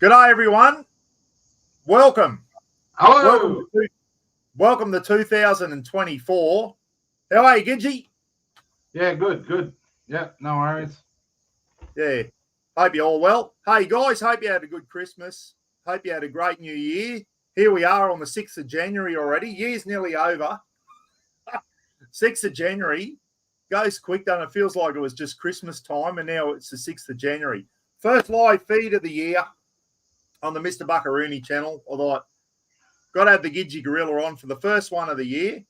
Good day, everyone. Welcome. Hello. Welcome to 2024. How are you, Gidgee? Yeah, good. Yeah, no worries. Yeah. Hope you're all well. Hey, guys, hope you had a good Christmas. Hope you had a great new year. Here we are on the 6th of January already. Year's nearly over. 6th of January goes quick, don't it? Feels like it was just Christmas time, and now it's the 6th of January. First live feed of the year on the Mr. Buckaroony channel. Although got to have the Gidgee Gorilla on for the first one of the year.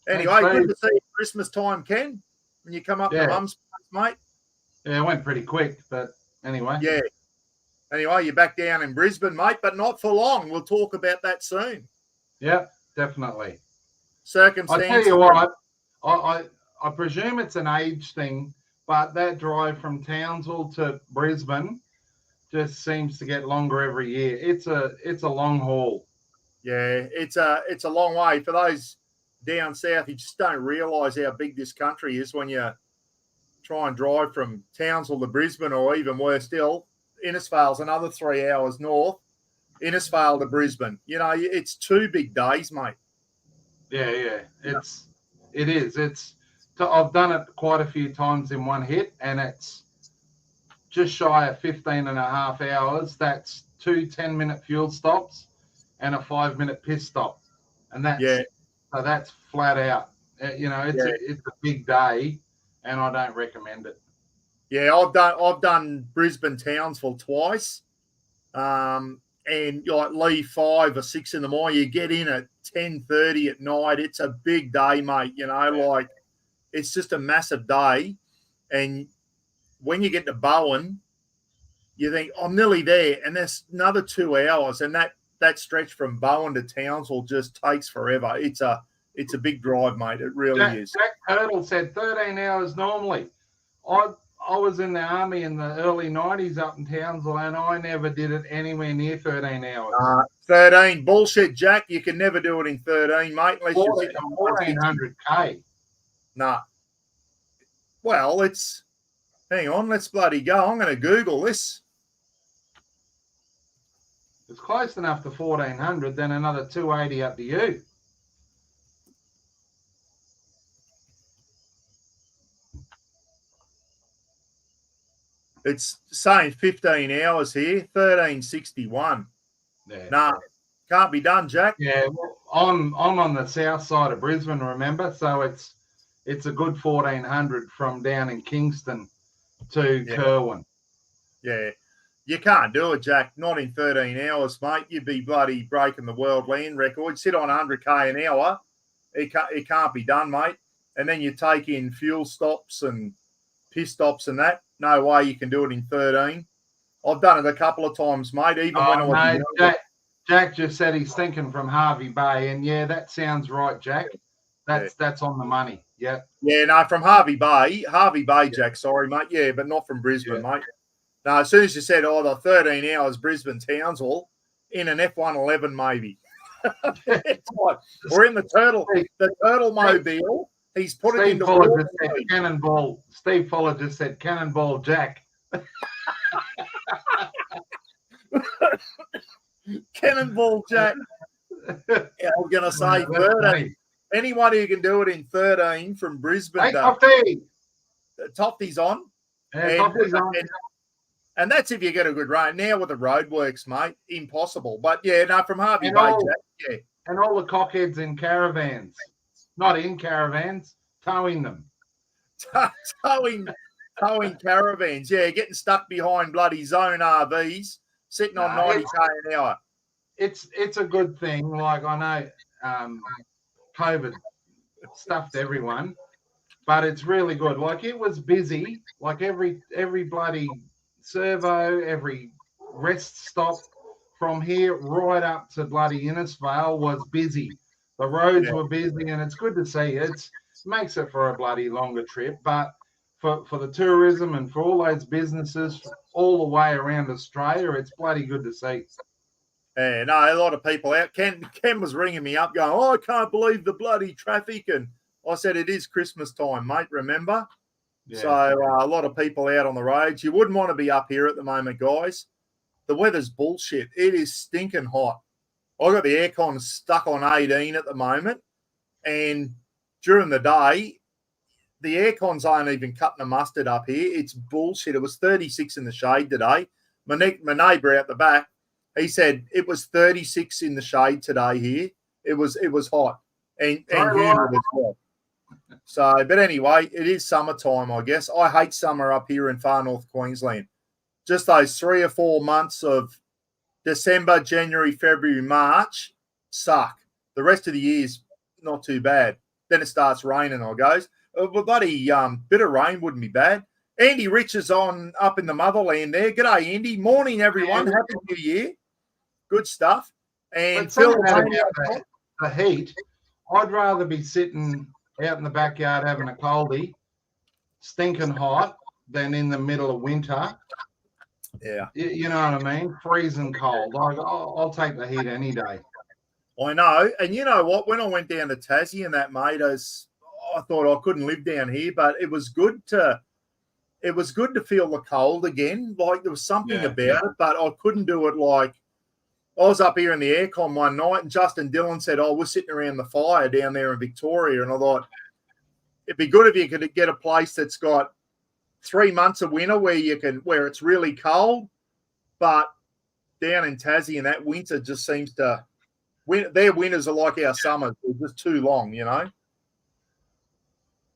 Anyway, good to see you Christmas time, Ken, when you come up to Mum's place, mate. Yeah, it went pretty quick, but anyway. Yeah. Anyway, you're back down in Brisbane, mate, but not for long. We'll talk about that soon. Yeah, definitely. Circumstances. I tell you what, I presume it's an age thing, but that drive from Townsville to Brisbane just seems to get longer every year. It's a long haul. Yeah, it's a long way. For those down south, you just don't realise how big this country is when you try and drive from Townsville to Brisbane, or even worse still, Innisfail's another 3 hours north, Innisfail to Brisbane. You know, it's 2 big days, mate. Yeah. It is. I've done it quite a few times in one hit, and it's just shy of 15 and a half hours. That's 2 10-minute fuel stops and a 5-minute piss stop. And that's flat out. You know, it's a big day, and I don't recommend it. Yeah, I've done Brisbane Townsville twice. And you like leave 5 or 6 in the morning, you get in at 10:30 at night. It's a big day, mate. You know, like it's just a massive day. And when you get to Bowen, you think, I'm nearly there, and there's another 2 hours, and that stretch from Bowen to Townsville just takes forever. It's a big drive, mate. It really is. Jack Hurdle said 13 hours normally. I was in the army in the early 90s up in Townsville, and I never did it anywhere near 13 hours. 13. Bullshit, Jack. You can never do it in 13, mate, unless you're sitting on 1,400K. Nah. Well, hang on. Let's bloody go. I'm going to Google this. It's close enough to 1,400, then another 280 up to you. It's saying 15 hours here, 1361. Yeah. Nah, can't be done, Jack. Yeah, well, I'm on the south side of Brisbane, remember? So it's a good 1,400 from down in Kingston to Kerwin. Yeah. You can't do it, Jack. Not in 13 hours, mate. You'd be bloody breaking the world land record. Sit on 100K an hour. It can't be done, mate. And then you take in fuel stops and piss stops and that. No way you can do it in 13. I've done it a couple of times, mate. Even when I was Jack just said he's thinking from Harvey Bay, and that sounds right, Jack. That's on the money. Yeah. Yeah, no, from Harvey Bay, Jack. Sorry, mate. Yeah, but not from Brisbane, mate. No, as soon as you said, the 13 hours Brisbane Townsville in an F111 maybe. We're in the turtle mobile. He's put it into Cannonball. Steve Fuller just said Cannonball Jack. Cannonball Jack. Yeah, I was going to say 13. Anyone who can do it in 13 from Brisbane. Tofty's on. And that's if you get a good run. Now with the roadworks, mate, impossible. But from Harvey Bay, Jack. And all the cockheads in caravans. Not in caravans, towing them. Towing caravans, getting stuck behind bloody zone RVs, sitting on 90K an hour. It's a good thing. Like, I know COVID stuffed everyone, but it's really good. Like, it was busy. Like, every bloody servo, every rest stop from here right up to bloody Innisfail was busy. The roads were busy, and it's good to see. It makes it for a bloody longer trip, but for the tourism and for all those businesses all the way around Australia, it's bloody good to see. Yeah, no, a lot of people out. Ken was ringing me up going, I can't believe the bloody traffic. And I said, it is Christmas time, mate, remember? Yeah. So a lot of people out on the roads. You wouldn't want to be up here at the moment, guys. the weather's bullshit. It is stinking hot. I got the aircon stuck on 18 at the moment, and during the day, the aircons aren't even cutting the mustard up here. It's bullshit. It was 36 in the shade today. My neighbour out the back, he said it was 36 in the shade today here. It was hot and humid as well. So, but anyway, it is summertime, I guess. I hate summer up here in far north Queensland. Just those 3 or 4 months of December, January, February, March suck. The rest of the year's not too bad. Then it starts raining, I goes. A bloody bit of rain wouldn't be bad. Andy Rich is on up in the motherland there. G'day, Andy. Morning, everyone. Happy New Year. Good stuff. And Phil, the heat, I'd rather be sitting out in the backyard having a coldie, stinking hot, than in the middle of winter. Yeah. You know what I mean? Freezing cold. Like, I'll take the heat any day. I know. And you know what? When I went down to Tassie and that, mate, I thought I couldn't live down here, but it was good to feel the cold again. Like there was something about it, but I couldn't do it. Like I was up here in the aircon one night and Justin Dillon said, "Oh, we're sitting around the fire down there in Victoria." And I thought it'd be good if you could get a place that's got 3 months of winter where it's really cold, but down in Tassie and that winter just seems to their winters are like our summers. They're just too long, you know.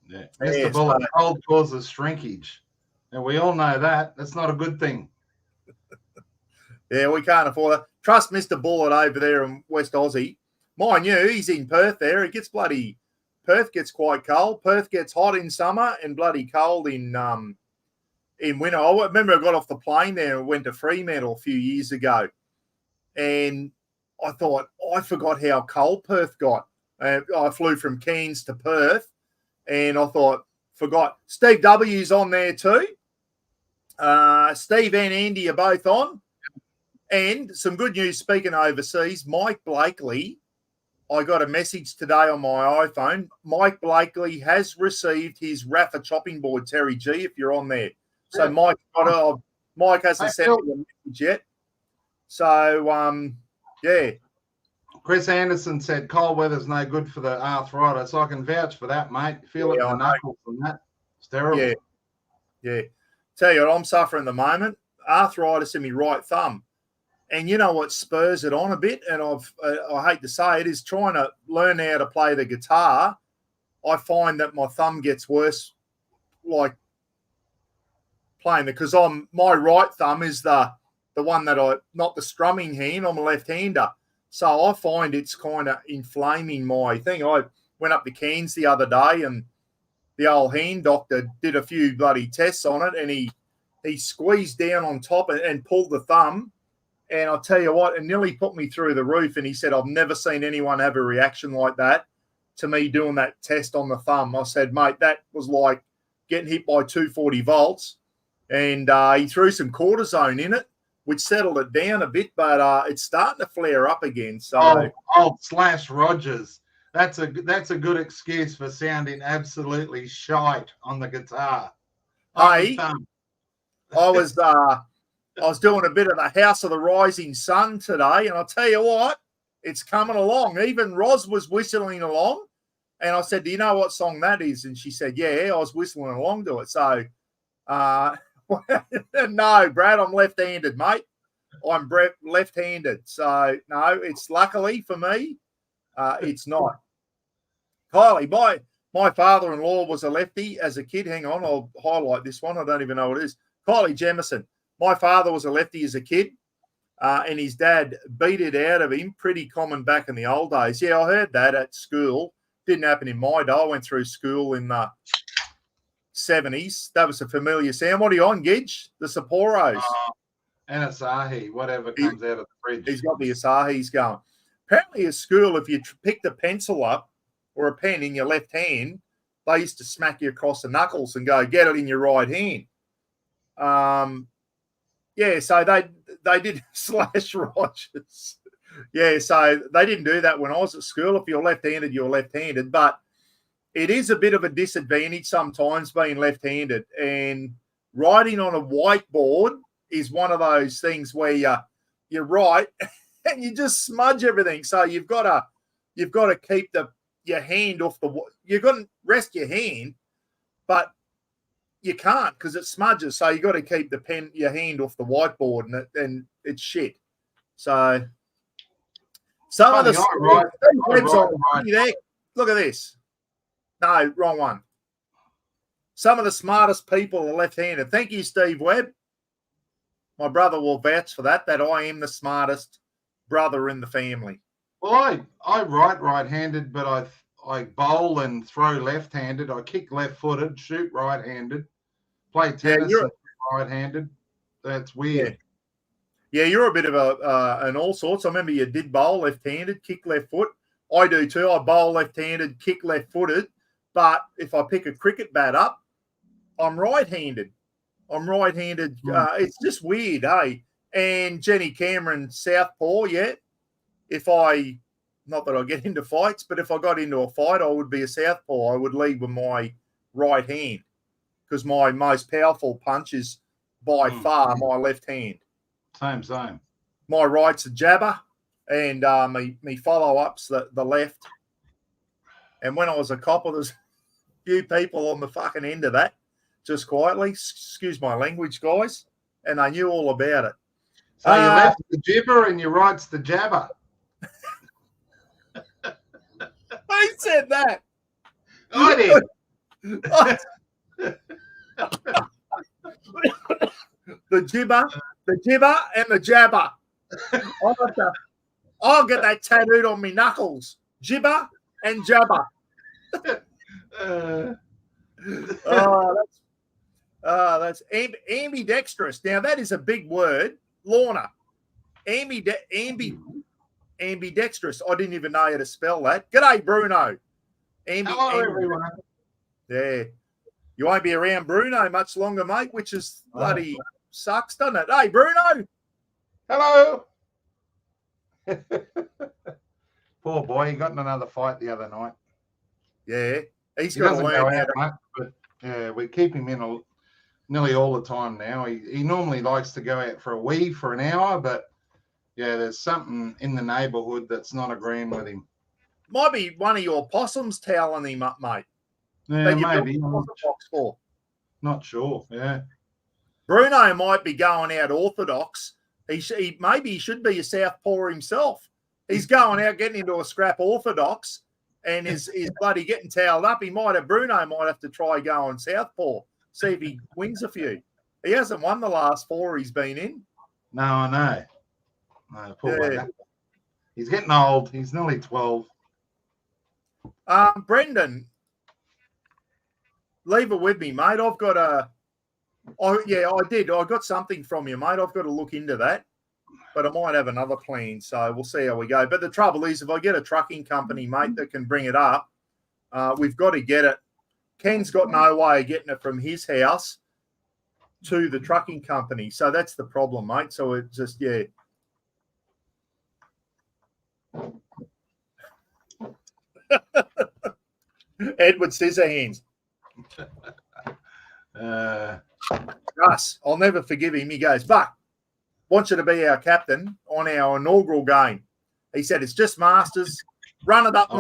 Yeah. Mr. Bullet, cold causes shrinkage. And we all know that. That's not a good thing. Yeah, we can't afford that. Trust Mr. Bullet over there in West Aussie. Mind you, he's in Perth there. Perth gets quite cold. Perth gets hot in summer and bloody cold in winter. I remember I got off the plane there and went to Fremantle a few years ago. And I thought, I forgot how cold Perth got. I flew from Cairns to Perth. And I thought, forgot. Steve W's on there too. Steve and Andy are both on. And some good news, speaking overseas, Mike Blakely, I got a message today on my iPhone. Mike Blakely has received his Rafa chopping board, Terry G, if you're on there. So Mike hasn't sent me a message yet. So, yeah. Chris Anderson said cold weather's no good for the arthritis. I can vouch for that, mate. Feel it in the knuckles and that. It's terrible. Yeah. Tell you what, I'm suffering at the moment. Arthritis in my right thumb. And you know what spurs it on a bit, and I hate to say it, is trying to learn how to play the guitar. I find that my thumb gets worse, like playing it, because my right thumb is the one that not the strumming hand. I'm a left-hander. So I find it's kind of inflaming my thing. I went up to Cairns the other day and the old hand doctor did a few bloody tests on it, and he squeezed down on top and pulled the thumb. And I'll tell you what, it nearly put me through the roof. And he said, I've never seen anyone have a reaction like that to me doing that test on the thumb. I said, mate, that was like getting hit by 240 volts. And he threw some cortisone in it, which settled it down a bit, but it's starting to flare up again. So, Slash Rogers, that's a good excuse for sounding absolutely shite on the guitar. Hey, I was doing a bit of the House of the Rising Sun today, and I'll tell you what, it's coming along. Even Roz was whistling along, and I said, "Do you know what song that is?" And she said, "Yeah, I was whistling along to it." So, no, Brad, I'm left-handed, mate. I'm left-handed. So, no, it's luckily for me, it's not. Kylie, my father-in-law was a lefty as a kid. Hang on, I'll highlight this one. I don't even know what it is. Kylie Jemison. My father was a lefty as a kid, and his dad beat it out of him. Pretty common back in the old days. Yeah, I heard that at school. Didn't happen in my day. I went through school in the 70s. That was a familiar sound. What are you on, Gidge? The Sapporos. And Asahi, whatever comes out of the fridge. He's got the Asahis going. Apparently at school, if you picked a pencil up or a pen in your left hand, they used to smack you across the knuckles and go, get it in your right hand. Yeah, so they did slash Rogers. Yeah, so they didn't do that when I was at school. If you're left-handed, you're left-handed. But it is a bit of a disadvantage sometimes being left-handed. And writing on a whiteboard is one of those things where you're right and you just smudge everything. So you've got to keep your hand off the. You've got to rest your hand, but you can't because it smudges. So you got to keep your hand off the whiteboard, and it's shit. So some of the look at this. No, wrong one. Some of the smartest people are left-handed. Thank you, Steve Webb. My brother will vouch for that I am the smartest brother in the family. Well, I write right-handed, but I bowl and throw left-handed. I kick left-footed, shoot right-handed, play tennis and right-handed. That's weird. Yeah, you're a bit of an all sorts. I remember you did bowl left-handed, kick left foot. I do too. I bowl left-handed, kick left-footed. But if I pick a cricket bat up, I'm right-handed. It's just weird, hey? And Jenny Cameron, southpaw, yeah. Not that I get into fights, but if I got into a fight, I would be a southpaw. I would lead with my right hand because my most powerful punch is by far my left hand. Same. My right's a jabber, and me follow-up's the left. And when I was a copper, there's a few people on the fucking end of that, just quietly, excuse my language, guys, and I knew all about it. So your left's the jibber and your right's the jabber. Who said that? I did. The jibber, and the jabber. I'll get that tattooed on me knuckles. Jibber and jabber. That's ambidextrous. Now that is a big word, Lorna. Ambidextrous. I didn't even know how to spell that. G'day, Bruno. Hello, everyone. Yeah. You won't be around Bruno much longer, mate, which is bloody sucks, doesn't it? Hey, Bruno. Hello. Poor boy. He got in another fight the other night. Yeah. He doesn't go out much, but yeah, we keep him in nearly all the time now. He normally likes to go out for a wee for an hour, but yeah, there's something in the neighbourhood that's not agreeing with him. Might be one of your possums toweling him up, mate. Yeah, maybe. Not sure. Yeah. Bruno might be going out orthodox. Maybe he should be a southpaw himself. He's going out getting into a scrap orthodox and is bloody getting towelled up. Bruno might have to try going southpaw, see if he wins a few. He hasn't won the last 4 he's been in. No, I know. No, poor guy. He's getting old. He's nearly 12. Brendan, leave it with me, mate. I did. I got something from you, mate. I've got to look into that, but I might have another plan. So we'll see how we go. But the trouble is, if I get a trucking company, mate, that can bring it up, we've got to get it. Ken's got no way of getting it from his house to the trucking company. So that's the problem, mate. So it's just, yeah. Edward Scissorhands. Russ, I'll never forgive him. He goes, "Buck, want you to be our captain on our inaugural game." He said, "It's just Masters. Run it up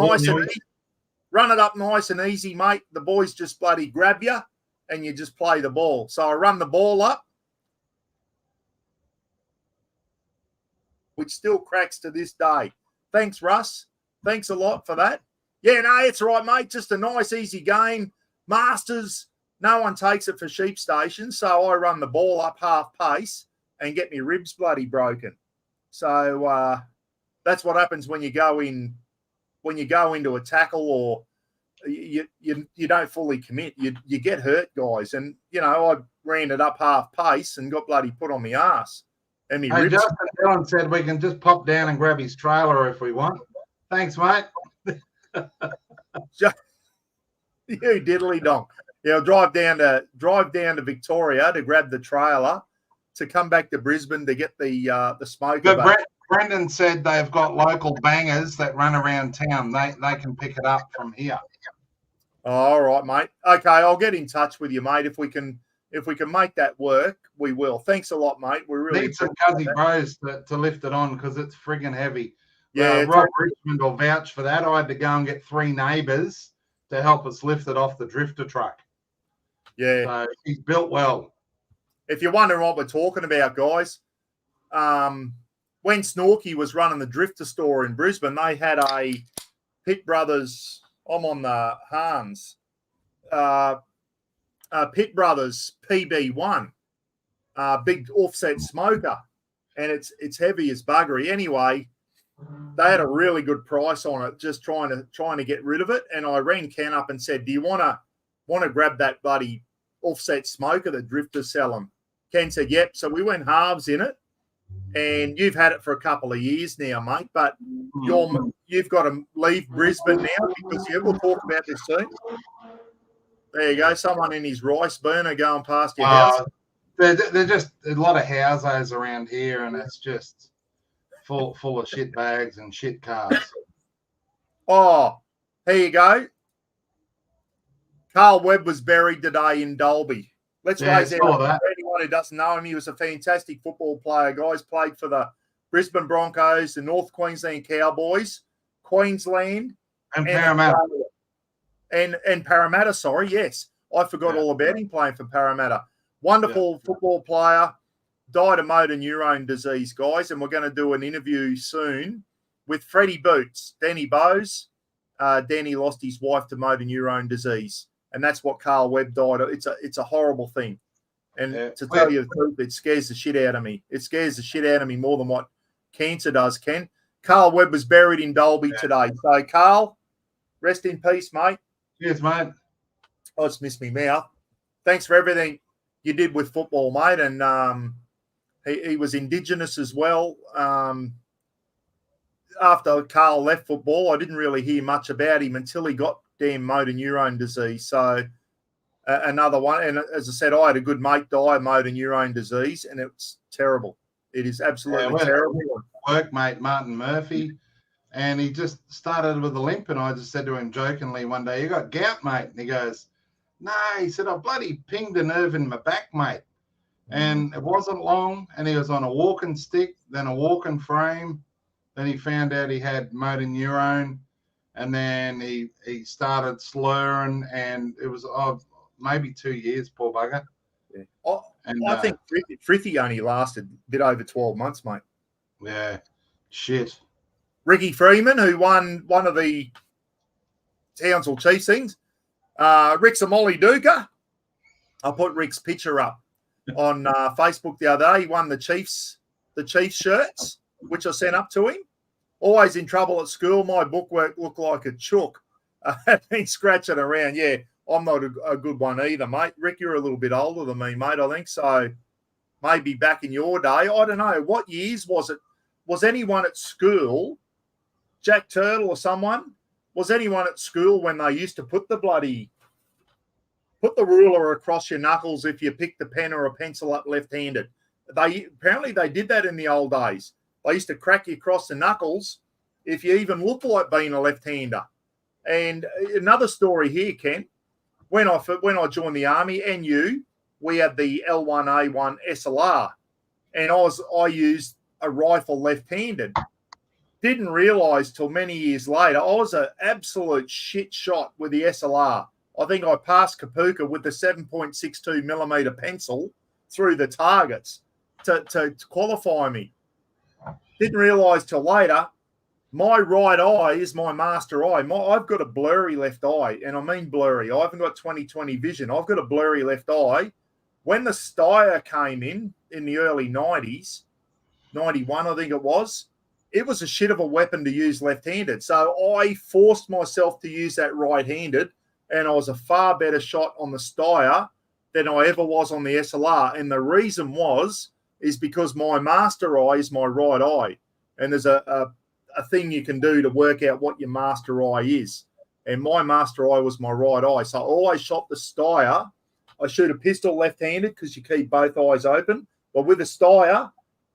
nice and easy, mate. The boys just bloody grab you and you just play the ball." So I run the ball up, which still cracks to this day. Thanks, Russ. Thanks a lot for that. Yeah, no, it's all right, mate. Just a nice, easy game. Masters, no one takes it for sheep stations, so I run the ball up half pace and get me ribs bloody broken. So that's what happens when you go into a tackle or you don't fully commit. You get hurt, guys. And I ran it up half pace and got bloody put on my ass. And me ribs. Justin Dillon said we can just pop down and grab his trailer if we want. Thanks, mate. You diddly donk. Yeah, I'll drive down to Victoria to grab the trailer to come back to Brisbane to get the smoker. But Brendan said they've got local bangers that run around town. They can pick it up from here. All right, mate. Okay, I'll get in touch with you, mate, if we can if we can make that work, we will. Thanks a lot, mate. We really need some cuzzy bros to lift it on because it's friggin' heavy. Yeah, Rob Richmond will vouch for that. I had to go and get 3 neighbours to help us lift it off the drifter truck. Yeah. So he's built well. If you're wondering what we're talking about, guys, when Snorky was running the drifter store in Brisbane, they had a Pitt Brothers. I'm on the Hans. Pitt Brothers PB1, big offset smoker, and it's heavy as buggery. Anyway, they had a really good price on it, just trying to get rid of it. And I rang Ken up and said, "Do you want to grab that bloody offset smoker that drifters sell them?" Ken said, "Yep." So we went halves in it, and you've had it for a couple of years now, mate. But you've got to leave Brisbane now because we'll talk about this soon. There you go. Someone in his rice burner going past your house. They're just a lot of houses around here, and it's just full of shit bags and shit cars. Oh, here you go. Carl Webb was buried today in Dalby. Let's raise that. Anyone who doesn't know him, he was a fantastic football player. Guys played for the Brisbane Broncos, the North Queensland Cowboys, Queensland, and Parramatta. And Parramatta, sorry, yes. I forgot all about him playing for Parramatta. Wonderful football player. Died of motor neurone disease, guys, and we're going to do an interview soon with Freddie Boots, Danny Bowes. Danny lost his wife to motor neurone disease, and that's what Carl Webb died of. It's a horrible thing. And to tell you the truth, it scares the shit out of me. It scares the shit out of me more than what cancer does, Ken. Carl Webb was buried in Dalby today. So, Carl, rest in peace, mate. Cheers, mate. I just missed me mouth. Thanks for everything you did with football, mate. And he was Indigenous as well. After Carl left football, I didn't really hear much about him until he got damn motor neurone disease. So another one. And as I said, I had a good mate die of motor neurone disease, and it's terrible. It is absolutely terrible. Workmate Martin Murphy. And he just started with a limp, and I just said to him jokingly one day, "You got gout, mate?" And he goes, "No," he said, "I bloody pinged a nerve in my back, mate." And it wasn't long, and he was on a walking stick, then a walking frame. Then he found out he had motor neurone, and then he started slurring, and it was maybe 2 years, poor bugger. Yeah. I think Frithie only lasted a bit over 12 months, mate. Yeah, shit. Ricky Freeman, who won one of the Townsville Chiefs things. Rick's a Molly Duker. I put Rick's picture up on Facebook the other day. He won the Chiefs shirts, which I sent up to him. Always in trouble at school. My bookwork looked like a chook. I've been scratching around. Yeah, I'm not a good one either, mate. Rick, you're a little bit older than me, mate, I think. So maybe back in your day. I don't know. What years was it? Was anyone at school, Jack Turtle or someone, was anyone at school when they used to put the ruler across your knuckles if you picked the pen or a pencil up left-handed? Apparently they did that in the old days. They used to crack you across the knuckles if you even looked like being a left-hander. And another story here, Ken, when I joined the army and we had the L1A1 SLR, and I used a rifle left-handed. Didn't realise till many years later, I was an absolute shit shot with the SLR. I think I passed Kapuka with the 7.62 millimeter pencil through the targets to qualify me. Didn't realise till later, my right eye is my master eye. I've got a blurry left eye, and I mean blurry. I haven't got 20/20 vision. I've got a blurry left eye. When the Steyr came in the early 90s, 91 I think it was a shit of a weapon to use left-handed. So I forced myself to use that right-handed, and I was a far better shot on the Steyr than I ever was on the SLR. And the reason is because my master eye is my right eye. And there's a thing you can do to work out what your master eye is. And my master eye was my right eye. So I always shot the Steyr. I shoot a pistol left-handed because you keep both eyes open. But with the Steyr,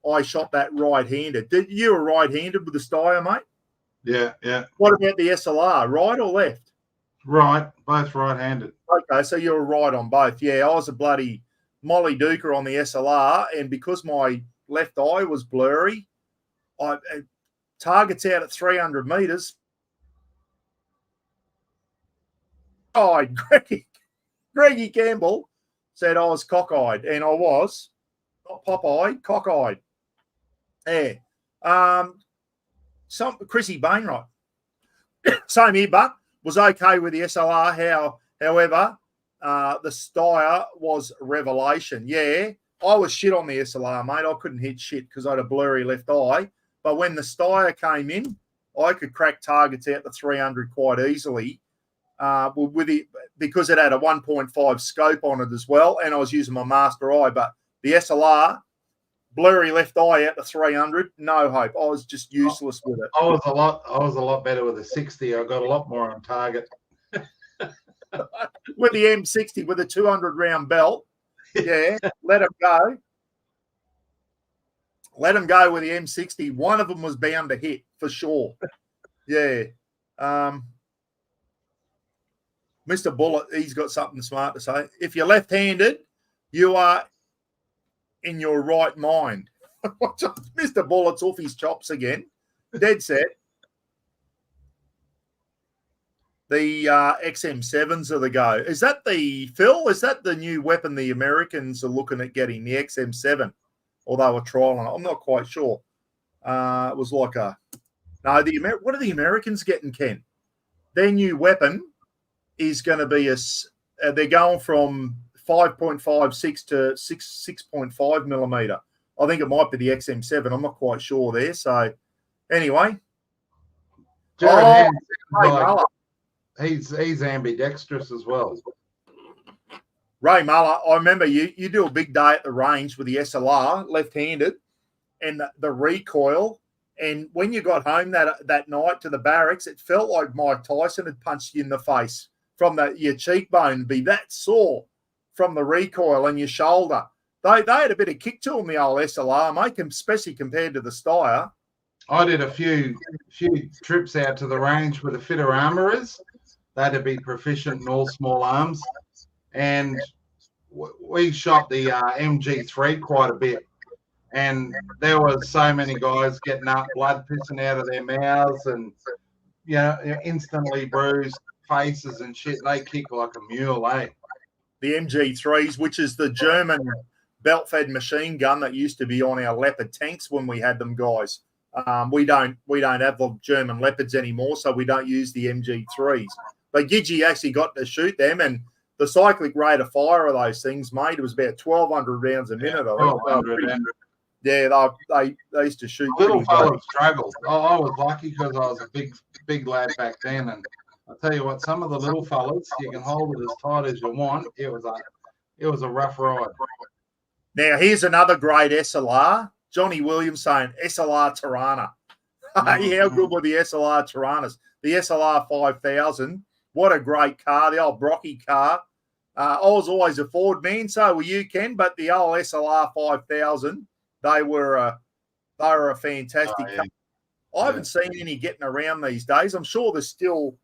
I shot that right-handed. Did you were right-handed with the Steyr, mate? Yeah. What about the SLR, right or left? Right, both right-handed. Okay, so you were right on both. Yeah, I was a bloody Molly Duker on the SLR, and because my left eye was blurry, I targets out at 300 metres. Oh, Greggy Campbell said I was cockeyed, and I was. Not pop-eyed, cockeyed. Yeah. Chrissy Bainwright. Same here, but was okay with the SLR. However, the Steyr was revelation. Yeah, I was shit on the SLR, mate. I couldn't hit shit because I had a blurry left eye. But when the Steyr came in, I could crack targets out to 300 quite easily with it, because it had a 1.5 scope on it as well, and I was using my master eye. But the SLR, blurry left eye out to 300, no hope. I was just useless with it. I was a lot better with a 60. I got a lot more on target. With the M60 with a 200 round belt, yeah, let them go. Let them go with the M60. One of them was bound to hit for sure. Yeah. Mr. Bullet, he's got something smart to say. If you're left-handed, you are in your right mind. Mr. Bullet's off his chops again. Dead set. The XM7s are the go. Is that the, Phil, is that the new weapon the Americans are looking at getting, the XM7? Or they were trialing it. I'm not quite sure. It was like a... No, what are the Americans getting, Ken? Their new weapon is going to be they're going from 5.56 to 6.5 millimeter. I think it might be the XM7. I'm not quite sure there. So, anyway. He's ambidextrous as well. Ray Muller, I remember you do a big day at the range with the SLR, left-handed, and the recoil. And when you got home that night to the barracks, it felt like Mike Tyson had punched you in the face from your cheekbone, be that sore from the recoil and your shoulder. They had a bit of kick to them, the old SLR, mate, especially compared to the Steyr. I did a few trips out to the range with the fitter armourers. They had to be proficient in all small arms. And we shot the MG3 quite a bit. And there was so many guys getting up, blood pissing out of their mouths and, instantly bruised faces and shit. They kick like a mule, eh? The MG3s, which is the German belt-fed machine gun that used to be on our Leopard tanks when we had them, guys. We don't have the German Leopards anymore, so we don't use the MG3s. But Gidgee actually got to shoot them, and the cyclic rate of fire of those things, mate, it was about 1,200 rounds a minute. 1,200. Yeah, they used to shoot. Little fella struggled. I was lucky because I was a big lad back then, and I'll tell you what, some of the little fellas, you can hold it as tight as you want. It was a rough ride. Now, here's another great SLR. Johnny Williams saying SLR Tirana. Hey, how good were the SLR Tiranas? The SLR 5000, what a great car, the old Brocky car. I was always a Ford man, so were you, Ken, but the old SLR 5000, they were a fantastic car. I haven't seen any getting around these days. I'm sure there's still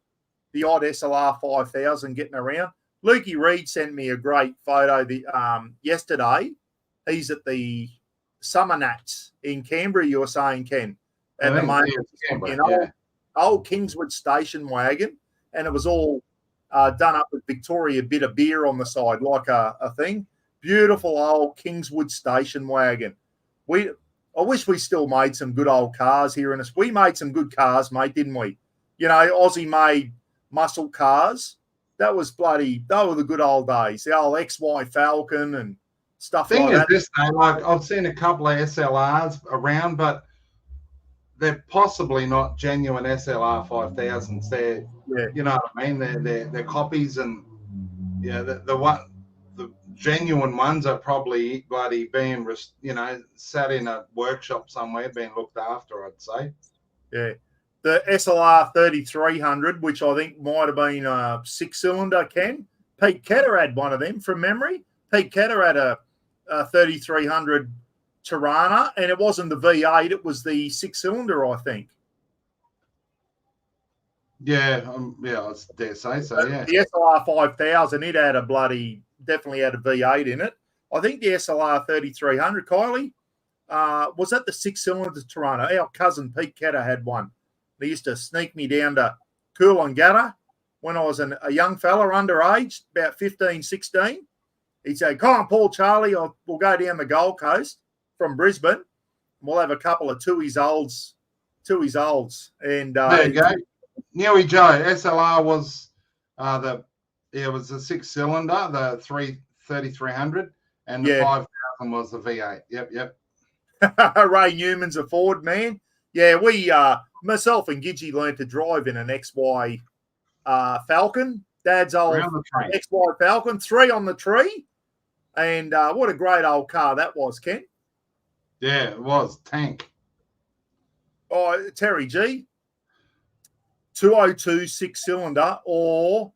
the odd SLR 5000 getting around. Lukey Reed sent me a great photo yesterday. He's at the Summer Nats in Canberra, you were saying, Ken, at the moment. Old Kingswood station wagon, and it was all done up with Victoria bit of beer on the side, like a thing. Beautiful old Kingswood station wagon. I wish we still made some good old cars here in us. We made some good cars, mate, didn't we? Aussie-made muscle cars. They were the good old days. The old XY Falcon and stuff like that. This, like, I've seen a couple of SLRs around, but they're possibly not genuine SLR 5000s. They're, you know what I mean? They're copies, and the genuine ones are probably bloody being, sat in a workshop somewhere being looked after, I'd say. Yeah. The SLR 3300, which I think might have been a 6-cylinder, Ken. Pete Ketter had one of them from memory. Pete Ketter had a 3300 Tirana, and it wasn't the V8, it was the 6-cylinder, I think. Yeah, I dare say so, yeah. The SLR 5000, it had definitely had a V8 in it. I think the SLR 3300, Kylie, was that the 6-cylinder Toronto? Our cousin Pete Ketter had one. They used to sneak me down to Coolangatta when I was a young fella, underage, about 15, 16. He'd say, come on, Paul, Charlie, we'll go down the Gold Coast from Brisbane. And we'll have a couple of Tui's olds. And there you go. Newy Joe, SLR was it was the 6-cylinder, the 3300, and the 5000 was the V8. Yep. Ray Newman's a Ford man. Yeah, we, myself and Gidgee learned to drive in an XY Falcon. Dad's old XY Falcon, 3 on the tree. And what a great old car that was, Ken. Yeah, it was. Tank. Oh, Terry G. 202 6-cylinder or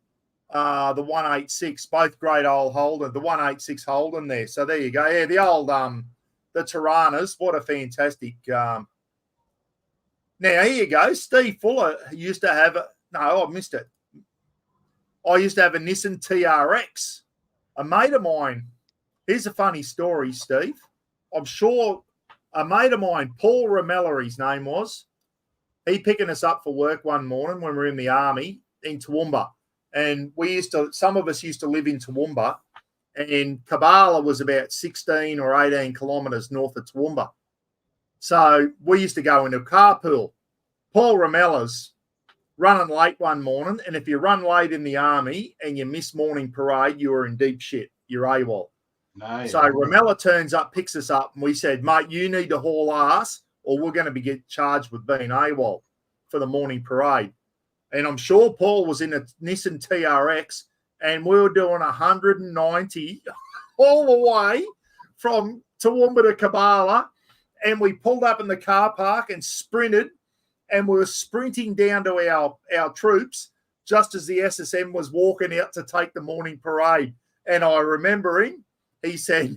the 186, both great old Holden, the 186 Holden there. So there you go. Yeah, the old, the Tiranas, what a fantastic. Now, here you go. Steve Fuller used to have, I missed it. I used to have a Nissan TRX. A mate of mine, here's a funny story, Steve. I'm sure a mate of mine, Paul Ramella, his name was, he picking us up for work one morning when we were in the army in Toowoomba. And some of us used to live in Toowoomba, and Kabbalah was about 16 or 18 kilometres north of Toowoomba. So we used to go into a carpool. Paul Ramella's running late one morning, and if you run late in the army and you miss morning parade, you are in deep shit. You're AWOL. No, so Ramella turns up, picks us up, and we said, mate, you need to haul ass or we're going to get charged with being AWOL for the morning parade. And I'm sure Paul was in a Nissan TRX, and we were doing 190 all the way from Toowoomba to Kabbalah, and we pulled up in the car park and sprinted, and we were sprinting down to our troops just as the SSM was walking out to take the morning parade. And I remember him, he said,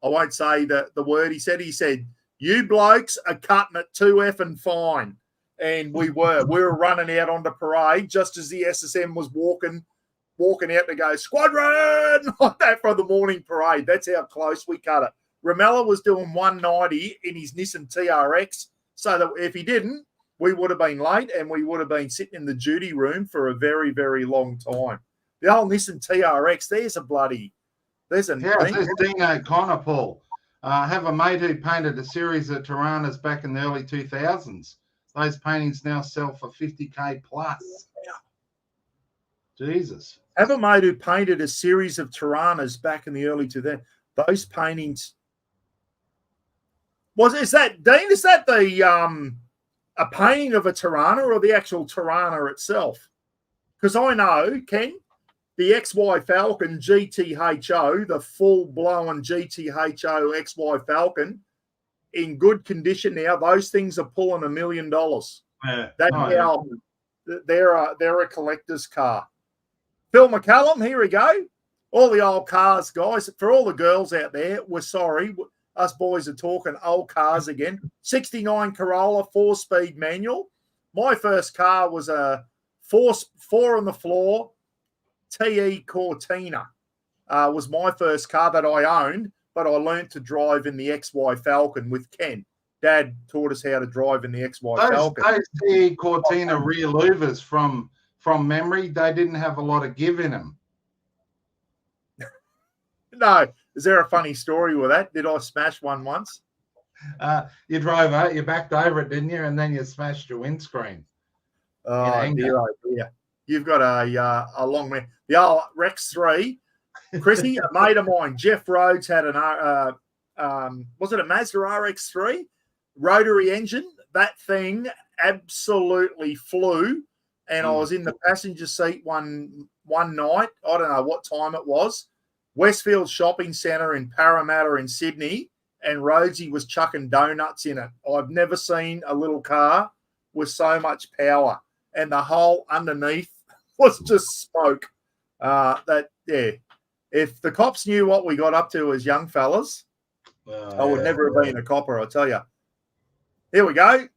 I won't say the word he said, you blokes are cutting it too effing fine. And we were running out onto parade just as the SSM was walking out to go, squadron, like that for the morning parade. That's how close we cut it. Ramella was doing 190 in his Nissan TRX, so that if he didn't, we would have been late and we would have been sitting in the duty room for a very, very long time. The old Nissan TRX, there's Dino Connor, Paul. Have a mate who painted a series of Tiranas back in the early 2000s. Those paintings now sell for 50K plus. Jesus. Have a mate who painted a series of Tiranas back in the early 2000s. Those paintings. Is that the a painting of a Tirana or the actual Tirana itself? Because I know, Ken, the XY Falcon GTHO, the full-blown GTHO XY Falcon, in good condition now, those things are pulling $1 million. They're a collector's car. Phil McCallum, here we go. All the old cars, guys. For all the girls out there, we're sorry. Us boys are talking old cars again. 69 Corolla, 4-speed manual. My first car was a four on the floor TE Cortina. Was my first car that I owned, but I learned to drive in the XY Falcon with Ken. Dad taught us how to drive in the XY Falcon. Those TE Cortina rear louvers from memory, they didn't have a lot of give in them. No. Is there a funny story with that? Did I smash one once? You drove out, you backed over it, didn't you? And then you smashed your windscreen. Oh, dear. You've got a long man. The old Rex 3. Chrissy, a mate of mine, Jeff Rhodes, had was it a Mazda RX-3? Rotary engine. That thing absolutely flew. And I was in the passenger seat one night. I don't know what time it was. Westfield Shopping Centre in Parramatta in Sydney, and Rhodesy was chucking donuts in it. I've never seen a little car with so much power. And the whole underneath was just smoke. If the cops knew what we got up to as young fellas, I would never have been a copper, I tell you. Here we go.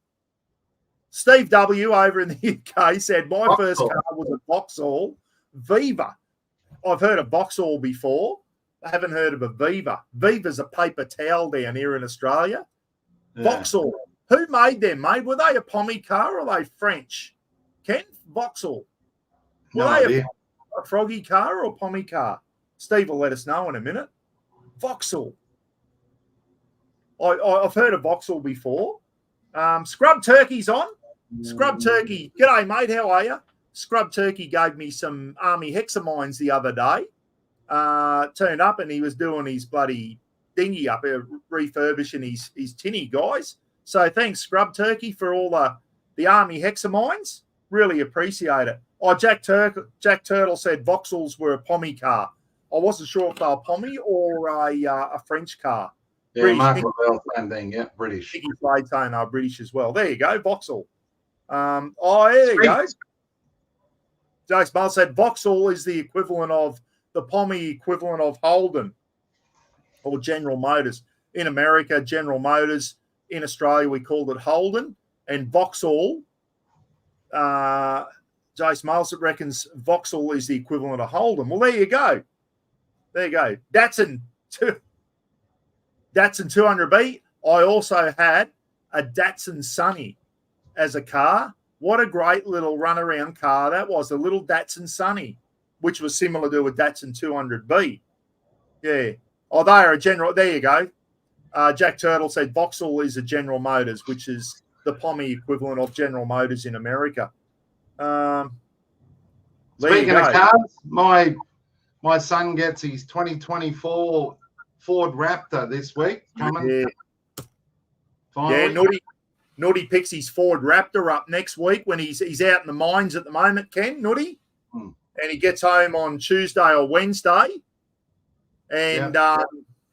Steve W. over in the UK said, my first car was a Vauxhall Viva. I've heard of Vauxhall before. haven't heard of a Viva. Viva's a paper towel down here in Australia. Yeah. Vauxhall. Who made them, mate? Were they a pommy car or are they French? Ken? Vauxhall. Were No they idea. a froggy car or a pommy car? Steve will let us know in a minute. Vauxhall. I've heard of Vauxhall before. Scrub Turkey's on. Scrub Turkey. G'day, mate. How are you? Scrub Turkey gave me some Army hexamines the other day. Turned up and he was doing his bloody dinghy up here, refurbishing his tinny, guys. So thanks, Scrub Turkey, for all the Army hexamines. Really appreciate it. Oh, Jack Turtle said Vauxhalls were a pommy car. I wasn't sure if they were pommy or a French car. Yeah, British. Mark Lavelle, same thing. Yeah, British. Nicky Flaytone are British as well. There you go, Vauxhall. There you go. Jace Mull said Vauxhall is the equivalent of the pommy equivalent of Holden or General Motors. In America, General Motors. In Australia, we called it Holden. And Vauxhall, Jace Mull reckons Vauxhall is the equivalent of Holden. Well, there you go. There you go. Datsun 200B. I also had a Datsun Sunny as a car. What a great little runaround car that was, a little Datsun Sunny, which was similar to a Datsun 200B. Yeah. Oh, they are a General. There you go. Jack Turtle said Vauxhall is a General Motors, which is the pommy equivalent of General Motors in America. Speaking of cars, my son gets his 2024 Ford Raptor this week coming. Yeah. Finally. Yeah, Nutty picks his Ford Raptor up next week when he's out in the mines at the moment, Ken, Nutty. And he gets home on Tuesday or Wednesday. And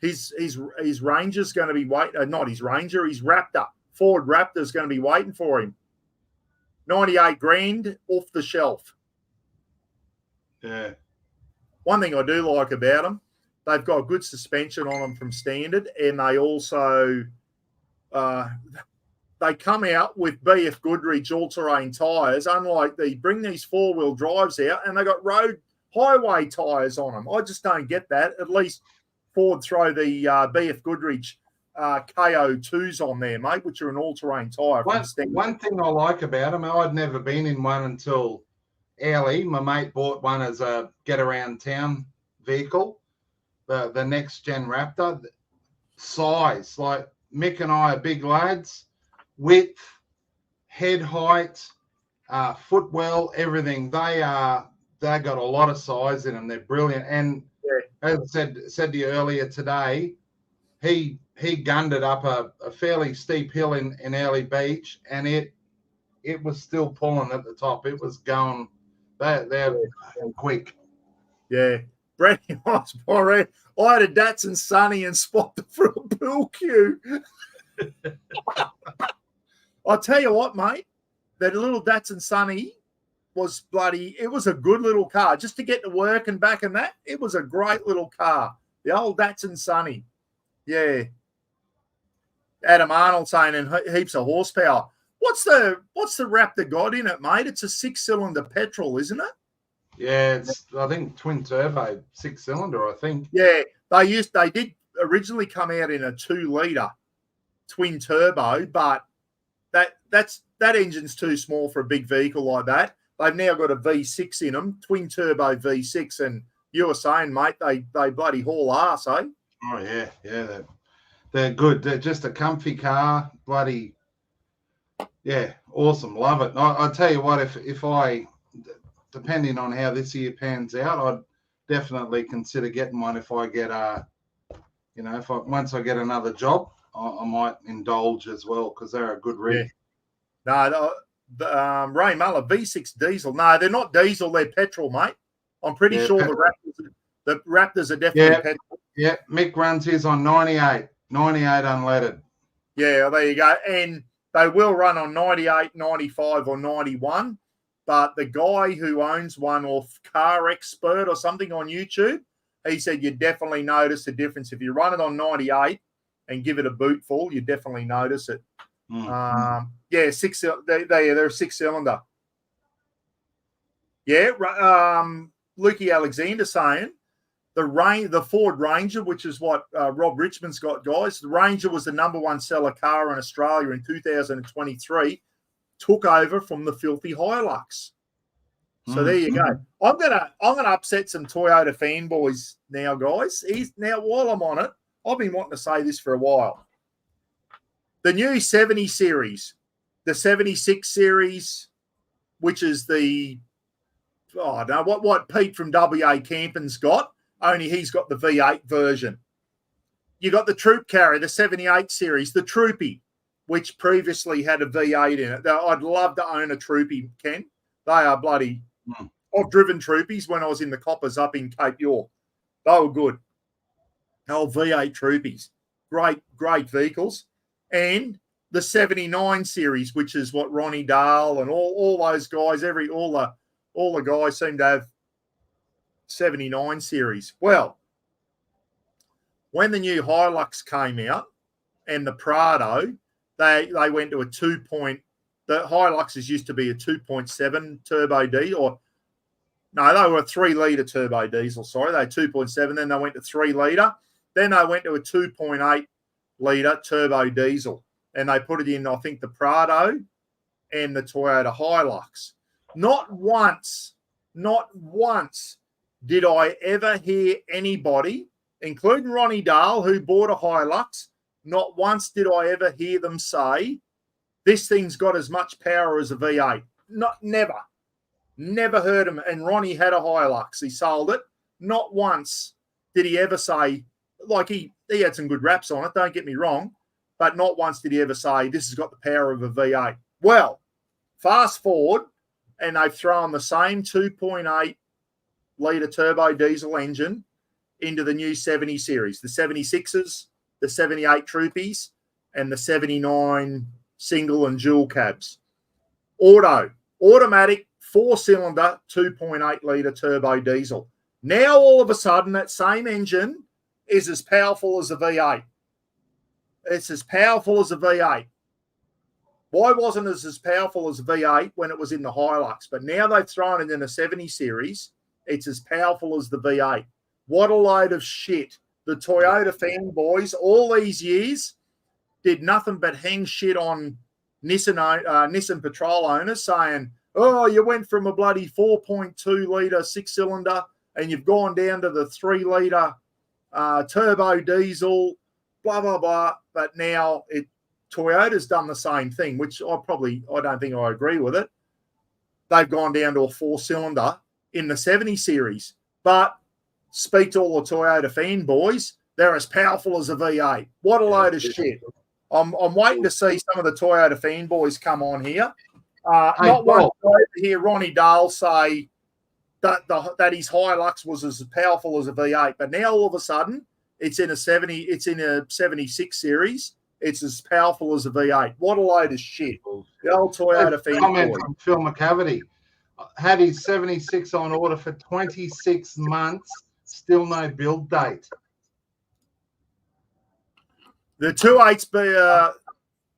his Ranger's going to be waiting. Not his Ranger, his Raptor. Ford Raptor's going to be waiting for him. 98 grand off the shelf. Yeah. One thing I do like about them, they've got good suspension on them from standard, and they also they come out with BF Goodrich all-terrain tyres, unlike bring these four-wheel drives out, and they got road highway tyres on them. I just don't get that. At least Ford throw the BF Goodrich KO2s on there, mate, which are an all-terrain tyre. One thing I like about them, I'd never been in one until early. My mate bought one as a get-around-town vehicle, the next-gen Raptor. Size, like Mick and I are big lads. Width, head height, footwell, everything. They got a lot of size in them. They're brilliant. And as I said to you earlier today, he gunned it up a fairly steep hill in Early Beach, and it was still pulling at the top. It was going. They're quick. Yeah. Brenny Osborne, I had a Datsun Sunny and spotted through a pool cue. I'll tell you what, mate, that little Datsun Sunny was it was a good little car. Just to get to work and back and that, it was a great little car. The old Datsun Sunny. Yeah. Adam Arnold saying, and heaps of horsepower. What's the Raptor got in it, mate? It's a 6-cylinder petrol, isn't it? Yeah, it's I think twin turbo 6-cylinder. I think. Yeah, they did originally come out in a 2-litre twin turbo, but that engine's too small for a big vehicle like that. They've now got a V6 in them, twin turbo V6, and you were saying, mate, they bloody haul ass, eh? Oh yeah, they're good. They're just a comfy car, bloody. Yeah, awesome. Love it. I tell you what, if I, depending on how this year pans out, I'd definitely consider getting one if I get once I get another job, I might indulge as well because they're a good rig. Yeah. No, Ray Muller, V6 diesel. No, they're not diesel, they're petrol, mate. I'm pretty sure the Raptors are definitely petrol. Yeah, Mick runs his on 98 unleaded. Yeah, there you go. And they will run on 98, 95 or 91. But the guy who owns one off Car Expert or something on YouTube, he said you definitely notice the difference. If you run it on 98 and give it a boot full, you definitely notice it. Mm. Yeah, they're a 6-cylinder. Yeah, Lukey Alexander saying the Ford Ranger, which is what Rob Richmond's got, guys. The Ranger was the #1 seller car in Australia in 2023. Took over from the filthy Hilux. So there you go. I'm gonna upset some Toyota fanboys now, guys. Now while I'm on it, I've been wanting to say this for a while. The new 70 series, the 76 series, which is the what Pete from WA Camping's got. Only he's got the V8 version. You got the Troop Carrier, the 78 series, the Troopy, which previously had a V8 in it. I'd love to own a Troopy, Ken. They are bloody. I've driven Troopies when I was in the Coppers up in Cape York. They were good. Old V8 Troopies. Great vehicles. And the 79 series, which is what Ronnie Dahl and all those guys, all the guys seem to have 79 series. Well, when the new Hilux came out and the Prado, they went to a 2. The Hiluxes used to be a 2.7 turbo diesel, they were a 3-litre turbo diesel. Sorry, they had 2.7. Then they went to 3-litre. Then they went to a 2.8-litre turbo diesel, and they put it in, I think, the Prado and the Toyota Hilux. Not once did I ever hear anybody, including Ronnie Dahl, who bought a Hilux, not once did I ever hear them say, this thing's got as much power as a V8. Never heard him. And Ronnie had a Hilux. He sold it. Not once did he ever say, like he had some good raps on it, don't get me wrong, but not once did he ever say, this has got the power of a V8. Well, fast forward, and they've thrown the same 2.8-litre turbo diesel engine into the new 70 series, the 76s, the 78 Troopies, and the 79 single and dual cabs. Automatic, 4-cylinder, 2.8-litre turbo diesel. Now, all of a sudden, that same engine is as powerful as a V8. It's as powerful as a V8. Why wasn't it as powerful as a V8 when it was in the Hilux? But now they've thrown it in a 70 series. It's as powerful as the V8. What a load of shit. The Toyota fanboys all these years did nothing but hang shit on Nissan Patrol owners saying, oh, you went from a bloody 4.2-litre 6-cylinder and you've gone down to the 3-litre turbo diesel, blah, blah, blah. But now Toyota's done the same thing, which I don't think I agree with it. They've gone down to a 4-cylinder in the 70 series. But speak to all the Toyota fanboys, they're as powerful as a V8. What a load of shit. I'm waiting to see some of the Toyota fanboys come on here. Not one to hear Ronnie Dahl say that his Hilux was as powerful as a V8, but now all of a sudden it's in a 76 series. It's as powerful as a V8. What a load of shit. The old Toyota fanboy. Comment from Phil McCavity. Had his 76 on order for 26 months, still no build date. The 2.8's be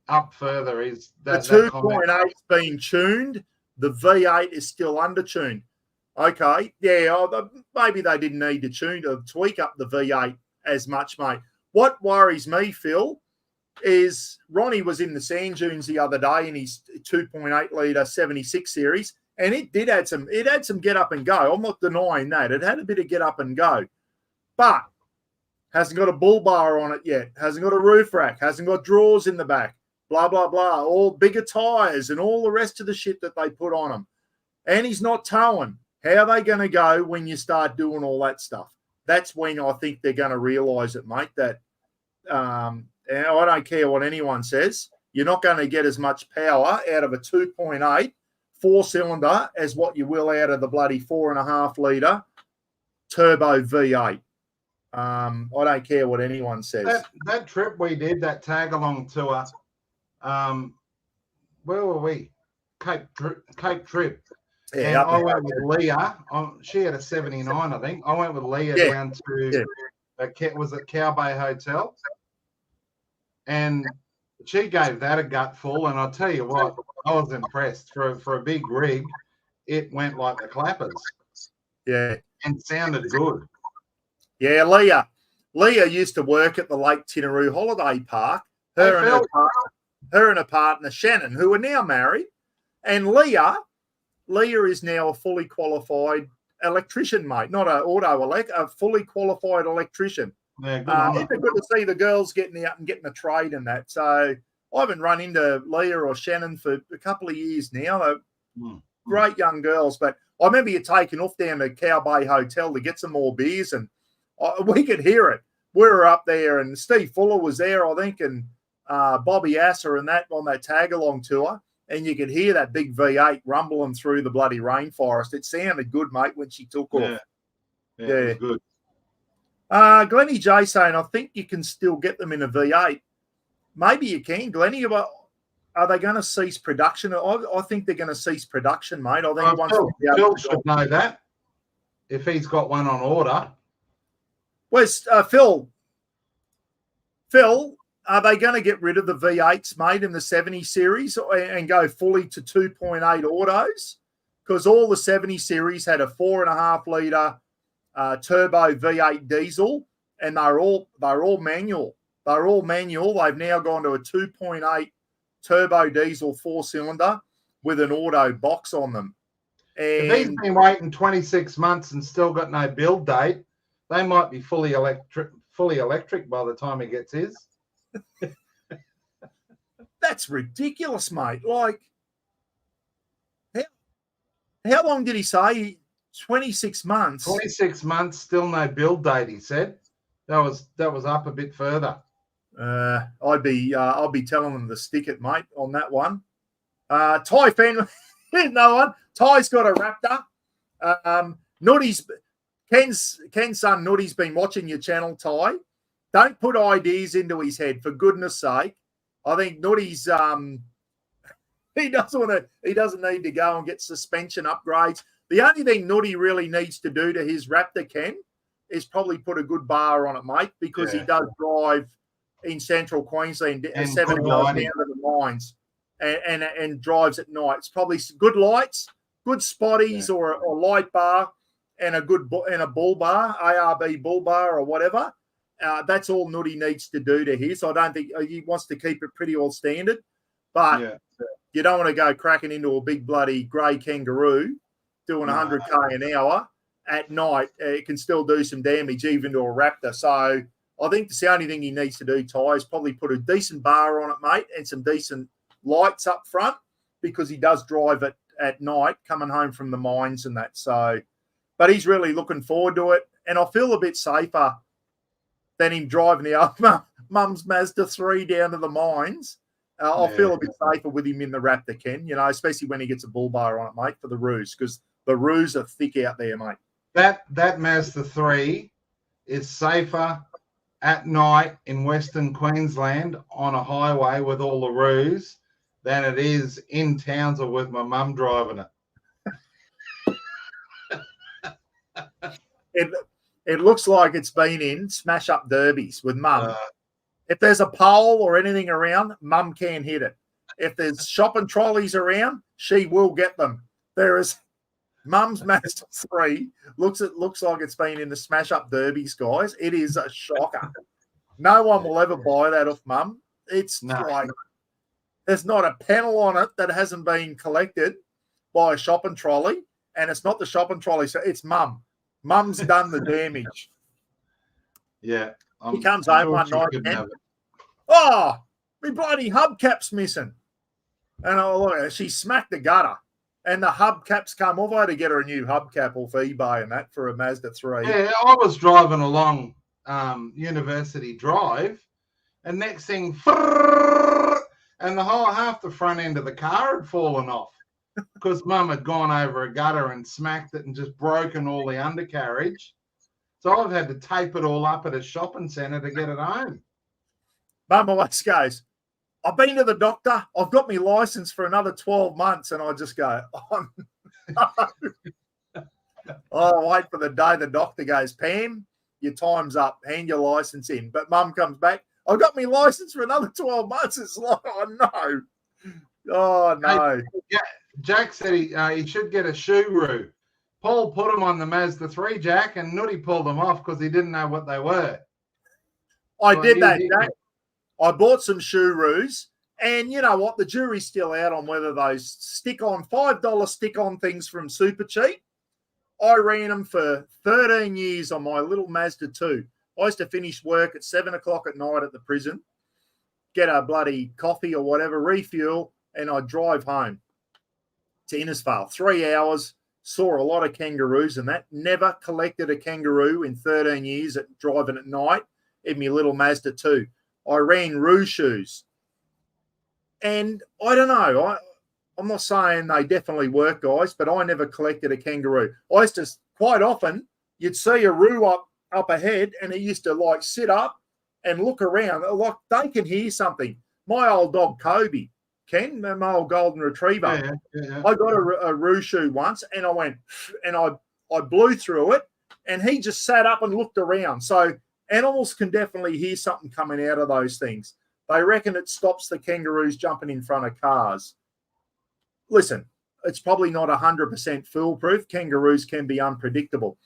up further is that the 2.8's been tuned. The V8 is still undertuned. Okay, yeah, maybe they didn't need to tweak up the V8 as much, mate. What worries me, Phil, is Ronnie was in the sand dunes the other day in his 2.8-litre 76 series, and it had some get up and go. I'm not denying that. It had a bit of get up and go, but hasn't got a bull bar on it yet, hasn't got a roof rack, hasn't got drawers in the back, blah, blah, blah, all bigger tyres and all the rest of the shit that they put on them. And he's not towing. How are they going to go when you start doing all that stuff? That's when I think they're going to realise it, mate, that and I don't care what anyone says, you're not going to get as much power out of a 2.8 4-cylinder as what you will out of the bloody 4.5-litre turbo V8. I don't care what anyone says. That trip we did, that tag-along tour, where were we? Cape Trip. Yeah, and I went with Leah. She had a 79, I think. I went with Leah down to Cow Bay Hotel. And she gave that a gutful. And I'll tell you what, I was impressed. For a big rig, it went like the clappers. Yeah. And sounded good. Yeah, Leah. Leah used to work at the Lake Tinaroo Holiday Park. Her and her partner Shannon, who are now married, and Leah is now a fully qualified electrician, mate. Not a fully qualified electrician. Yeah, good it's good to see the girls getting out and getting a trade in that. So I haven't run into Leah or Shannon for a couple of years now. They're great young girls, but I remember you taking off down to Cow Bay Hotel to get some more beers, and we could hear it. We were up there, and Steve Fuller was there, I think, and Bobby Asser and that on that tag-along tour, and you could hear that big V8 rumbling through the bloody rainforest. It sounded good, mate, when she took off. Yeah, it was good. Glennie J saying, I think you can still get them in a V8. Maybe you can, Glennie, but are they going to cease production? I think they're going to cease production, mate. I think Phil should know that if he's got one on order. Where's Phil? Phil, are they going to get rid of the V8s, mate, in the 70 series and go fully to 2.8 autos? Because all the 70 series had a 4.5 litre turbo V8 diesel, and they're all manual. They're all manual. They've now gone to a 2.8 turbo diesel 4-cylinder with an auto box on them. And if he's been waiting 26 months and still got no build date, they might be fully electric by the time he gets his. That's ridiculous, mate. Like, how long did he say? 26 months. 26 months, still no build date, he said. That was up a bit further. I'll be telling them to stick it, mate, on that one. Ty fan, no one. Ty's got a Raptor. Nutty's Ken's son Nutty's been watching your channel, Ty. Don't put ideas into his head, for goodness sake. I think Nutty's he doesn't need to go and get suspension upgrades. The only thing Nutty really needs to do to his Raptor, Ken, is probably put a good bar on it, mate, because he does drive in central Queensland 7 hours down to the mines and drives at night. It's probably good lights, good spotties or light bar and a bull bar, ARB bull bar or whatever. That's all Nutty needs to do to his. I don't think he wants to keep it pretty all standard, but you don't want to go cracking into a big bloody grey Kangaroo doing 100k an hour at night. It can still do some damage even to a Raptor. So I think that's the only thing he needs to do, Ty, is probably put a decent bar on it, mate, and some decent lights up front, because he does drive it at night coming home from the mines and that. So, but he's really looking forward to it. And I feel a bit safer than him driving the old mum's Mazda 3 down to the mines. I'll feel a bit safer with him in the Raptor, Ken, especially when he gets a bull bar on it, mate, for the roos, because the roos are thick out there, mate. That Mazda 3 is safer at night in Western Queensland on a highway with all the roos than it is in Townsville with my mum driving it. It looks like it's been in smash-up derbies with mum. If there's a pole or anything around, mum can hit it. If there's shopping trolleys around, she will get them. There is mum's Mazda 3. Looks like it's been in the smash-up derbies, guys. It is a shocker. No one will ever buy that off mum. It's like there's not a panel on it that hasn't been collected by a shopping trolley, and it's not the shopping trolley, so it's mum. Mum's done the damage. Yeah. He comes home one night and, my bloody hubcap's missing. And she smacked the gutter. And the hubcap's come off. I had to get her a new hubcap off eBay and that for a Mazda 3. Yeah, I was driving along University Drive, and next thing, and the whole half the front end of the car had fallen off because mum had gone over a gutter and smacked it and just broken all the undercarriage. So I've had to tape it all up at a shopping centre to get it home. Mum always goes, I've been to the doctor. I've got my license for another 12 months. And I just go, oh, no. I'll wait for the day the doctor goes, Pam, your time's up. Hand your license in. But mum comes back, I've got my license for another 12 months. It's like, oh, no. Oh, no. Jack said he should get a shoo-roo. Paul put them on the Mazda 3, Jack, and Nutty pulled them off because he didn't know what they were. I did that, Jack. I bought some Shurus, and you know what? The jury's still out on whether those $5 stick-on things from Super Cheap. I ran them for 13 years on my little Mazda 2. I used to finish work at 7 o'clock at night at the prison, get a bloody coffee or whatever, refuel, and I'd drive home to Innisfail. 3 hours, saw a lot of kangaroos and that. Never collected a kangaroo in 13 years at driving at night in my little Mazda 2. I ran Roo shoes. And I don't know, I'm not saying they definitely work, guys, but I never collected a kangaroo. I used to, quite often, you'd see a Roo up ahead and it used to like sit up and look around like they can hear something. My old dog Kobe, Ken, my old golden retriever, I got a Roo shoe once and I went and I blew through it and he just sat up and looked around. So animals can definitely hear something coming out of those things. They reckon it stops the kangaroos jumping in front of cars. Listen, it's probably not 100% foolproof. Kangaroos can be unpredictable.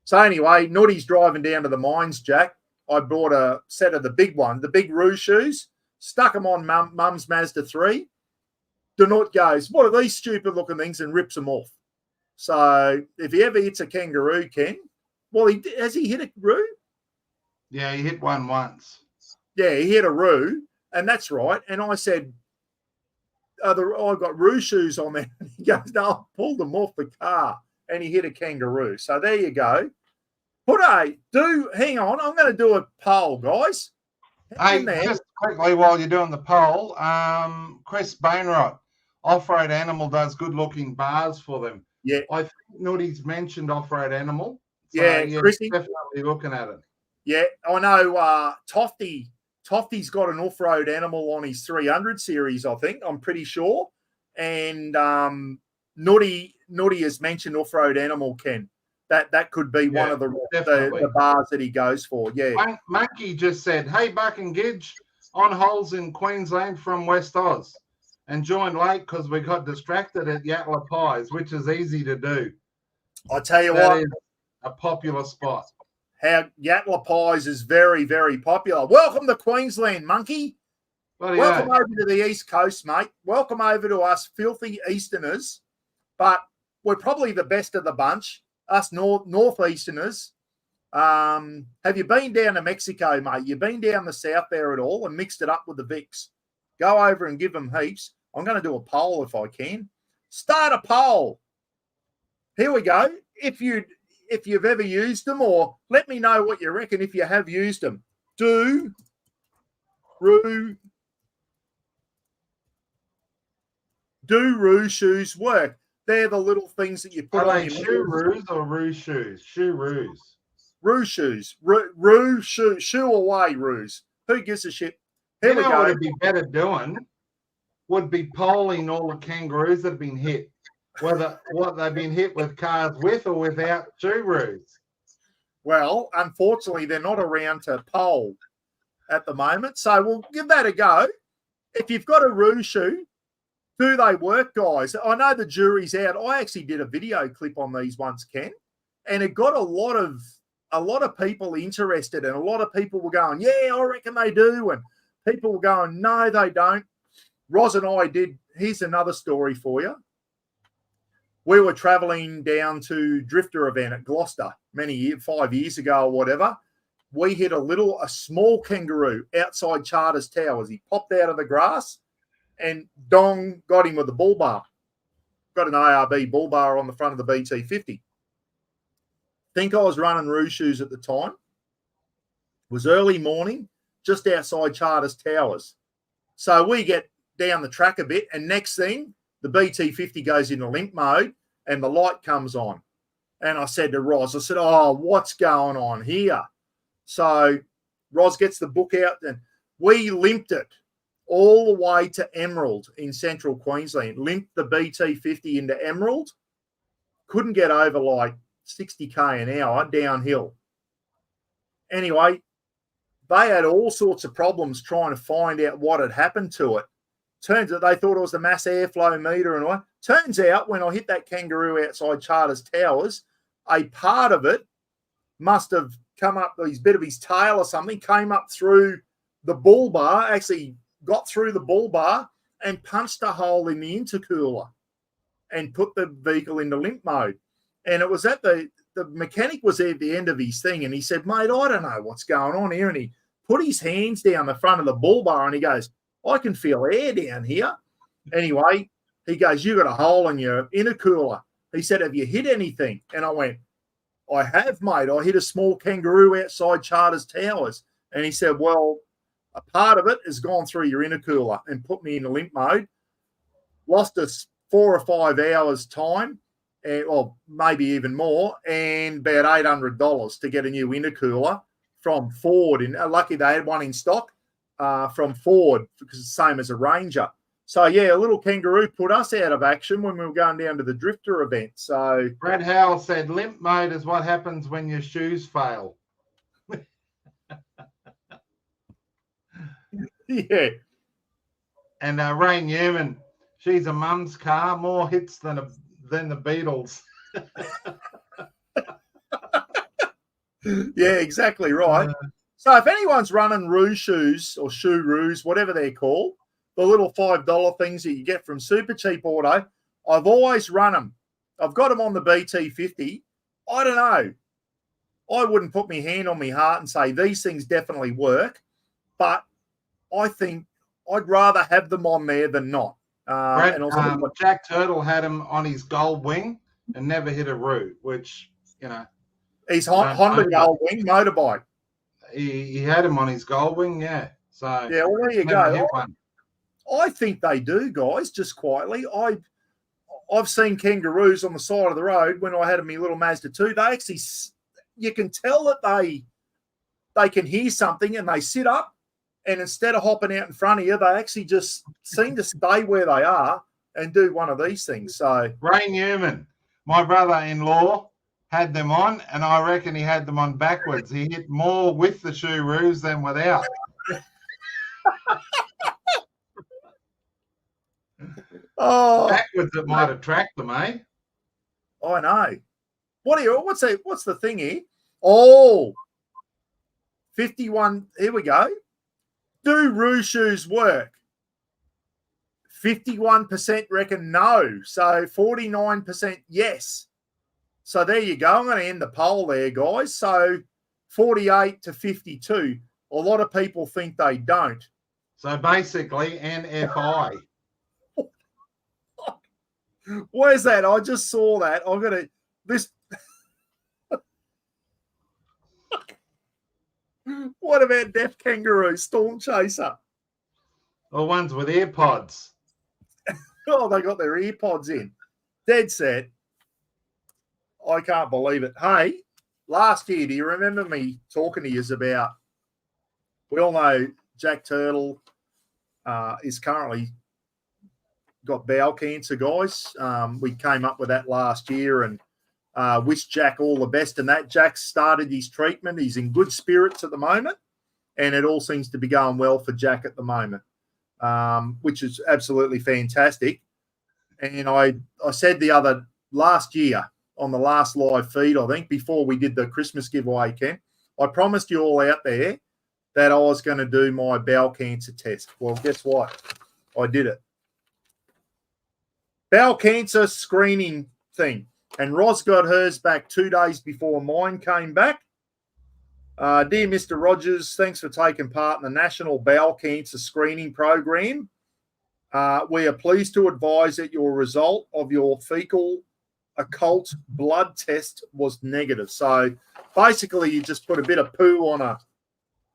So anyway, Nutty's driving down to the mines, Jack. I bought a set of the big one, the big Roo shoes, stuck them on Mum's Mazda 3. Nut goes, what are these stupid looking things, and rips them off. So if he ever hits a kangaroo, Ken, well, has he hit a Roo? Yeah, he hit one once. Yeah, he hit a Roo, and that's right. And I said, I've got Roo shoes on there. He goes, no, I pulled them off the car, and he hit a kangaroo. So there you go. Hang on, I'm going to do a poll, guys. Hey, just quickly while you're doing the poll, Chris Bainwright, Off-Road Animal does good-looking bars for them. Yeah. I think Nutty's mentioned Off-Road Animal. So yeah, Chrissy. Definitely looking at it. Yeah, I know Tofty's got an Off-Road Animal on his 300 series, I think. I'm pretty sure. And Nutty has mentioned Off-Road Animal, Ken. That could be one of the bars that he goes for. Yeah. Monkey just said, hey, Buck and Gidge, on holes in Queensland from West Oz. And joined late because we got distracted at Yatla Pies, which is easy to do. I tell you that what. Is a popular spot. How Yatla Pies is very, very popular. Welcome to Queensland, Monkey. Welcome over to the East Coast, mate. Welcome over to us filthy Easterners. But we're probably the best of the bunch, us Northeasterners. Have you been down to Mexico, mate? You've been down the south there at all and mixed it up with the Vicks. Go over and give them heaps. I'm going to do a poll if I can. Start a poll. Here we go. If you've ever used them, or let me know what you reckon if you have used them. Do Roo shoes work? They're the little things that you put on your shoe roos or Roo shoes? Shoe roos. Roo shoes. Roo shoe away roos. Who gives a shit? Here we go. What would be better doing would be polling all the kangaroos that have been hit. Whether what they've been hit with cars with or without Subarus. Well, unfortunately, they're not around to poll at the moment. So we'll give that a go. If you've got a Roo shoe, do they work, guys? I know the jury's out. I actually did a video clip on these once, Ken, and it got a lot of people interested, and a lot of people were going, yeah, I reckon they do. And people were going, no, they don't. Roz and I did. Here's another story for you. We were traveling down to Drifter event at Gloucester 5 years ago or whatever. We hit a small kangaroo outside Charters Towers. He popped out of the grass and dong, got him with the bull bar. Got an ARB bull bar on the front of the BT50. Think I was running Roo shoes at the time. It was early morning, just outside Charters Towers. So we get down the track a bit, and next thing, the BT50 goes into limp mode and the light comes on. And I said to Roz, I said, oh, what's going on here? So Roz gets the book out and we limped it all the way to Emerald in central Queensland. Limped the BT50 into Emerald. Couldn't get over like 60k an hour downhill. Anyway, they had all sorts of problems trying to find out what had happened to it. Turns out they thought it was the mass airflow meter and all. Turns out when I hit that kangaroo outside Charters Towers, a part of it must have come up, his bit of his tail or something, came up through the bull bar, actually got through the bull bar and punched a hole in the intercooler and put the vehicle into limp mode. And it was at the mechanic was there at the end of his thing, and he said, mate, I don't know what's going on here. And he put his hands down the front of the bull bar and he goes, I can feel air down here. Anyway, he goes, you got a hole in your intercooler. He said, have you hit anything? And I went, I have, mate. I hit a small kangaroo outside Charters Towers. And he said, well, a part of it has gone through your intercooler and put me in limp mode. Lost us 4 or 5 hours time, or maybe even more, and about $800 to get a new intercooler from Ford. And lucky they had one in stock from Ford, because it's the same as a Ranger. So, yeah, a little kangaroo put us out of action when we were going down to the Drifter event. So Brad Howell said limp mode is what happens when your shoes fail. yeah. And Ray Newman, she's a mum's car, more hits than the Beatles. Yeah, exactly right. So if anyone's running Roo shoes or shoe roos, whatever they're called, the little $5 things that you get from Super Cheap Auto, I've always run them. I've got them on the BT50. I don't know. I wouldn't put my hand on my heart and say these things definitely work, but I think I'd rather have them on there than not. Brett, and also, Jack Turtle had him on his gold wing and never hit a Roo, which, you know. He's Honda Gold Wing motorbike. He had him on his gold wing, yeah. So yeah, well, there you go. I think they do, guys, just quietly. I've seen kangaroos on the side of the road when I had my little Mazda 2. They actually, you can tell that they can hear something and they sit up, and instead of hopping out in front of you, they actually just seem to stay where they are and do one of these things. So Ray Newman, my brother-in-law, had them on, and I reckon he had them on backwards. He hit more with the shoe roos than without. Oh, backwards it might attract them, eh? I know. What's the thing here? Oh, 51. Here we go. Do Roo shoes work? 51% reckon no. So 49% yes. So there you go. I'm going to end the poll there, guys. So 48 to 52. A lot of people think they don't. So basically, NFI. Where's that? I just saw that. I'm going to this. What about Deaf Kangaroo Storm Chaser? Or ones with AirPods. Oh, they got their earpods in. Dead set. I can't believe it. Hey, last year, do you remember me talking to you about, we all know Jack Turtle is currently got bowel cancer, guys. We came up with that last year and wish Jack all the best in that. Jack started his treatment. He's in good spirits at the moment, and it all seems to be going well for Jack at the moment, which is absolutely fantastic. And I said last year on the last live feed, I think, before we did the Christmas giveaway, Ken, I promised you all out there that I was going to do my bowel cancer test. Well, guess what? I did it. Bowel cancer screening thing. And Ros got hers back 2 days before mine came back. Dear Mr. Rogers, thanks for taking part in the National Bowel Cancer Screening Program. We are pleased to advise that your result of your fecal occult blood test was negative. So basically, you just put a bit of poo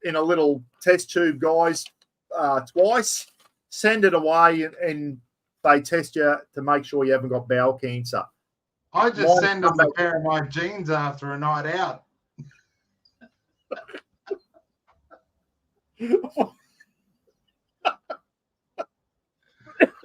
in a little test tube, guys, twice, send it away, and they test you to make sure you haven't got bowel cancer. I just send them a pair of my jeans after a night out.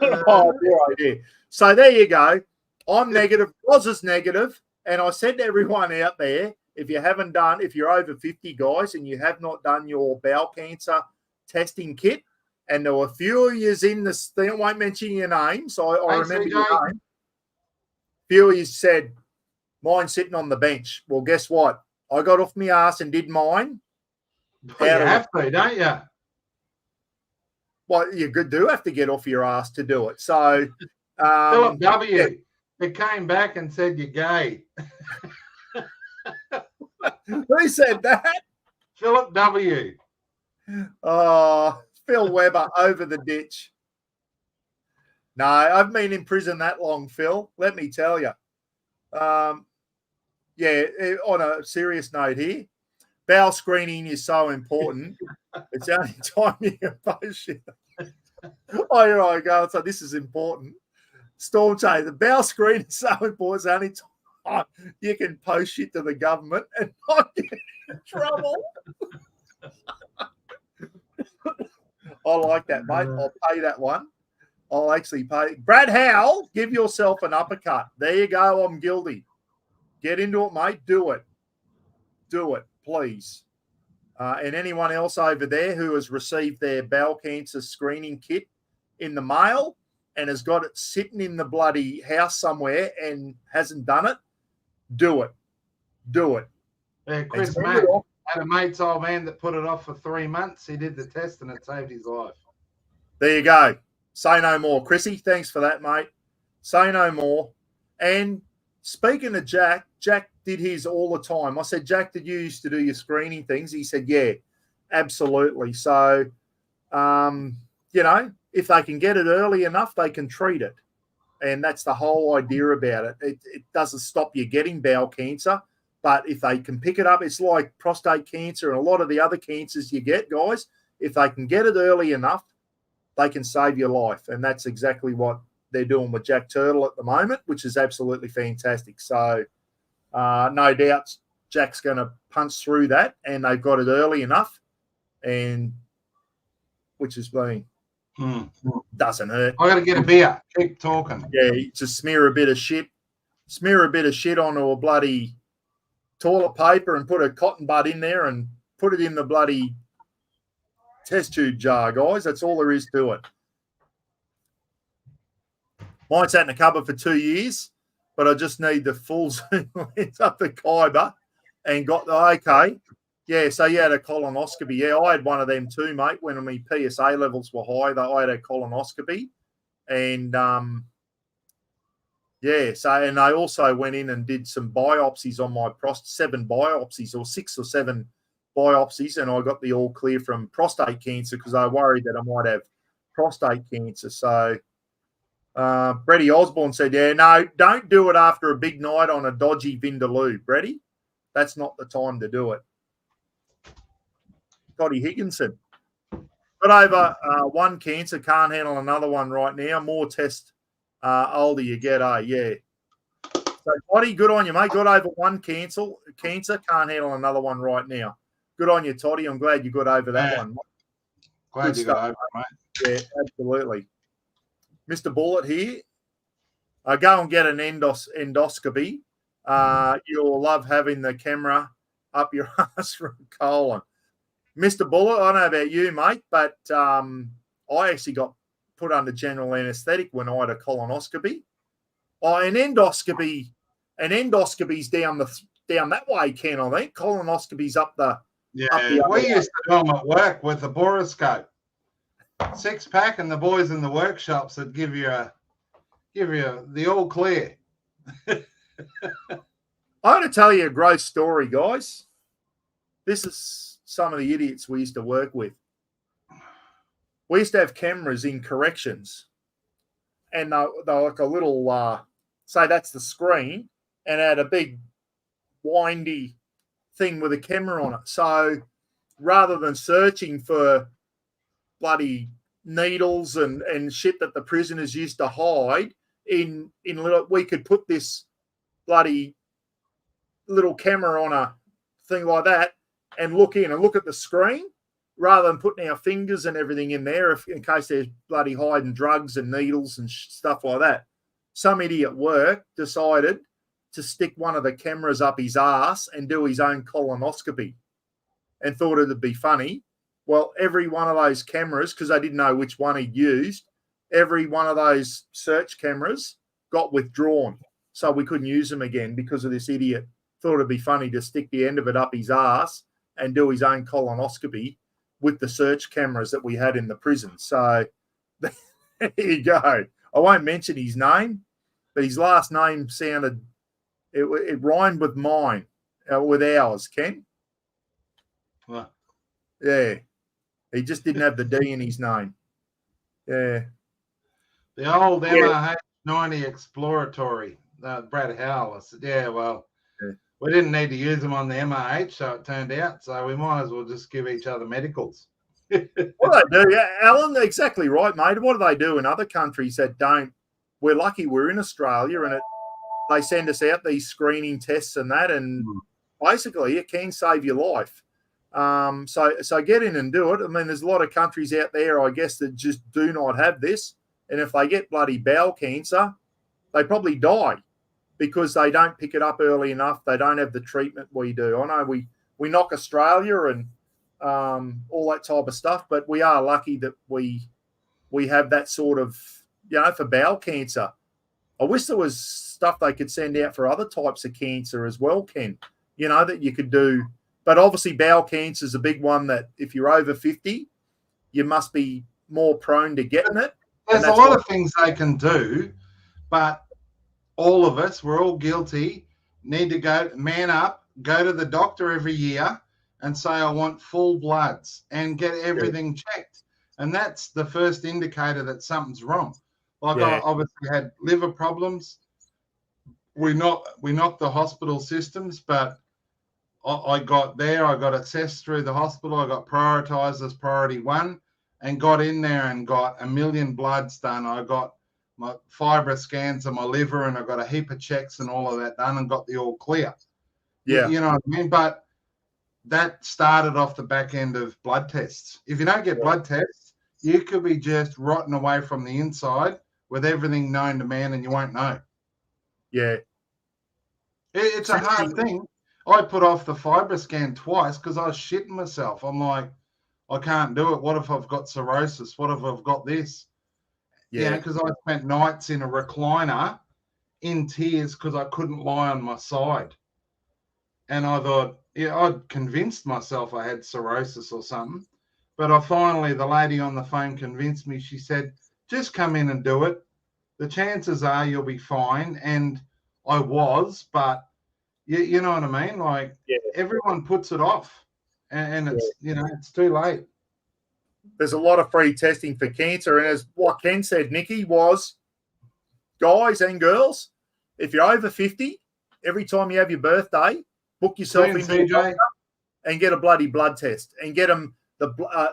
Oh, dear idea. So there you go. I'm negative. Roz is negative. And I said to everyone out there, if you're over 50, guys, and you have not done your bowel cancer testing kit, and there were a few of yous in this thing. I won't mention your name, so I Thanks, remember CJ. your name. A few of yous said, mine's sitting on the bench. Well, guess what? I got off my ass and did mine. Well, you have to, don't you? Well, you do have to get off your ass to do it. So, Philip W. Yeah. It came back and said you're gay. Who said that? Philip W. Oh, Phil Weber over the ditch. No, I've been in prison that long, Phil. Let me tell you. Yeah, on a serious note here, bowel screening is so important. It's the only time you can post shit. Oh, here I go. So this is important. Storm Chain, the bowel screening is so important. It's the only time you can post shit to the government and not get in trouble. I like that, mate. I'll pay that one. I'll actually pay. Brad Howell, give yourself an uppercut. There you go. I'm guilty. Get into it, mate. Do it. Do it, please. And anyone else over there who has received their bowel cancer screening kit in the mail and has got it sitting in the bloody house somewhere and hasn't done it, do it. Do it. Yeah, Chris Mack had a mate's old man that put it off for 3 months. He did the test and it saved his life. There you go. Say no more. Chrissy, thanks for that, mate. Say no more. And speaking of Jack, Jack did his all the time. I said, Jack, did you used to do your screening things? He said, yeah, absolutely. So, you know, if they can get it early enough, they can treat it. And that's the whole idea about it. It doesn't stop you getting bowel cancer, but if they can pick it up, it's like prostate cancer and a lot of the other cancers you get, guys. If they can get it early enough, they can save your life. And that's exactly what they're doing with Jack Turtle at the moment, which is absolutely fantastic. So no doubt Jack's going to punch through that, and they've got it early enough, and which is being doesn't hurt. I got to get a beer. Keep talking. Yeah, just smear a bit of shit onto a bloody toilet paper and put a cotton bud in there and put it in the bloody test tube jar, guys. That's all there is to it. Mine sat in the cupboard for 2 years, but I just need the full zoom lens up the Khyber and got the okay. Yeah, so you had a colonoscopy. Yeah, I had one of them too, mate. When my PSA levels were high, I had a colonoscopy. And, yeah, so, and they also went in and did some biopsies on my prostate, 7 biopsies or 6 or 7 biopsies, and I got the all clear from prostate cancer because I worried that I might have prostate cancer. So, Brady Osborne said, yeah, no, don't do it after a big night on a dodgy Vindaloo, Brady. That's not the time to do it. Toddy Higginson. Got over one cancer, can't handle another one right now. More test older you get, yeah. So, Toddy, good on you, mate. Got over one cancer, can't handle another one right now. Good on you, Toddy. I'm glad you got over that one. Glad you got over it, mate. Yeah, absolutely. Mr. Bullet here. Go and get an endoscopy. You'll love having the camera up your ass from colon. Mr. Bullet, I don't know about you, mate, but I actually got put under general anaesthetic when I had a colonoscopy. An endoscopy's down that way, Ken, I think. Colonoscopy's up the we used to do them at work with the boroscope. 6-pack, and the boys in the workshops would give you the all clear. I want to tell you a gross story, guys. This is some of the idiots we used to work with. We used to have cameras in corrections, and they're like a little, say that's the screen, and it had a big windy thing with a camera on it. So rather than searching for bloody needles and shit that the prisoners used to hide in little, we could put this bloody little camera on a thing like that and look in and look at the screen rather than putting our fingers and everything in there in case there's bloody hiding drugs and needles and stuff like that. Some idiot at work decided to stick one of the cameras up his ass and do his own colonoscopy and thought it'd be funny Well, every one of those cameras, because they didn't know which one he used, every one of those search cameras got withdrawn. So we couldn't use them again because of this idiot. Thought it'd be funny to stick the end of it up his ass and do his own colonoscopy with the search cameras that we had in the prison. So there you go. I won't mention his name, but his last name sounded, it rhymed with mine, with ours, Ken. What? Yeah. He just didn't have the D in his name. Yeah. The old MRH 90 exploratory, Brad Howell. I said, yeah, well, we didn't need to use them on the MRH, so it turned out. So we might as well just give each other medicals. What do they do? Yeah, Alan, exactly right, mate. What do they do in other countries that don't? We're lucky we're in Australia, and they send us out these screening tests and that, and basically it can save your life. So get in and do it. I mean, there's a lot of countries out there, I guess, that just do not have this. And if they get bloody bowel cancer, they probably die because they don't pick it up early enough. They don't have the treatment we do. I know we knock Australia and all that type of stuff, but we are lucky that we have that sort of, for bowel cancer. I wish there was stuff they could send out for other types of cancer as well, Ken, that you could do. But obviously bowel cancer is a big one that if you're over 50, you must be more prone to getting it. There's a lot of things they can do, but all of us, we're all guilty, need to man up, go to the doctor every year and say, I want full bloods and get everything checked. And that's the first indicator that something's wrong. Like I obviously had liver problems. We knocked the hospital systems, but I got there. I got assessed through the hospital. I got prioritized as priority 1 and got in there and got 1 million bloods done. I got my fibre scans of my liver and I got a heap of checks and all of that done and got the all clear. Yeah. You know what I mean? But that started off the back end of blood tests. If you don't get blood tests, you could be just rotting away from the inside with everything known to man and you won't know. Yeah. It's a hard thing. I put off the fibre scan twice because I was shitting myself. I'm like, I can't do it. What if I've got cirrhosis? What if I've got this? Yeah, because I spent nights in a recliner in tears because I couldn't lie on my side. And I thought, I'd convinced myself I had cirrhosis or something. But the lady on the phone convinced me. She said, just come in and do it. The chances are you'll be fine. And I was, but you know what I mean? Like everyone puts it off and it's, it's too late. There's a lot of free testing for cancer. And as what Ken said, Nikki, was guys and girls, if you're over 50, every time you have your birthday, book yourself in and get a bloody blood test and get them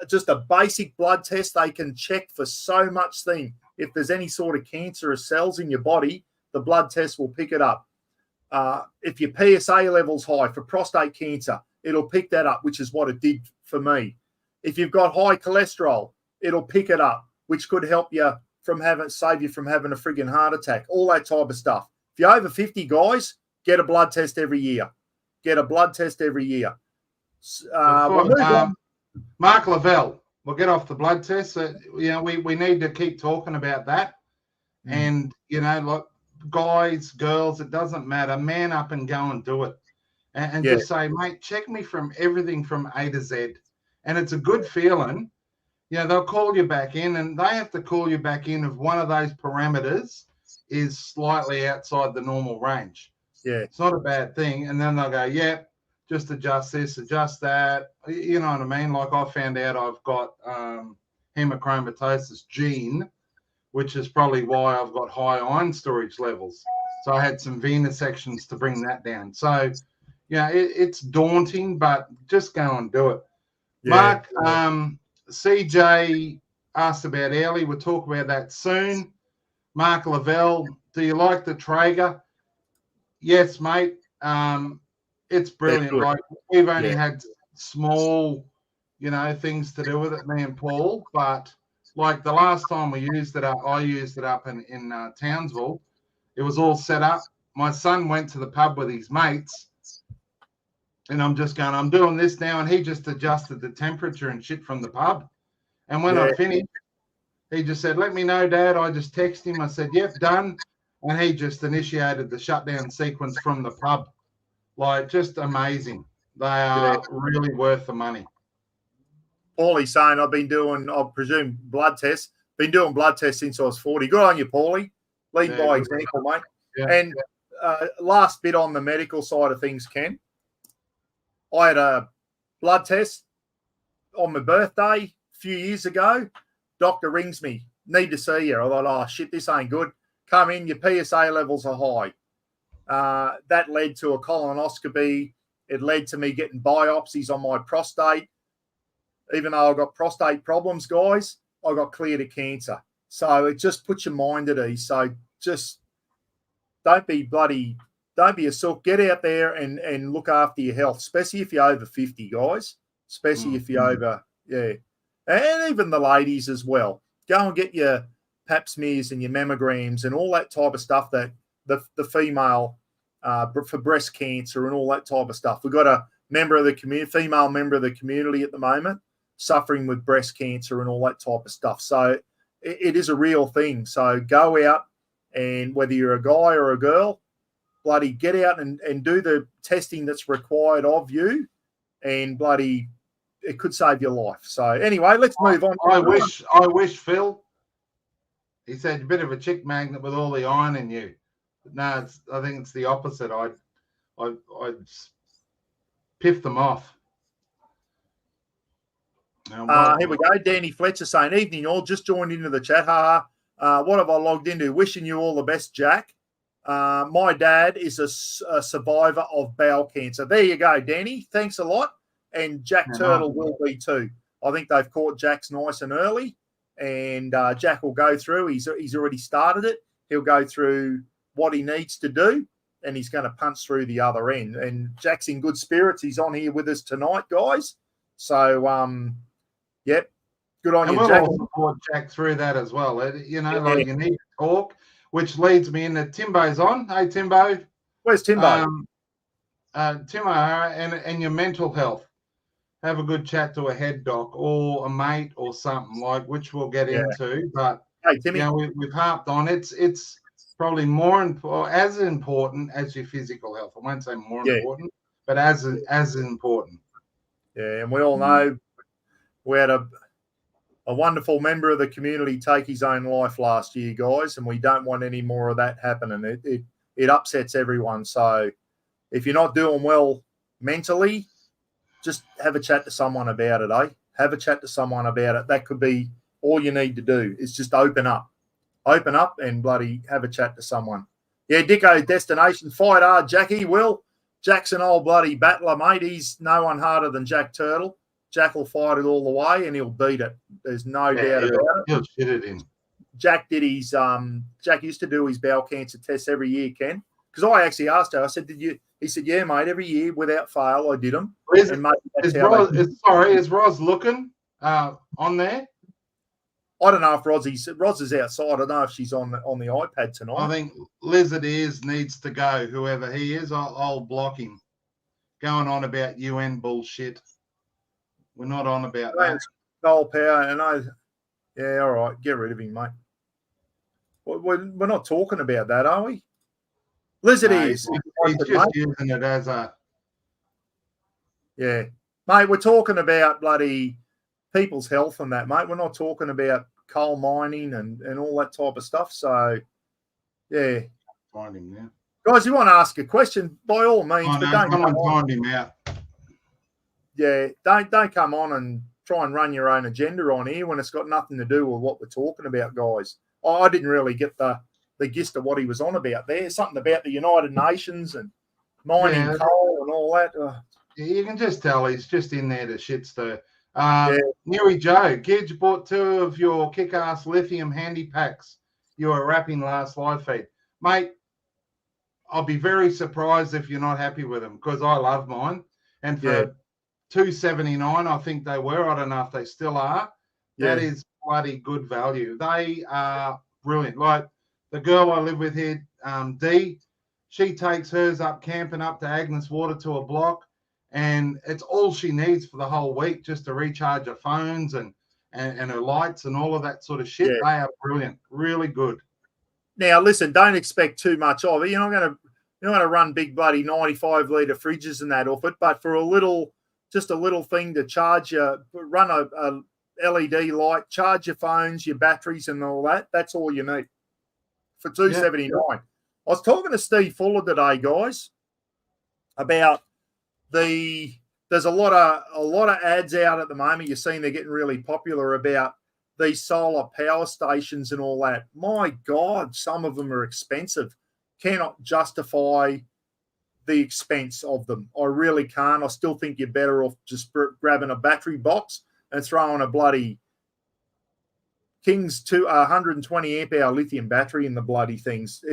just a basic blood test. They can check for so much thing. If there's any sort of cancerous cells in your body, the blood test will pick it up. If your PSA level's high for prostate cancer, it'll pick that up, which is what it did for me. If you've got high cholesterol, it'll pick it up, which could help you save you from having a friggin' heart attack, all that type of stuff. If you're over 50, guys, get a blood test every year. Get a blood test every year. We'll move on. Mark Lavelle, we'll get off the blood test. We need to keep talking about that. And, like guys, girls, it doesn't matter. Man up and go and do it. And just say, mate, check me from everything from A to Z. And it's a good feeling. They'll call you back in and they have to call you back in if one of those parameters is slightly outside the normal range. Yeah. It's not a bad thing. And then they'll go, just adjust this, adjust that. You know what I mean? Like I found out I've got hemochromatosis gene, which is probably why I've got high iron storage levels. So I had some venous sections to bring that down. So, it's daunting, but just go and do it. Yeah. Mark, CJ asked about Early. We'll talk about that soon. Mark Lavelle, do you like the Traeger? Yes, mate. It's brilliant. Like we've only had small, things to do with it, me and Paul. But like the last time we used it up, I used it up in Townsville. It was all set up. My son went to the pub with his mates, And I'm just going, I'm doing this now. And he just adjusted the temperature and shit from the pub. And when Yeah. I finished, he just said, let me know, Dad. I just texted him. I said, yep, done. And he just initiated the shutdown sequence from the pub. Like, just amazing. They are really worth the money. Paulie's saying I've been doing, I presume, blood tests. Been doing blood tests since I was 40. Good on you, Paulie. Lead by example, mate. Yeah. And last bit on the medical side of things, Ken. I had a blood test on my birthday a few years ago. Doctor rings me, need to see you. I thought, oh, shit, this ain't good. Come in, your PSA levels are high. That led to a colonoscopy. It led to me getting biopsies on my prostate. Even though I got prostate problems, guys, I got cleared of cancer. So it just puts your mind at ease. So just don't be a sook. Get out there and look after your health, especially if you're over 50, guys. Especially if you're over, and even the ladies as well. Go and get your pap smears and your mammograms and all that type of stuff that the female for breast cancer and all that type of stuff. We've got a member of the community, female member of the community at the moment, suffering with breast cancer and all that type of stuff. So it is a real thing. So go out, and whether you're a guy or a girl, bloody get out and do the testing that's required of you, and bloody it could save your life. So anyway, let's move on. I wish Phil, he said, a bit of a chick magnet with all the iron in you. But no, I think it's the opposite. I'd piff them off. Here we go. Danny Fletcher saying, evening all, just joined into the chat. What have I logged into? Wishing you all the best, Jack. My dad is a survivor of bowel cancer. There you go, Danny. Thanks a lot. And Jack Turtle will be too. I think they've caught Jack's nice and early, and Jack will go through. He's already started it. He'll go through what he needs to do, and he's going to punch through the other end. And Jack's in good spirits. He's on here with us tonight, guys. So, yep, good on you, Jack. And we'll support Jack through that as well. You know, like you need to talk, which leads me into Timbo's on. Hey, Timbo. Where's Timbo? Timbo, and your mental health. Have a good chat to a head doc or a mate or something, like, which we'll get into. But hey, Timmy, you know, we've harped on it's probably as important as your physical health. I won't say more important, but as important. Yeah, and we all know we had a wonderful member of the community take his own life last year, guys, and we don't want any more of that happening. It upsets everyone. So if you're not doing well mentally, just have a chat to someone about it, eh? Have a chat to someone about it. That could be all you need to do is just open up and bloody have a chat to someone. Yeah, Dicko Destination, fight hard, Jackie. Will. Jack's an old bloody battler, mate. He's no one harder than Jack Turtle. Jack will fight it all the way and he'll beat it. There's no doubt about it. He'll shit it in. Jack did his Jack used to do his bowel cancer tests every year, Ken. Because I actually asked her, I said, did you? He said, yeah, mate, every year without fail, I did them. Is Roz looking on there? I don't know if Roz is outside. I don't know if she's on the iPad tonight. I think Lizard Ears needs to go, whoever he is. I'll block him. Going on about UN bullshit. We're not on about that. Goal power, and yeah, all right, get rid of him, mate. We're not talking about that, are we? Lizard Ears. He's just using it as a... Yeah. Mate, we're talking about bloody people's health and that, mate. We're not talking about coal mining and all that type of stuff. So, yeah. Find him now. Guys, you want to ask a question, by all means. But don't come and find him out. Yeah, don't come on and try and run your own agenda on here when it's got nothing to do with what we're talking about, guys. I didn't really get the gist of what he was on about there. Something about the United Nations and mining coal and all that. You can just tell he's just in there to shit stir. Newy Joe, Gidge bought 2 of your kick-ass lithium handy packs you were wrapping last live feed. Mate, I'll be very surprised if you're not happy with them because I love mine. And for $2.79, I think they were. I don't know if they still are. Yeah. That is bloody good value. They are brilliant. Like the girl I live with here, Dee, she takes hers up camping up to Agnes Water to a block, and it's all she needs for the whole week just to recharge her phones and her lights and all of that sort of shit. Yeah. They are brilliant, really good. Now, listen, don't expect too much of it. You're not going to run big bloody 95-litre fridges and that off it, but for just a little thing to charge run a LED light, charge your phones, your batteries and all that, that's all you need for $279. I was talking to Steve Fuller today, guys, about there's a lot of ads out at the moment. You're seeing they're getting really popular about these solar power stations and all that. My God, some of them are expensive. Cannot justify the expense of them. I really can't. I still think you're better off just grabbing a battery box and throwing a bloody King's 120 amp hour lithium battery in the bloody things.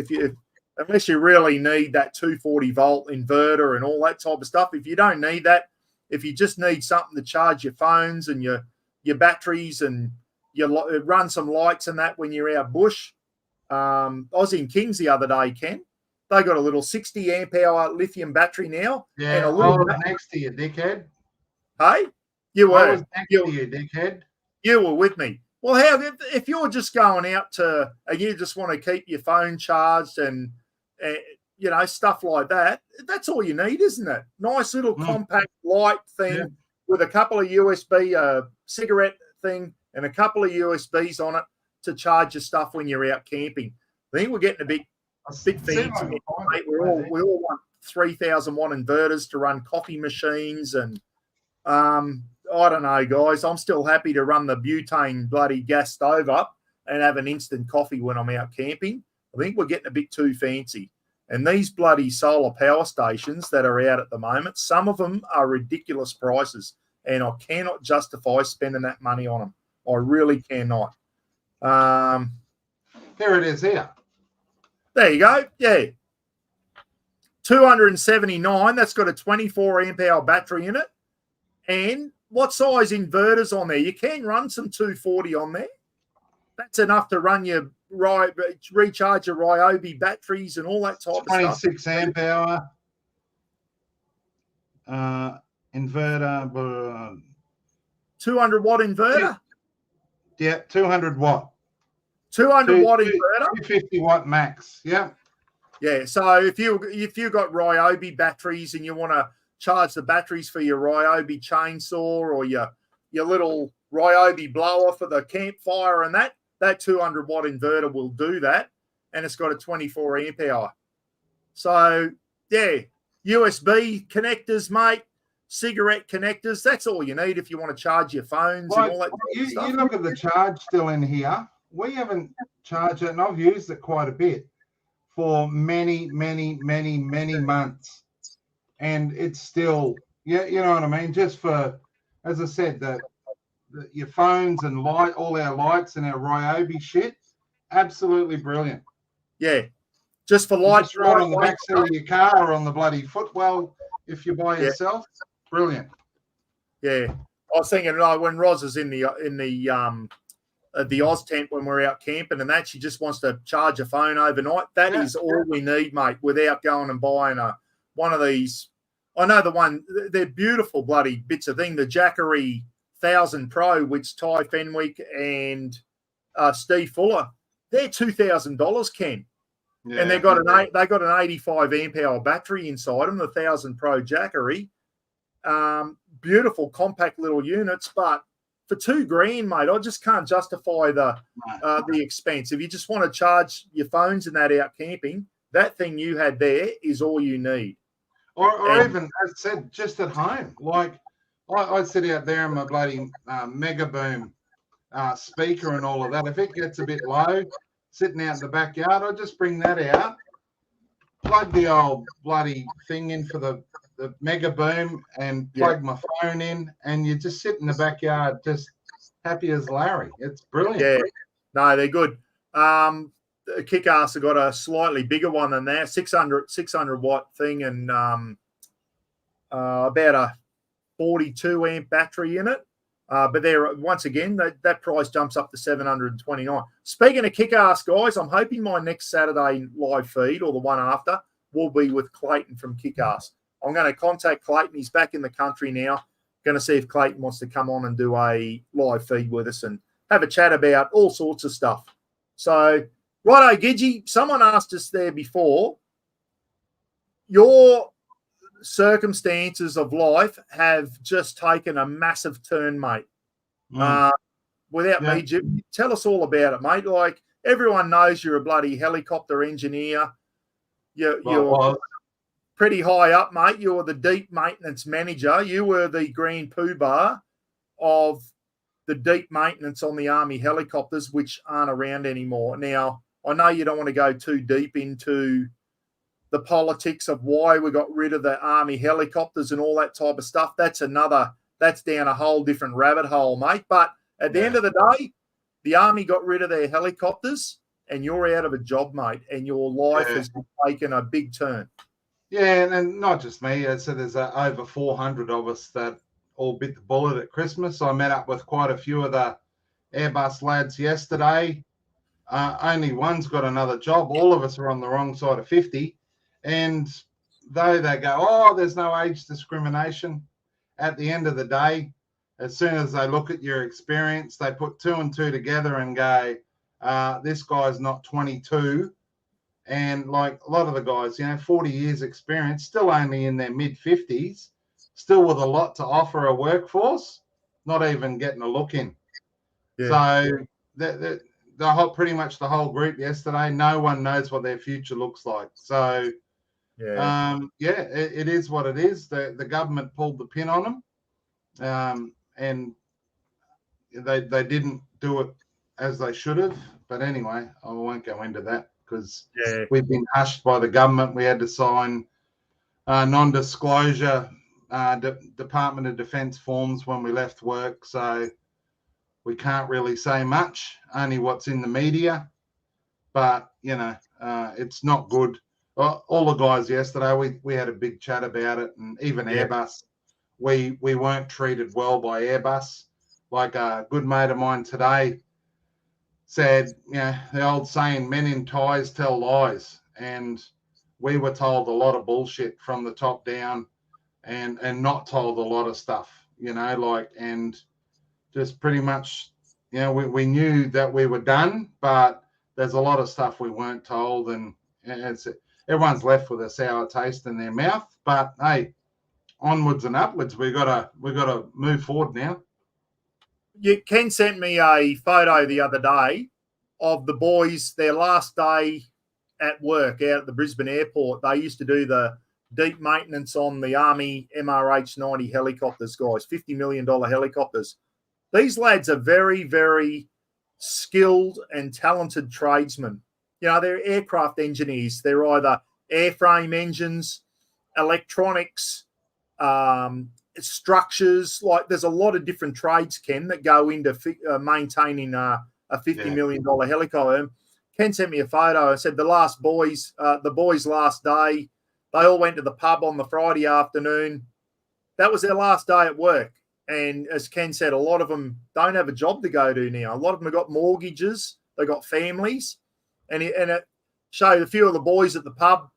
Unless you really need that 240 volt inverter and all that type of stuff. If you don't need that, if you just need something to charge your phones and your batteries and you run some lights and that when you're out bush. I was in Kings the other day, Ken. They got a little 60 amp hour lithium battery now. Yeah, and I was next to you, dickhead. Hey? You were. I was next to you, dickhead. You were with me. Well, if you're just going out and you just want to keep your phone charged and stuff like that, that's all you need, isn't it? Nice little compact light thing with a couple of USB cigarette thing and a couple of USBs on it to charge your stuff when you're out camping. I think we're getting a bit fancy. We all want 3,000 watt inverters to run coffee machines and I don't know, guys. I'm still happy to run the butane bloody gas stove up and have an instant coffee when I'm out camping. I think we're getting a bit too fancy. And these bloody solar power stations that are out at the moment, some of them are ridiculous prices, and I cannot justify spending that money on them. I really cannot. There it is here. There you go. Yeah. 279. That's got a 24 amp hour battery in it. And what size inverters on there? You can run some 240 on there. That's enough to run your recharge your Ryobi batteries and all that type of stuff. 26 amp hour inverter. 200 watt inverter? Yeah, 200 watt. 200 watt inverter? 250 watt max. Yeah. Yeah. So if you got Ryobi batteries and you want to charge the batteries for your Ryobi chainsaw or your little Ryobi blower for the campfire and that 200 watt inverter will do that, and it's got a 24 amp hour. So yeah, USB connectors, mate, cigarette connectors. That's all you need if you want to charge your phones and all that. You look at the charge still in here. We haven't charged it, and I've used it quite a bit for many, many, many, many months, and it's still, you know what I mean. Just for, as I said, your phones and all our lights and our Ryobi shit, absolutely brilliant. Yeah, just for lights. Just right on the back seat of your car or on the bloody footwell if you're by yourself. Brilliant. Yeah, I was thinking when Roz is in the Oz tent when we're out camping and that, she just wants to charge a phone overnight. That is all we need, mate, without going and buying one of these. I know the one, they're beautiful bloody bits of thing, the Jackery 1000 Pro, which Ty Fenwick and Steve Fuller, they're $2,000, Ken. Yeah, and they got an 85 amp hour battery inside them, the 1000 Pro Jackery. Beautiful compact little units, but for $2,000, mate, I just can't justify the expense. If you just want to charge your phones and that out camping, that thing you had there is all you need. Or even, as I said, just at home. Like, I sit out there in my bloody Mega Boom speaker and all of that. If it gets a bit low, sitting out in the backyard, I just bring that out, plug the old bloody thing in for the Mega Boom and plug my phone in, and you just sit in the backyard just happy as Larry. It's brilliant. Yeah, no, they're good. Kick-Ass have got a slightly bigger one than that, 600 watt thing, and about a 42 amp battery in it. But there, once again, that price jumps up to $729. Speaking of Kick-Ass, guys, I'm hoping my next Saturday live feed or the one after will be with Clayton from Kick-Ass. I'm going to contact Clayton. He's back in the country now. Going to see if Clayton wants to come on and do a live feed with us and have a chat about all sorts of stuff. So, righto, Gidgee, someone asked us there before, your circumstances of life have just taken a massive turn, mate. Without me, Jim, tell us all about it, mate. Like, everyone knows you're a bloody helicopter engineer. You're pretty high up, mate. You're the deep maintenance manager. You were the green poobah of the deep maintenance on the Army helicopters, which aren't around anymore. Now, I know you don't want to go too deep into the politics of why we got rid of the Army helicopters and all that type of stuff. That's down a whole different rabbit hole, mate. But at the end of the day, the Army got rid of their helicopters and you're out of a job, mate, and your life has taken a big turn. Yeah, and not just me. So there's over 400 of us that all bit the bullet at Christmas. I met up with quite a few of the Airbus lads yesterday. Only one's got another job. All of us are on the wrong side of 50. And though they go, oh, there's no age discrimination, at the end of the day, as soon as they look at your experience, they put 2 and 2 together and go, this guy's not 22. And like a lot of the guys, 40 years experience, still only in their mid-50s, still with a lot to offer a workforce, not even getting a look in. Yeah. So pretty much the whole group yesterday, no one knows what their future looks like. So, it is what it is. The government pulled the pin on them, and they didn't do it as they should have. But anyway, I won't go into that because we've been hushed by the government. We had to sign non-disclosure Department of Defence forms when we left work. So we can't really say much, only what's in the media. But, it's not good. All the guys yesterday, we had a big chat about it. And even Airbus, we weren't treated well by Airbus. Like a good mate of mine today said, the old saying, men in ties tell lies. And we were told a lot of bullshit from the top down and not told a lot of stuff, and just pretty much, we knew that we were done, but there's a lot of stuff we weren't told, and everyone's left with a sour taste in their mouth. But hey, onwards and upwards, we gotta move forward now. Ken sent me a photo the other day of the boys, their last day at work out at the Brisbane airport. They used to do the deep maintenance on the Army MRH-90 helicopters, guys, $50 million helicopters. These lads are very, very skilled and talented tradesmen. They're aircraft engineers. They're either airframe engines, electronics, structures. Like, there's a lot of different trades, Ken, that go into maintaining a $50 million helicopter. Ken sent me a photo and said the boys' last day, they all went to the pub on the Friday afternoon. That was their last day at work. And as Ken said, a lot of them don't have a job to go to now. A lot of them have got mortgages. They've got families. And it showed a few of the boys at the pub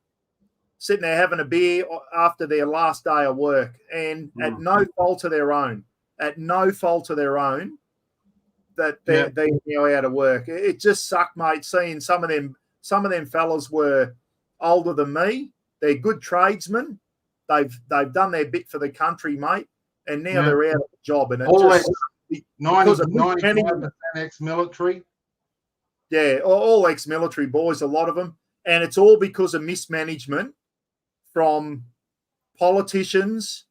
sitting there having a beer after their last day of work. And at no fault of their own, that they're now out of work. It just sucked, mate, seeing some of them fellas were older than me. They're good tradesmen. They've done their bit for the country, mate. And now they're out of the job. And it's 95% ex-military. Yeah, all ex-military boys, a lot of them. And it's all because of mismanagement from politicians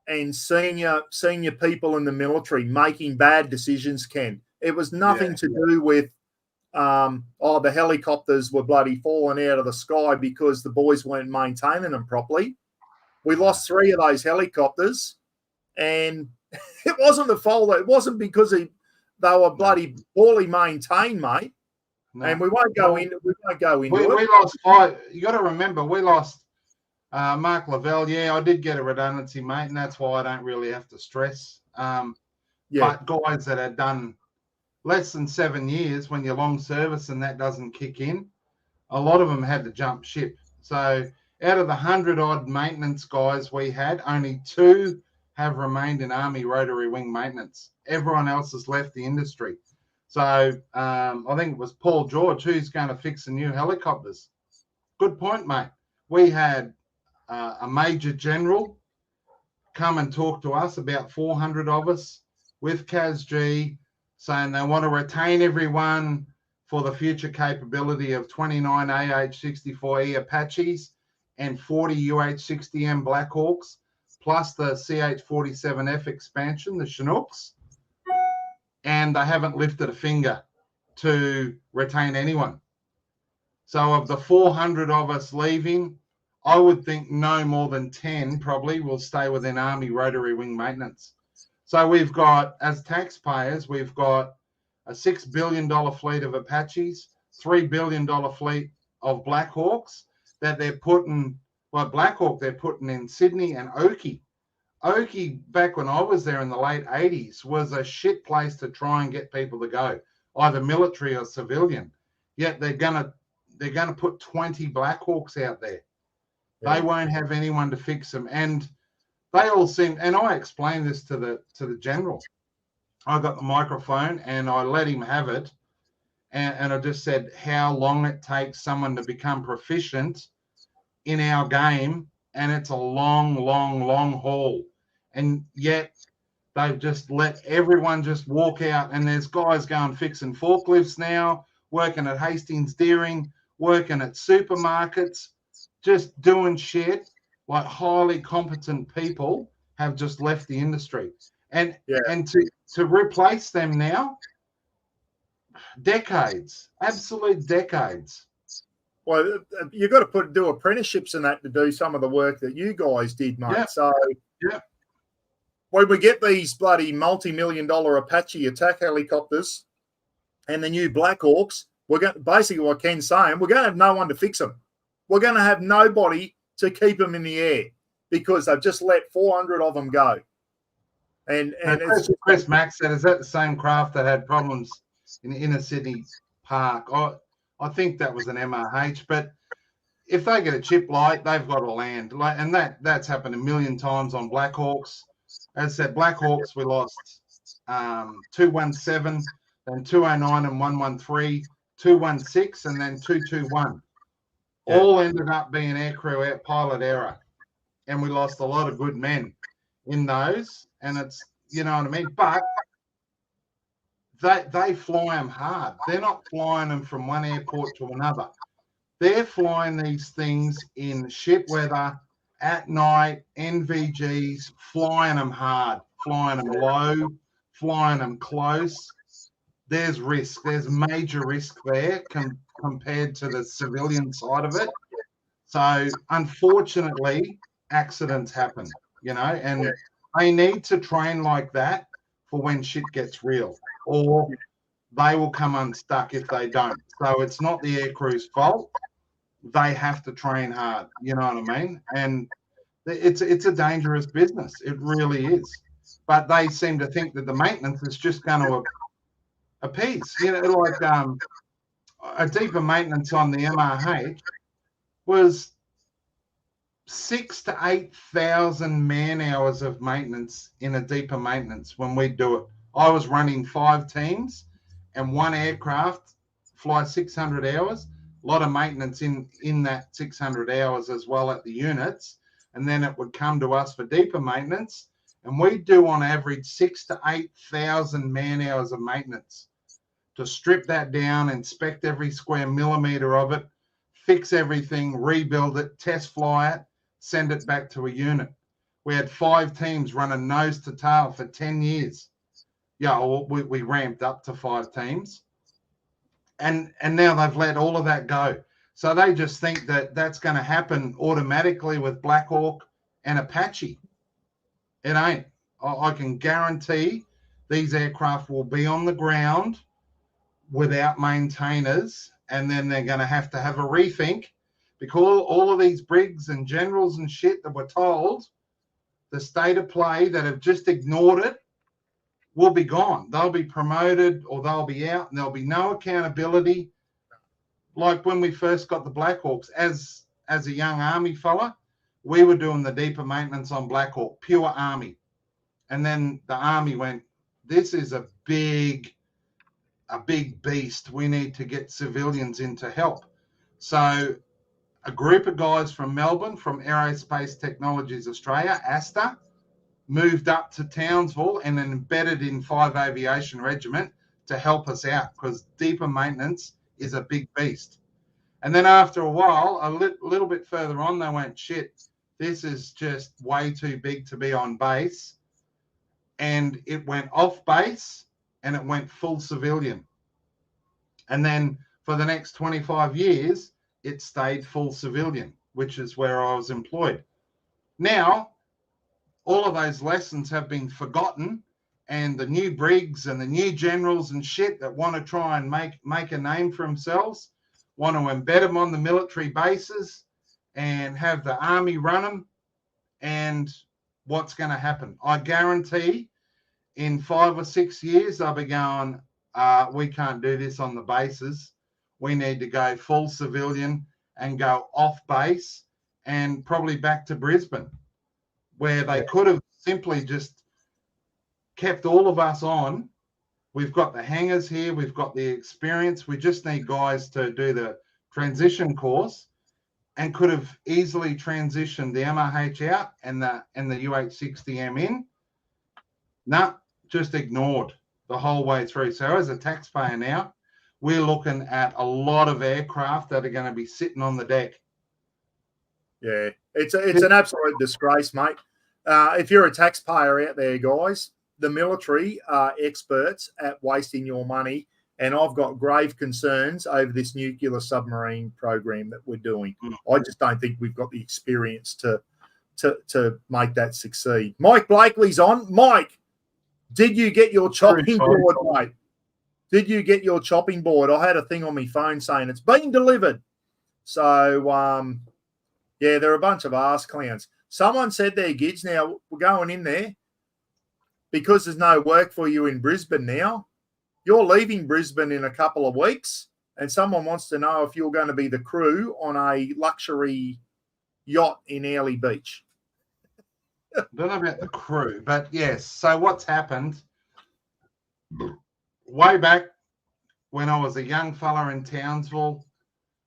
and senior people in the military making bad decisions, Ken. It was nothing to do with, the helicopters were bloody falling out of the sky because the boys weren't maintaining them properly. We lost 3 of those helicopters. And it wasn't the fault. It wasn't because they were bloody poorly maintained, mate. No. And we won't go into it. We lost 5. You got to remember, we lost Mark Lavelle. Yeah, I did get a redundancy, mate, and that's why I don't really have to stress. But guys that had done less than 7 years, when you're long service and that doesn't kick in, a lot of them had to jump ship. So Out of the 100-odd maintenance guys we had, only 2 have remained in Army rotary wing maintenance. Everyone else has left the industry. So I think it was Paul George who's going to fix the new helicopters. Good point, mate. We had a major general come and talk to us, about 400 of us, with CASG, saying they want to retain everyone for the future capability of 29 AH-64E Apaches and 40 UH-60M Blackhawks, plus the CH-47F expansion, the Chinooks. And they haven't lifted a finger to retain anyone. So of the 400 of us leaving, I would think no more than 10 probably will stay within Army rotary wing maintenance. So we've got, as taxpayers, we've got a $6 billion fleet of Apaches, $3 billion fleet of Blackhawks that they're putting, well, Blackhawk they're putting in Sydney and Oakey. Oakey, back when I was there in the late 80s, was a shit place to try and get people to go, either military or civilian. Yet they're gonna put 20 Blackhawks out there. Yeah. They won't have anyone to fix them, and they all seem. And I explained this to the general. I got the microphone and I let him have it, and I just said how long it takes someone to become proficient in our game, and it's a long, long, long haul. And yet they've just let everyone just walk out, and there's guys going fixing forklifts now, working at Hastings Deering, working at supermarkets, just doing shit. Like highly competent people have just left the industry. And to replace them now, decades, absolute decades. Well, you've got to do apprenticeships and that to do some of the work that you guys did, mate. Yeah. So when we get these bloody multi-million-dollar Apache attack helicopters and the new Blackhawks, we're going basically what Ken's saying, we're going to have no one to fix them. We're going to have nobody to keep them in the air because they've just let 400 of them go. And it's just, Chris Mack said, is that the same craft that had problems in the inner Sydney park? I think that was an MRH, but if they get a chip light, they've got to land. And that's happened a million times on Blackhawks. As I said, Blackhawks, we lost 217, then 209 and 113, 216, and then 221. Yeah. All ended up being aircrew pilot error. And we lost a lot of good men in those. And it's, you know what I mean? But they fly them hard. They're not flying them from one airport to another. They're flying these things in shit weather, at night, NVGs, flying them hard, flying them low, flying them close. There's risk. There's major risk there compared to the civilian side of it. So, unfortunately, accidents happen, you know, and they need to train like that for when shit gets real, or they will come unstuck if they don't. So it's not the aircrew's fault. They have to train hard, you know what I mean? And it's a dangerous business. It really is. But they seem to think that the maintenance is just going to appease. You know, like a deeper maintenance on the MRH was 6,000 to 8,000 man hours of maintenance in a deeper maintenance when we do it. I was running 5 teams and one aircraft flies 600 hours. A lot of maintenance in that 600 hours as well at the units. And then it would come to us for deeper maintenance. And we do on average 6,000 to 8,000 man hours of maintenance to strip that down, inspect every square millimeter of it, fix everything, rebuild it, test fly it, send it back to a unit. We had 5 teams running nose to tail for 10 years. Yeah, we ramped up to 5 teams. And now they've let all of that go. So they just think that that's going to happen automatically with Blackhawk and Apache. It ain't. I can guarantee these aircraft will be on the ground without maintainers, and then they're going to have a rethink, because all of these brigs and generals and shit that were told the state of play that have just ignored it will be gone. They'll be promoted or they'll be out, and there'll be no accountability. Like when we first got the Blackhawks, as as a young Army fella, we were doing the deeper maintenance on Black Hawk, pure Army. And then the Army went, this is a big beast. We need to get civilians in to help. So a group of guys from Melbourne, from Aerospace Technologies Australia, ASTA, moved up to Townsville and then embedded in 5 Aviation Regiment to help us out, because deeper maintenance is a big beast. And then after a while, a little bit further on, they went, shit, this is just way too big to be on base. And it went off base and it went full civilian. And then for the next 25 years, it stayed full civilian, which is where I was employed. Now, all of those lessons have been forgotten, and the new brigs and the new generals and shit that want to try and make a name for themselves want to embed them on the military bases and have the Army run them. And what's going to happen? I guarantee in 5 or 6 years, they'll be going, we can't do this on the bases. We need to go full civilian and go off base and probably back to Brisbane, where they could have simply just kept all of us on. We've got the hangers here. We've got the experience. We just need guys to do the transition course, and could have easily transitioned the MRH out and the UH-60M in. No, just ignored the whole way through. So as a taxpayer now, we're looking at a lot of aircraft that are going to be sitting on the deck. Yeah, it's an absolute disgrace, mate. If you're a taxpayer out there, guys, the military are experts at wasting your money, and I've got grave concerns over this nuclear submarine program that we're doing. I just don't think we've got the experience to make that succeed. Mike Blakely's on. Mike, did you get your chopping board, mate? Did you get your chopping board? I had a thing on my phone saying it's been delivered. So, yeah, they're a bunch of arse clowns. Someone said there, Gidge, now we're going in there because there's no work for you in Brisbane now. You're leaving Brisbane in a couple of weeks, and someone wants to know if you're going to be the crew on a luxury yacht in Airlie Beach. I don't know about the crew, but yes. So what's happened way back when I was a young fella in Townsville,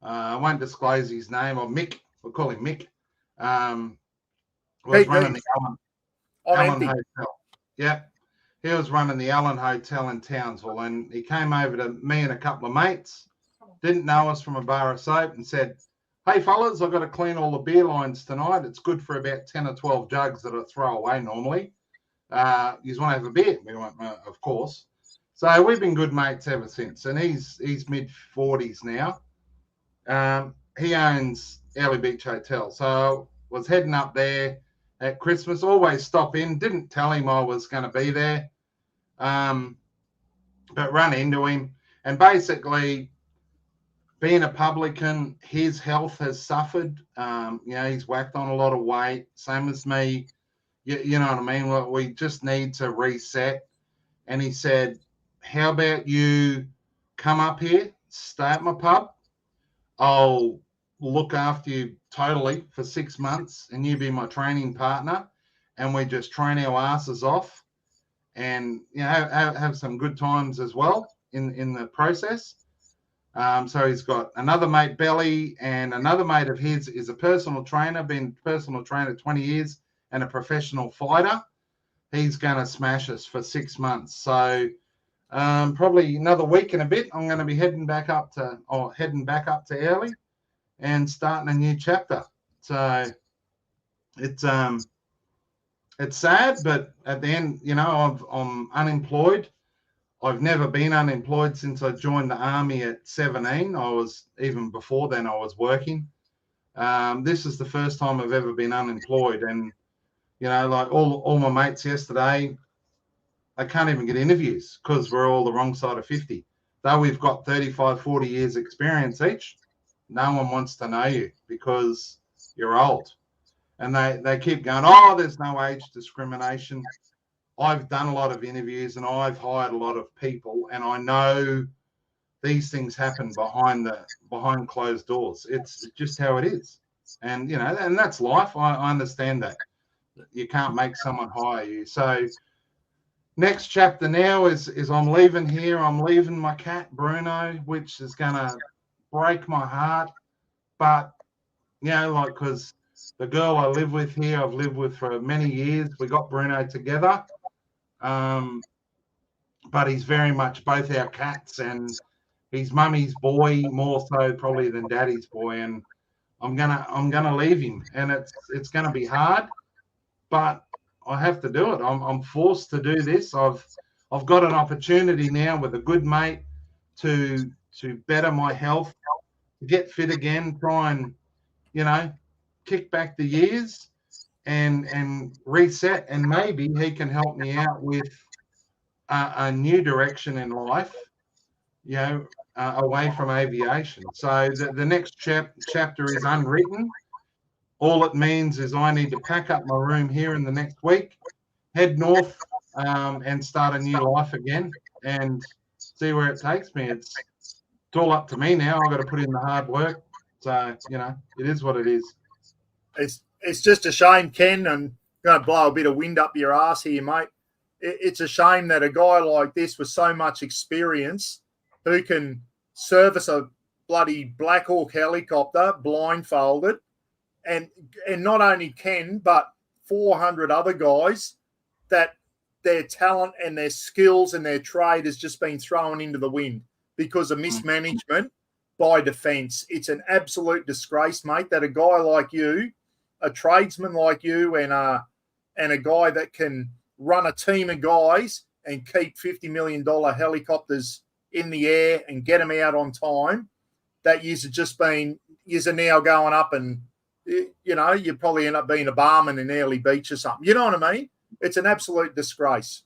I won't disclose his name, or Mick, we'll call him Mick, was running the Allen Hotel. Yeah. He was running the Allen Hotel in Townsville, and he came over to me and a couple of mates, didn't know us from a bar of soap, and said, hey, fellas, I've got to clean all the beer lines tonight. It's good for about 10 or 12 jugs that I throw away normally. You want to have a beer? We went, of course. So we've been good mates ever since, and he's mid-40s now. He owns Airlie Beach Hotel, so was heading up there at Christmas, always stop in. Didn't tell him I was going to be there, but run into him. And basically, being a publican, his health has suffered. He's whacked on a lot of weight, same as me. You know what I mean? We just need to reset. And he said, how about you come up here, stay at my pub. I'll look after you totally for 6 months, and you be my training partner, and we just train our asses off, and have some good times as well in the process. So he's got another mate, Belly, and another mate of his is a personal trainer, been personal trainer 20 years and a professional fighter. He's going to smash us for 6 months. So probably another week and a bit, I'm going to be heading back up to Airlie and starting a new chapter. So it's sad, but at the end, I'm unemployed. I've never been unemployed since I joined the Army at 17. Even before then, I was working. This is the first time I've ever been unemployed. And, like all my mates yesterday, I can't even get interviews because we're all the wrong side of 50. Though we've got 35, 40 years experience each, no one wants to know you because you're old. And they keep going, oh, there's no age discrimination. I've done a lot of interviews and I've hired a lot of people, and I know these things happen behind closed doors. It's just how it is. And, you know, and that's life. I understand that. You can't make someone hire you. So next chapter now is I'm leaving here. I'm leaving my cat, Bruno, which is going to break my heart. But, you know, like, because the girl I live with here, I've lived with for many years. We got Bruno together. But he's very much both our cats, and he's mummy's boy more so probably than daddy's boy. And I'm gonna leave him, and it's gonna be hard, but I have to do it. I'm forced to do this. I've got an opportunity now with a good mate to better my health, to get fit again, try and, you know, kick back the years and reset, and maybe he can help me out with a new direction in life, you know, away from aviation. So the next chapter is unwritten. All it means is I need to pack up my room here in the next week, head north, and start a new life again, and see where it takes me. It's all up to me now. I've got to put in the hard work. So, you know, it is what it is. It's just a shame, Ken, and going to blow a bit of wind up your ass here, mate. It's a shame that a guy like this with so much experience, who can service a bloody Black Hawk helicopter blindfolded, and not only Ken, but 400 other guys, that their talent and their skills and their trade has just been thrown into the wind because of mismanagement by defence. It's an absolute disgrace, mate, that a guy like you, a tradesman like you, and a guy that can run a team of guys and keep $50 million helicopters in the air and get them out on time, that you're now going up and, you know, you probably end up being a barman in Airlie Beach or something. You know what I mean? It's an absolute disgrace.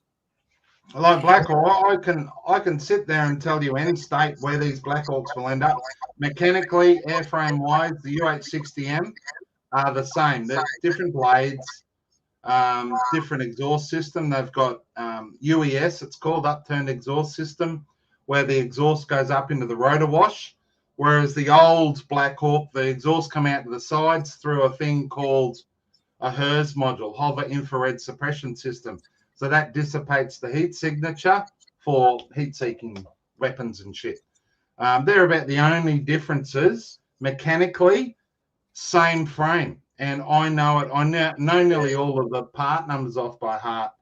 Like Black Hawk, I can sit there and tell you end state where these Black Hawks will end up. Mechanically, airframe wise, the UH-60M are the same. They're different blades, different exhaust system. They've got UES, it's called upturned exhaust system, where the exhaust goes up into the rotor wash, whereas the old Black Hawk, the exhaust come out to the sides through a thing called a HIRS module, hover infrared suppression system. So that dissipates the heat signature for heat-seeking weapons and shit. They're about the only differences. Mechanically, same frame. And I know it. I know nearly all of the part numbers off by heart.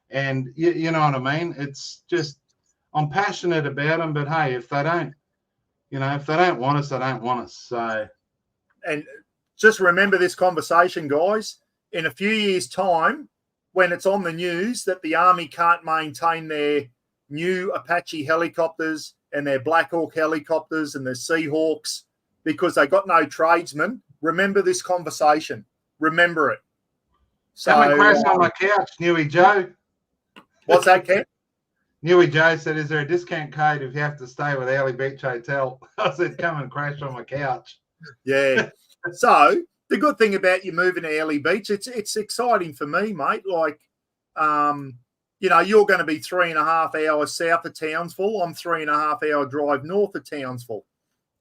And you know what I mean? It's just, I'm passionate about them, but hey, if they don't want us, they don't want us. So, and just remember this conversation, guys. In a few years' time, when it's on the news that the Army can't maintain their new Apache helicopters and their Black Hawk helicopters and their Seahawks because they got no tradesmen, remember this conversation. Remember it. So, come and crash on my couch, Newy Joe. What's that, Ken? Newy Joe said, is there a discount code if you have to stay with Airlie Beach Hotel? I said, come and crash on my couch. Yeah. So the good thing about you moving to Airlie Beach, it's exciting for me, mate. Like, you know, you're going to be 3.5 hours south of Townsville. I'm 3.5 hour drive north of Townsville.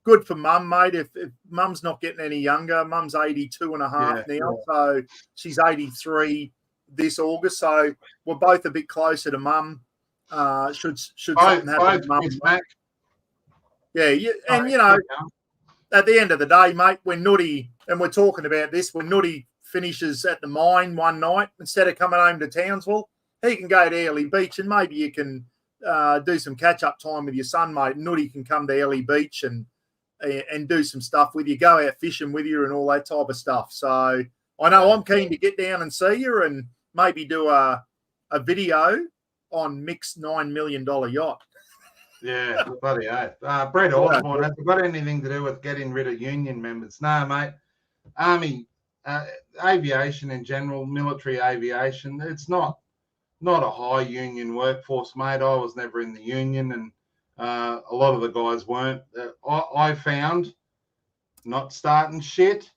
Good for mum, mate. If mum's not getting any younger, mum's 82 and a half now. So she's 83 this August. So we're both a bit closer to mum. Should something happen to mum. Yeah. And, you know, at the end of the day, mate, when Nutty, and we're talking about this, when Nutty finishes at the mine one night, instead of coming home to Townsville, he can go to Airlie Beach and maybe you can do some catch-up time with your son, mate. Nutty can come to Airlie Beach and do some stuff with you, go out fishing with you and all that type of stuff. So I know I'm keen to get down and see you and maybe do a video on Mick's $9 million yacht. Yeah, bloody oath. Brett Osborne, has it got anything to do with getting rid of union members? No, mate. Army, aviation in general, military aviation, it's not a high union workforce, mate. I was never in the union, and a lot of the guys weren't. I found, not starting shit,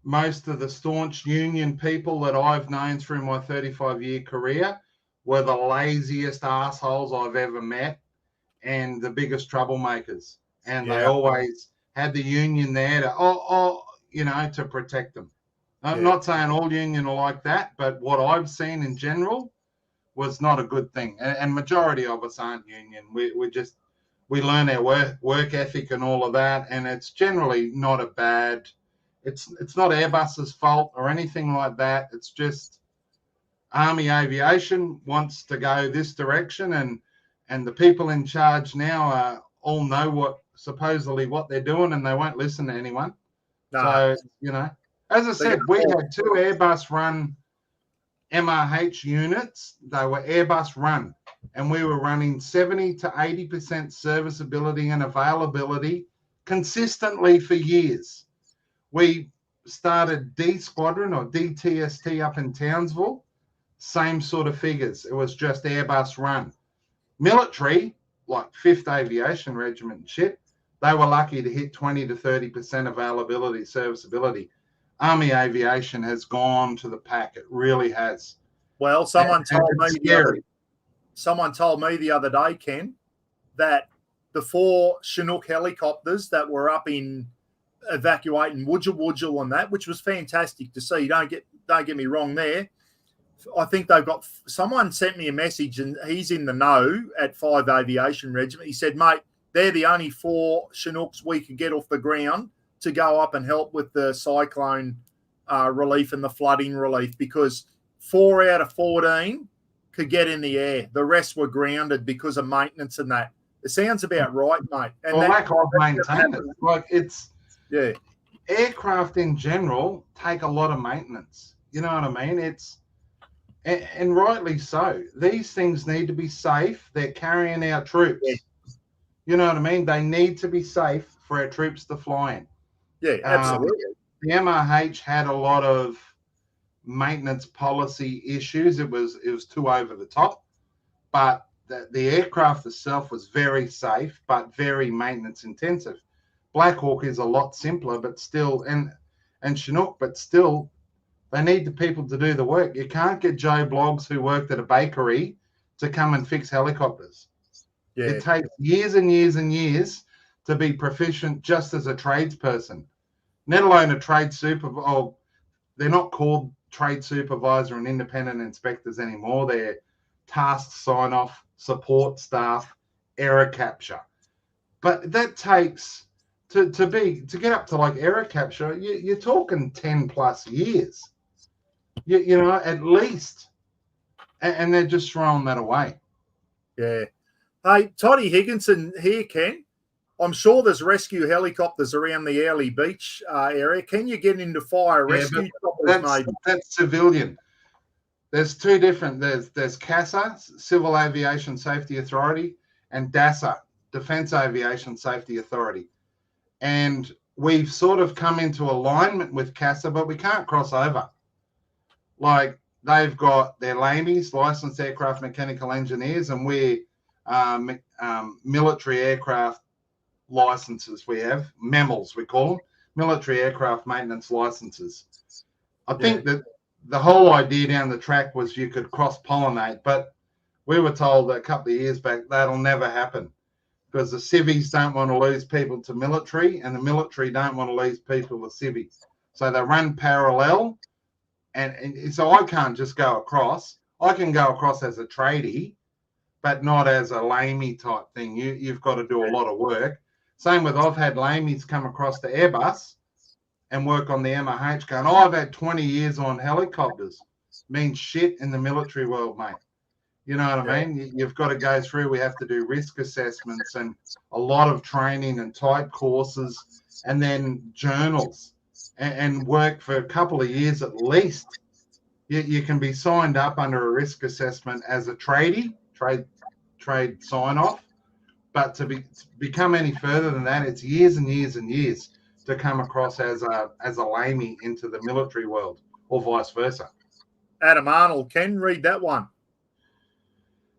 most of the staunch union people that I've known through my 35-year career were the laziest assholes I've ever met and the biggest troublemakers. And they always had the union there to, to protect them. I'm Yeah. not saying all union are like that, but what I've seen in general was not a good thing. And majority of us aren't union. We learn our work ethic and all of that, and it's generally not a bad. It's not Airbus's fault or anything like that. It's just Army Aviation wants to go this direction, and the people in charge now all know supposedly what they're doing, and they won't listen to anyone. No. So as I said, we had 2 Airbus run MRH units. They were Airbus run, and we were running 70 to 80% serviceability and availability consistently for years. We started D Squadron or DTST up in Townsville, same sort of figures. It was just Airbus run. Military, like 5th Aviation Regiment and shit, they were lucky to hit 20 to 30% availability, serviceability. Army Aviation has gone to the pack. It really has. Well, someone told me the other day, Ken, that the 4 Chinook helicopters that were up in evacuating Wujal and that, which was fantastic to see. Don't get me wrong there. I think they've got someone sent me a message, and he's in the know at 5 Aviation Regiment. He said, mate, they're the only 4 Chinooks we could get off the ground to go up and help with the cyclone relief and the flooding relief, because 4 out of 14 could get in the air. The rest were grounded because of maintenance and that. It sounds about right, mate. And well, lack of maintenance. Like yeah. Aircraft in general take a lot of maintenance. You know what I mean? And rightly so. These things need to be safe. They're carrying our troops. Yeah. You know what I mean? They need to be safe for our troops to fly in. Yeah, absolutely. The MRH had a lot of maintenance policy issues. It was too over the top, but the aircraft itself was very safe, but very maintenance intensive. Black Hawk is a lot simpler, but still, and Chinook, but still, they need the people to do the work. You can't get Joe Bloggs who worked at a bakery to come and fix helicopters. Yeah. It takes years and years and years to be proficient just as a tradesperson, let alone a trade supervisor. Oh, they're not called trade supervisor and independent inspectors anymore. They're task sign-off, support staff, error capture. But that takes to get up to like error capture, you're talking 10 plus years. You know, at least. And they're just throwing that away. Yeah. Hey, Toddy Higginson here, Ken. I'm sure there's rescue helicopters around the Airlie Beach area. Can you get into fire rescue choppers, maybe? That's civilian. There's 2 different. There's CASA, Civil Aviation Safety Authority, and DASA, Defence Aviation Safety Authority. And we've sort of come into alignment with CASA, but we can't cross over. Like, they've got their LAMEs, licensed aircraft mechanical engineers, and we're military aircraft licenses. We have MEMLs, we call them, military aircraft maintenance licenses. I think that the whole idea down the track was you could cross-pollinate, but we were told a couple of years back that'll never happen because the civvies don't want to lose people to military, and the military don't want to lose people to civvies. So they run parallel, and so I can't just go across. I can go across as a tradie, but not as a lamey type thing. You've got to do a lot of work. Same with, I've had lamies come across to Airbus and work on the MRH going, oh, I've had 20 years on helicopters. Means shit in the military world, mate. You know what I mean? You've got to go through. We have to do risk assessments and a lot of training and type courses and then journals and work for a couple of years at least. You can be signed up under a risk assessment as a tradie, trade sign-off. But to become any further than that, it's years and years and years to come across as a lamey into the military world, or vice versa. Adam Arnold, Ken, read that one.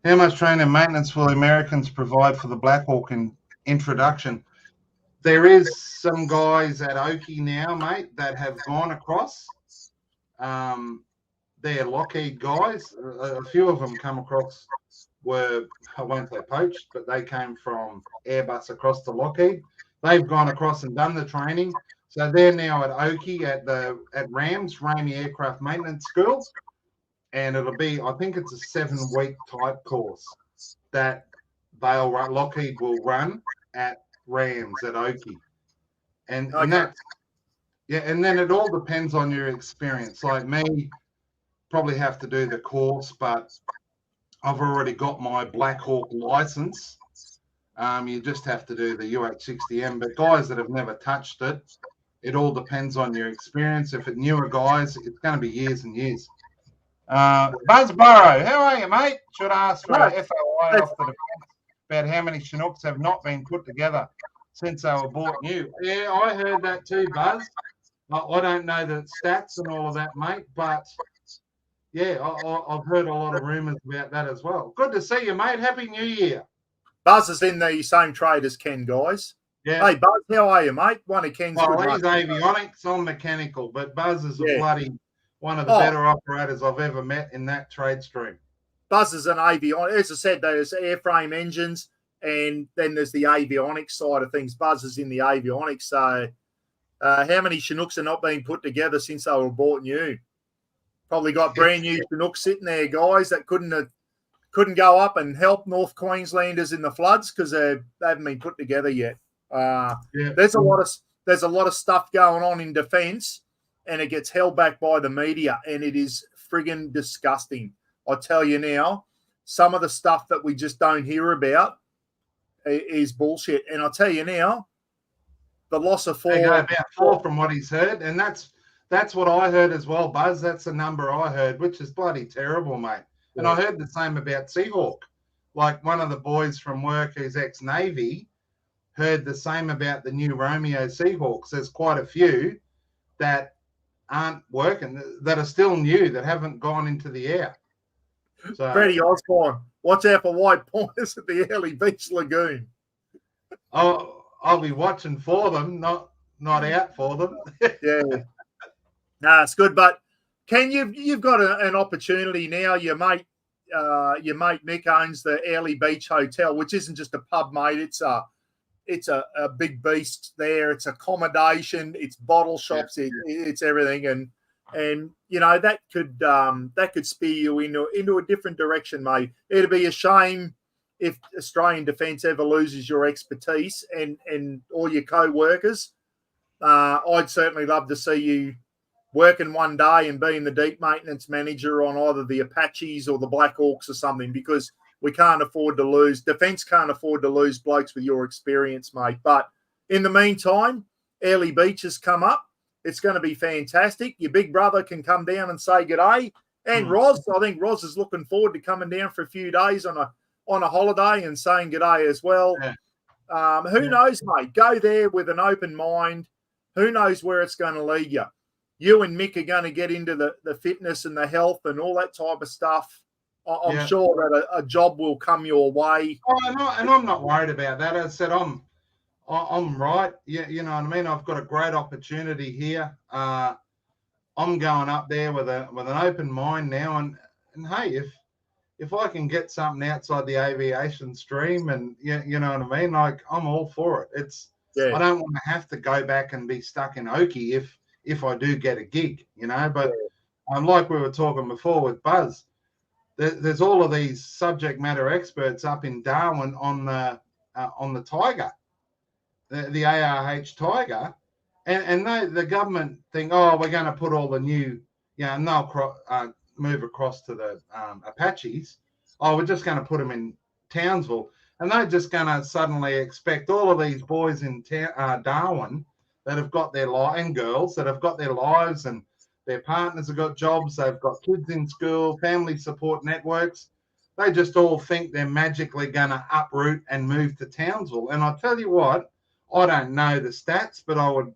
How much training and maintenance will Americans provide for the Black Hawk in introduction? There is some guys at Oakey now, mate, that have gone across. They're Lockheed guys. A few of them come across were, I won't say poached, but they came from Airbus across to Lockheed. They've gone across and done the training. So they're now at Oakey at Rams, Ramey Aircraft Maintenance School. And it'll be, I think it's a 7-week type course that Lockheed will run at Rams at Oakey. And that's, yeah, and then it all depends on your experience. Like me, probably have to do the course, but I've already got my Black Hawk license. You just have to do the UH-60M. But guys that have never touched it, it all depends on your experience. If it's newer guys, it's going to be years and years. Buzz Burrow, how are you, mate? Should ask for a FOI off the defence about how many Chinooks have not been put together since they were bought new. Yeah, I heard that too, Buzz. I don't know the stats and all of that, mate, but yeah, I've heard a lot of rumours about that as well. Good to see you, mate. Happy New Year. Buzz is in the same trade as Ken, guys. Yeah. Hey, Buzz, how are you, mate? One of Ken's good he's avionics, I'm mechanical, but Buzz is one of the better operators I've ever met in that trade stream. Buzz is an avionics. As I said, there's airframe engines, and then there's the avionics side of things. Buzz is in the avionics. So how many Chinooks are not being put together since they were bought new? Probably got brand new Chinooks sitting there, guys, that couldn't go up and help North Queenslanders in the floods because they haven't been put together yet. There's a lot of stuff going on in defence, and it gets held back by the media, and it is friggin' disgusting. I tell you now, some of the stuff that we just don't hear about is bullshit. And I'll tell you now, the loss of 4. About 4 from what he's heard, and that's what I heard as well, Buzz. That's the number I heard, which is bloody terrible, mate. And I heard the same about Seahawk. Like one of the boys from work who's ex-Navy heard the same about the new Romeo Seahawks. There's quite a few that aren't working, that are still new, that haven't gone into the air. So, Freddie Osborne, watch out for white pointers at the Early Beach Lagoon. I'll be watching for them, not out for them. Yeah. No, it's good. But Ken, you've got an opportunity now. Your mate Mick owns the Early Beach Hotel, which isn't just a pub, mate. It's a big beast there. It's accommodation. It's bottle shops. Yeah. It's everything, and you know that could steer you into a different direction, mate. It'd be a shame if Australian Defence ever loses your expertise and all your co-workers. I'd certainly love to see you working one day and being the deep maintenance manager on either the Apaches or the Black Hawks or something, because we can't afford to lose. Defence can't afford to lose blokes with your experience, mate. But in the meantime, Early Beach has come up. It's going to be fantastic. Your big brother can come down and say g'day. And Roz, I think Roz is looking forward to coming down for a few days on a holiday and saying g'day as well. Yeah. Who knows, mate? Go there with an open mind. Who knows where it's going to lead you? You and Mick are going to get into the fitness and the health and all that type of stuff. I'm sure that a job will come your way. And I'm not worried about that. As I said, I'm right. Yeah, you know what I mean. I've got a great opportunity here. I'm going up there with an open mind now. And hey, if I can get something outside the aviation stream, and you know what I mean, like I'm all for it. I don't want to have to go back and be stuck in Oakey if I do get a gig, you know. But like we were talking before with Buzz, there's all of these subject matter experts up in Darwin on the Tiger, the ARH Tiger, and the government think, oh, we're going to put all the new, and they'll move across to the Apaches. Oh, we're just going to put them in Townsville, and they're just going to suddenly expect all of these boys in Darwin that have got their and girls that have got their lives and their partners have got jobs, they've got kids in school, family support networks. They just all think they're magically going to uproot and move to Townsville. And I tell you what, I don't know the stats, but I would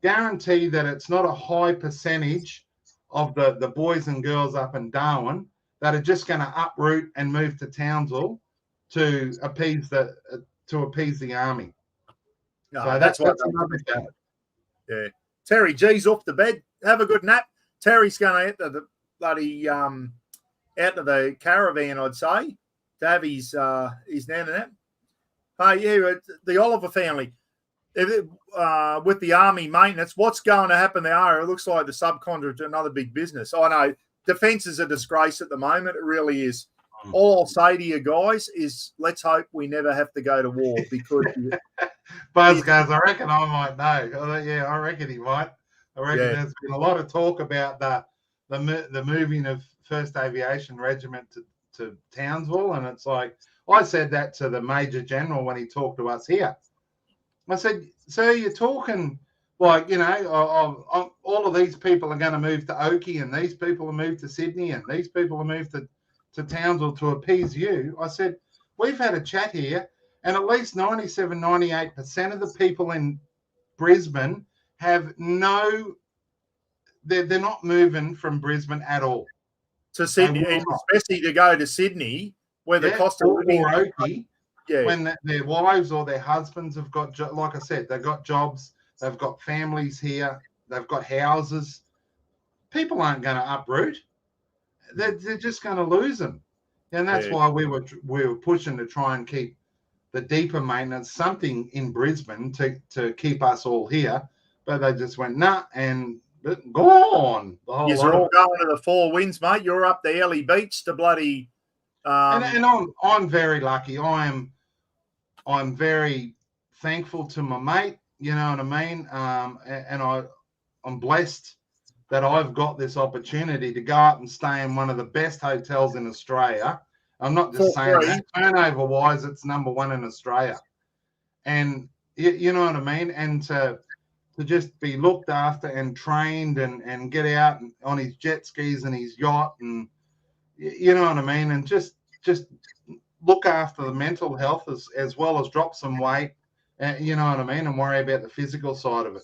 guarantee that it's not a high percentage of the boys and girls up in Darwin that are just going to uproot and move to Townsville to appease the army. No, so that's another thing. Yeah. Terry G's off the bed. Have a good nap. Terry's going out to the bloody out to the caravan, I'd say, to have his nana nap. Hey, yeah, the Oliver family. with the army maintenance, what's going to happen there? It looks like the subcontractor to another big business. I know defence is a disgrace at the moment. It really is. All I'll say to you guys is let's hope we never have to go to war because Buzz goes, I reckon I might know. Yeah, I reckon he might. I reckon there's been a lot of talk about the moving of 1st Aviation Regiment to Townsville, and it's like, I said that to the Major General when he talked to us here. I said, sir, you're talking like, all of these people are going to move to Oakey, and these people will move to Sydney, and these people will move to Townsville to appease you. I said, we've had a chat here, and at least 97, 98% of the people in Brisbane have they're not moving from Brisbane at all. To Sydney, and especially to go to Sydney, where the cost of living... Or Oakey, when their wives or their husbands have got, like I said, they've got jobs, they've got families here, they've got houses. People aren't going to uproot. They're just going to lose them. And that's why we were pushing to try and keep the deeper maintenance, something in Brisbane to keep us all here. But they just went, nah, and gone. You're all going to the Four Winds, mate. You're up the Ellie Beach to bloody... And I'm very lucky. I'm very thankful to my mate, you know what I mean? And I'm blessed that I've got this opportunity to go up and stay in one of the best hotels in Australia. I'm not just saying that. Turnover-wise, it's number one in Australia. And you know what I mean? And to just be looked after and trained and get out on his jet skis and his yacht, and you know what I mean? And just look after the mental health as well as drop some weight, you know what I mean? And worry about the physical side of it.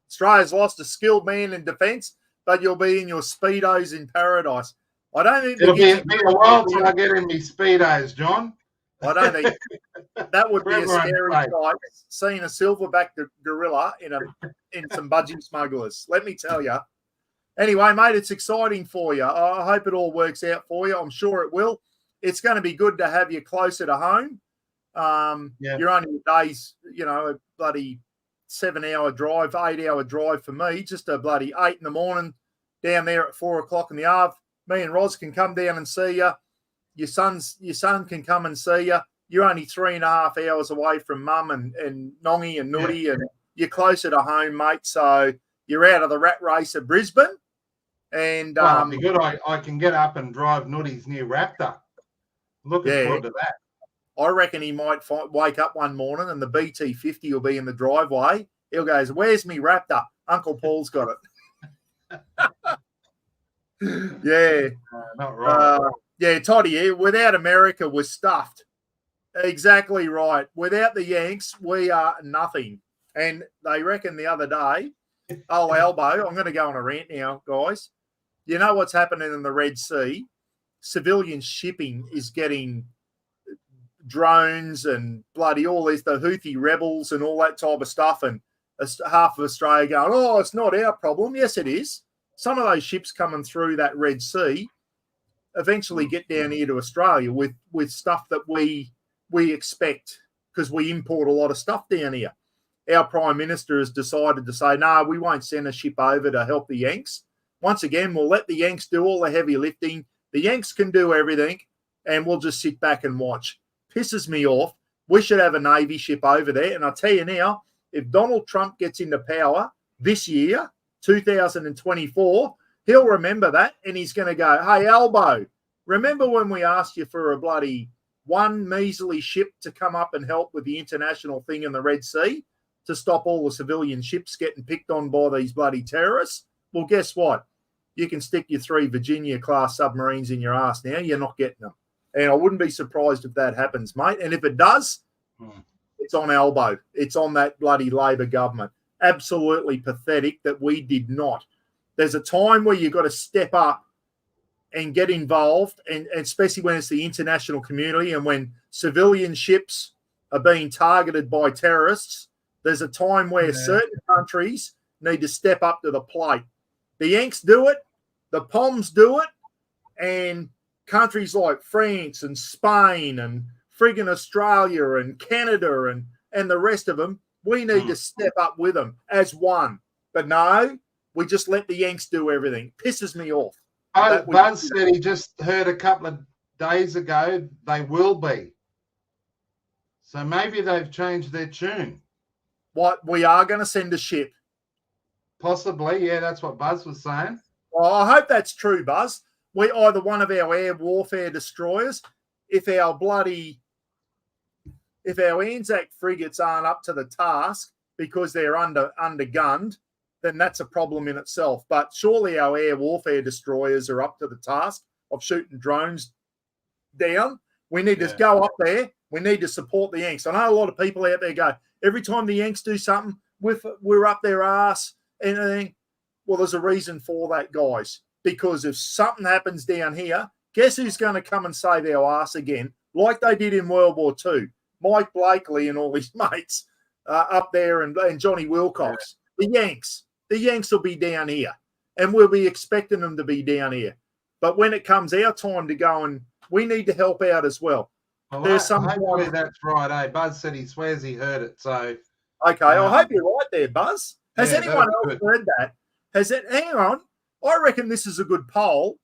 Australia's lost a skilled man in defence, but you'll be in your Speedos in paradise. I don't think it'll be a while till I get in my Speedos, John. I don't think that would be a scary sight, seeing a silverback gorilla in some budgie smugglers. Let me tell you. Anyway, mate, it's exciting for you. I hope it all works out for you. I'm sure it will. It's going to be good to have you closer to home. You're only a day's, a bloody 7-hour drive, 8-hour drive for me, just a bloody 8 in the morning down there at 4 o'clock in the afternoon. Me and Roz can come down and see you. Your son can come and see you. You're only 3.5 hours away from Mum and Nongy and Nutty, and you're closer to home, mate. So you're out of the rat race at Brisbane. And it'd be good. I can get up and drive Nutty's new Raptor. Looking forward to that. I reckon he might wake up one morning and the BT50 will be in the driveway. He'll go, where's me Raptor? Uncle Paul's got it. Not right. Toddy, without America, we're stuffed. Exactly right. Without the Yanks, we are nothing. And they reckon the other day, Elbow, I'm going to go on a rant now, guys. You know what's happening in the Red Sea? Civilian shipping is getting drones and bloody all this, the Houthi rebels and all that type of stuff. And half of Australia going, oh, it's not our problem. Yes, it is. Some of those ships coming through that Red Sea eventually get down here to Australia with stuff that we expect, because we import a lot of stuff down here. Our Prime Minister has decided to say, no, we won't send a ship over to help the Yanks. Once again, we'll let the Yanks do all the heavy lifting. The Yanks can do everything, and we'll just sit back and watch. Pisses me off. We should have a Navy ship over there. And I'll tell you now, if Donald Trump gets into power this year, 2024, he'll remember that, and he's going to go, hey, Elbow, remember when we asked you for a bloody one measly ship to come up and help with the international thing in the Red Sea to stop all the civilian ships getting picked on by these bloody terrorists? Well, guess what? You can stick your 3 Virginia-class submarines in your ass now. You're not getting them. And I wouldn't be surprised if that happens, mate. And if it does, it's on Elbow. It's on that bloody Labor government. Absolutely pathetic that we did not. There's a time where you've got to step up and get involved, and especially when it's the international community and when civilian ships are being targeted by terrorists. There's a time where certain countries need to step up to the plate. The Yanks do it, the Poms do it, and countries like France and Spain and friggin' Australia and Canada and the rest of them, We need to step up with them as one. But no, we just let the Yanks do everything. Pisses me off. Buzz said he just heard a couple of days ago they will be. So maybe they've changed their tune. What, we are going to send a ship? Possibly, yeah, that's what Buzz was saying. Well, I hope that's true, Buzz. We either one of our air warfare destroyers, if our Anzac frigates aren't up to the task because they're undergunned, then that's a problem in itself. But surely our air warfare destroyers are up to the task of shooting drones down. We need to go up there. We need to support the Yanks. I know a lot of people out there go, every time the Yanks do something, we're up their ass and everything. Well, there's a reason for that, guys. Because if something happens down here, guess who's going to come and save our ass again, like they did in World War II? Mike Blakely and all his mates up there and Johnny Wilcox. The Yanks. The Yanks will be down here, and we'll be expecting them to be down here. But when it comes our time to go, and we need to help out as well. Hopefully that's right, eh? Buzz said he swears he heard it. So okay, I hope you're right there, Buzz. Has anyone else heard that? Hang on. I reckon this is a good poll.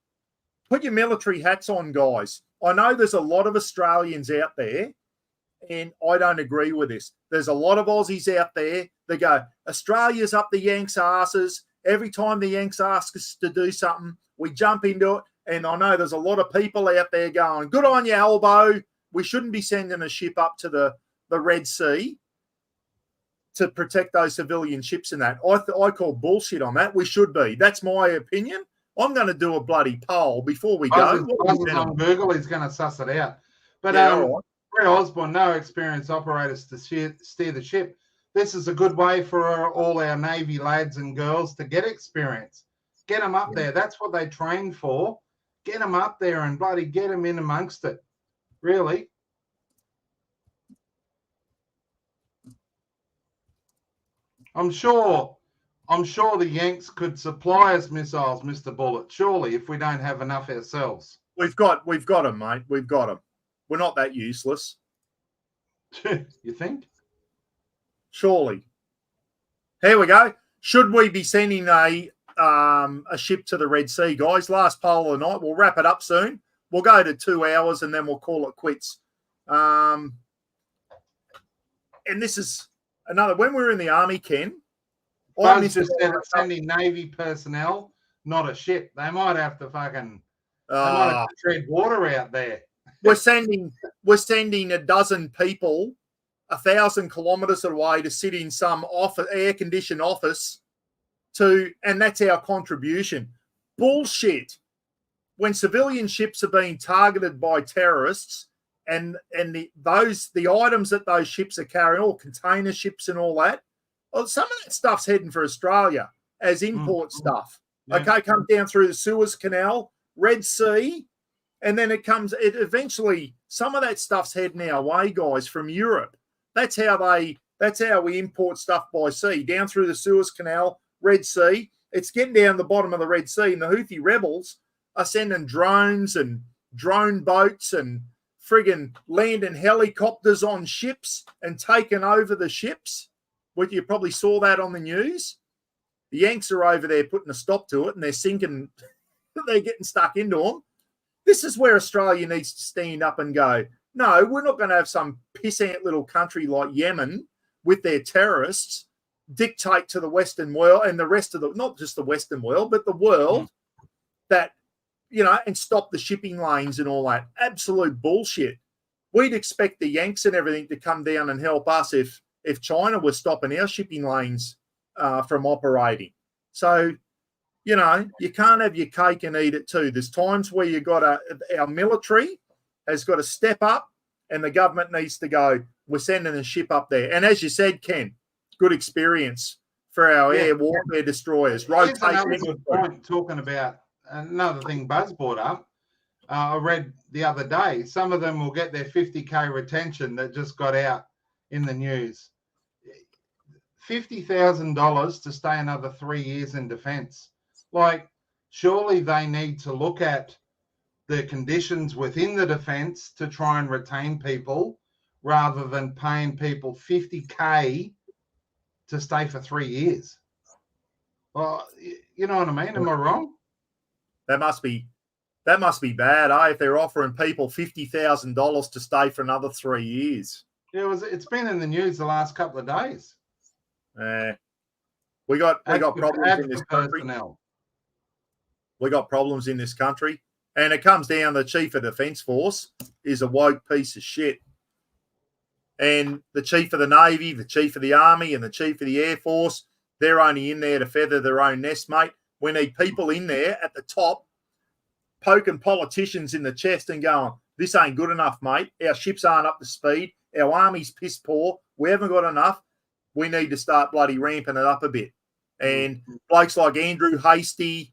Put your military hats on, guys. I know there's a lot of Australians out there, and I don't agree with this. There's a lot of Aussies out there that go, Australia's up the Yanks' asses. Every time the Yanks ask us to do something, we jump into it. And I know there's a lot of people out there going, good on you, Elbow. We shouldn't be sending a ship up to the Red Sea to protect those civilian ships and that. I call bullshit on that. We should be. That's my opinion. I'm going to do a bloody poll before we go. Buzz on Google, he's going to suss it out. But Brett Osborne, no experienced operators to steer the ship. This is a good way for all our Navy lads and girls to get experience. Get them up there. That's what they train for. Get them up there and bloody get them in amongst it. Really. I'm sure the Yanks could supply us missiles, Mr. Bullet, surely, if we don't have enough ourselves. We've got them, mate. We've got them. We're not that useless. You think? Surely. Here we go. Should we be sending a ship to the Red Sea, guys? Last poll of the night. We'll wrap it up soon. We'll go to 2 hours and then we'll call it quits. And this is another. When we were in the army, Ken, Buzz just said it's sending Navy personnel, not a ship. They might have to tread water out there. We're sending a dozen people 1,000 kilometres away to sit in some air-conditioned office and that's our contribution. Bullshit. When civilian ships are being targeted by terrorists and the items that those ships are carrying, all container ships and all that, well, some of that stuff's heading for Australia as import stuff. Yeah. Okay, comes down through the Suez Canal, Red Sea, and then eventually some of that stuff's heading our way, guys, from Europe. That's how we import stuff by sea, down through the Suez Canal, Red Sea. It's getting down the bottom of the Red Sea, and the Houthi rebels are sending drones and drone boats and friggin' landing helicopters on ships and taking over the ships. Well, you probably saw that on the news. The Yanks are over there putting a stop to it, and they're sinking. They're getting stuck into them. This is where Australia needs to stand up and go, no, we're not going to have some pissant little country like Yemen with their terrorists dictate to the Western world and the rest of not just the Western world, but the world that, and stop the shipping lanes and all that. Absolute bullshit. We'd expect the Yanks and everything to come down and help us if China was stopping our shipping lanes from operating. So, you can't have your cake and eat it too. There's times where our military has got to step up and the government needs to go, we're sending a ship up there. And as you said, Ken, good experience for our air warfare destroyers. Here's another good point talking about another thing Buzz brought up. I read the other day, some of them will get their 50K retention that just got out in the news. $50,000 to stay another 3 years in defence. Like, surely they need to look at the conditions within the defence to try and retain people rather than paying people 50K to stay for 3 years. Well, you know what I mean? Am I wrong? That must be bad, eh? If they're offering people $50,000 to stay for another 3 years. Yeah, it's been in the news the last couple of days. We got problems in this country. Personnel. We got problems in this country, and it comes down the Chief of Defence Force is a woke piece of shit. And the Chief of the Navy, the Chief of the Army, and the Chief of the Air Force, they're only in there to feather their own nest, mate. We need people in there at the top poking politicians in the chest and going, this ain't good enough, mate. Our ships aren't up to speed. Our army's piss poor. We haven't got enough. We need to start bloody ramping it up a bit. And blokes like Andrew Hastie,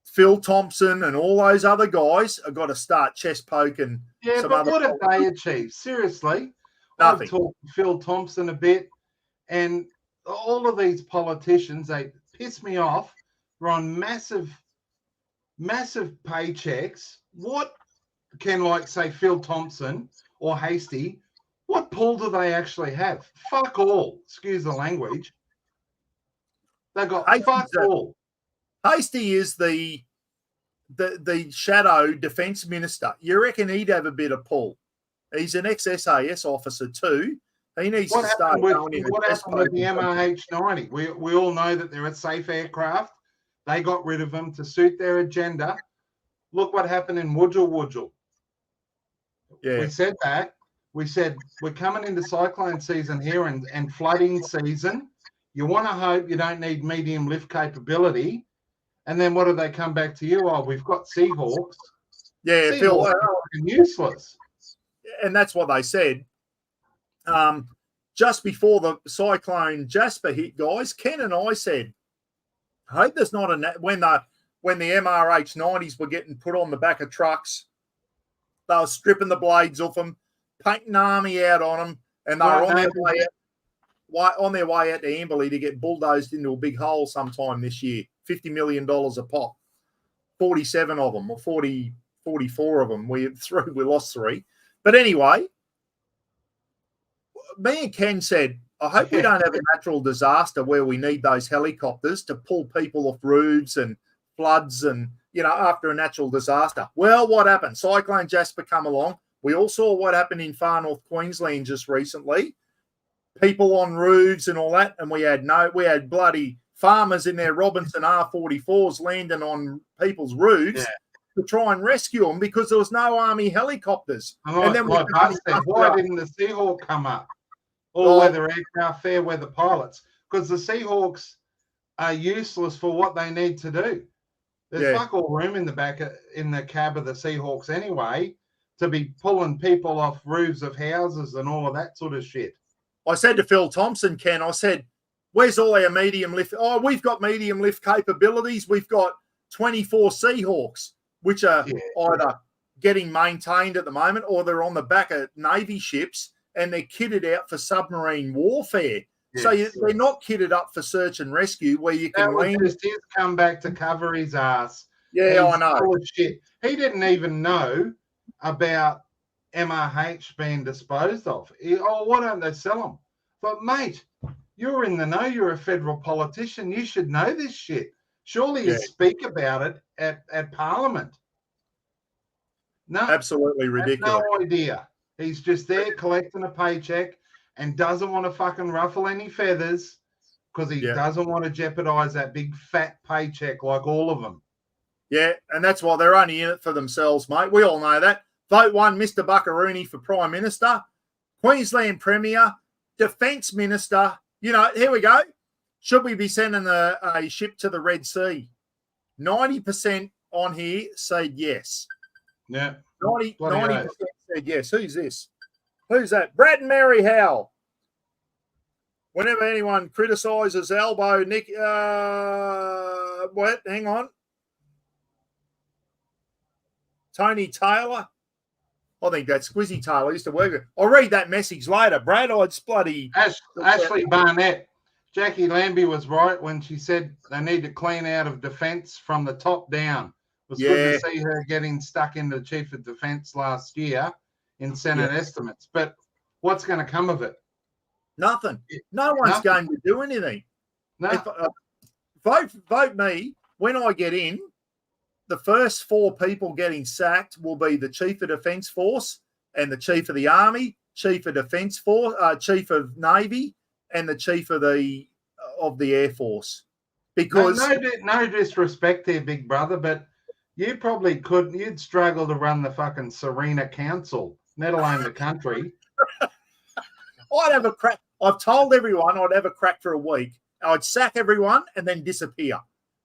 Phil Thompson, and all those other guys have got to start chest poking. Yeah, but what have they achieved? Seriously. Nothing. I've talked to Phil Thompson a bit, and all of these politicians, they piss me off. They're on massive paychecks. What can, like, say, Phil Thompson or Hastie, what pull do they actually have? Fuck all. Excuse the language. They got fuck all. Hastie is the shadow defence minister. You reckon he'd have a bit of pull? He's an ex-SAS officer too. He needs to start going in. What happened with the MH90? We all know that they're a safe aircraft. They got rid of them to suit their agenda. Look what happened in Wudjil. Yeah. We said that. We said we're coming into cyclone season here and flooding season. You want to hope you don't need medium lift capability. And then what do they come back to you? Oh, we've got Seahawks. Yeah, Seahawks Phil. are useless. And that's what they said. Just before the cyclone Jasper hit, guys, Ken and I said, I hope there's not when the MRH90s were getting put on the back of trucks, they were stripping the blades off them, painting army out on them, and they were on their way out to Amberley to get bulldozed into a big hole sometime this year. $50 million a pop. 47 of them, or 44 of them. We lost 3. But anyway, me and Ken said, I hope we don't have a natural disaster where we need those helicopters to pull people off roofs and floods and, after a natural disaster. Well, what happened? Cyclone Jasper come along. We all saw what happened in far north Queensland just recently. People on roofs and all that, and we had bloody farmers in their Robinson R44s landing on people's roofs to try and rescue them because there was no army helicopters. And then why didn't the Seahawk come up? All-weather aircraft, fair-weather pilots, because the Seahawks are useless for what they need to do. There's fuck all room in the cab of the Seahawks anyway to be pulling people off roofs of houses and all of that sort of shit. I said to Phil Thompson, Ken, I said, where's all our medium lift? Oh, we've got medium lift capabilities. We've got 24 Seahawks, which are either getting maintained at the moment or they're on the back of Navy ships and they're kitted out for submarine warfare. Yes. So they're not kitted up for search and rescue where you can land. Just his come back to cover his ass. Yeah, I know. Shit. He didn't even know about MRH being disposed of. Why don't they sell them? But, mate, you're in the know. You're a federal politician. You should know this shit. Surely you speak about it at Parliament. No. Absolutely ridiculous. No idea. He's just there collecting a paycheck and doesn't want to fucking ruffle any feathers because he doesn't want to jeopardize that big fat paycheck like all of them. Yeah, and that's why they're only in it for themselves, mate. We all know that. Vote 1, Mr. Buckaroony for Prime Minister, Queensland Premier, Defence Minister. Here we go. Should we be sending a ship to the Red Sea? 90% on here said yes. Yeah. 90% said yes. Who's this? Who's that? Brad and Mary Howell. Whenever anyone criticises Elbow, Nick, what? Hang on. Tony Taylor. I think that's Squizzy Taylor. Used to work with. I'll read that message later. Brad, I'd bloody. Ashley Barnett. Jackie Lambie was right when she said they need to clean out of defence from the top down. It was good to see her getting stuck into Chief of Defence last year in Senate estimates. But what's going to come of it? Nothing. No one's going to do anything. No. Vote me. When I get in, the first 4 people getting sacked will be the Chief of Defence Force and the Chief of the Army, Chief of Defence Force, Chief of Navy, and the Chief of the Air Force. Because no disrespect here, big brother, but you probably couldn't. You'd struggle to run the fucking Serena Council, let alone the country. I'd have a crack. I've told everyone I'd have a crack for a week. I'd sack everyone and then disappear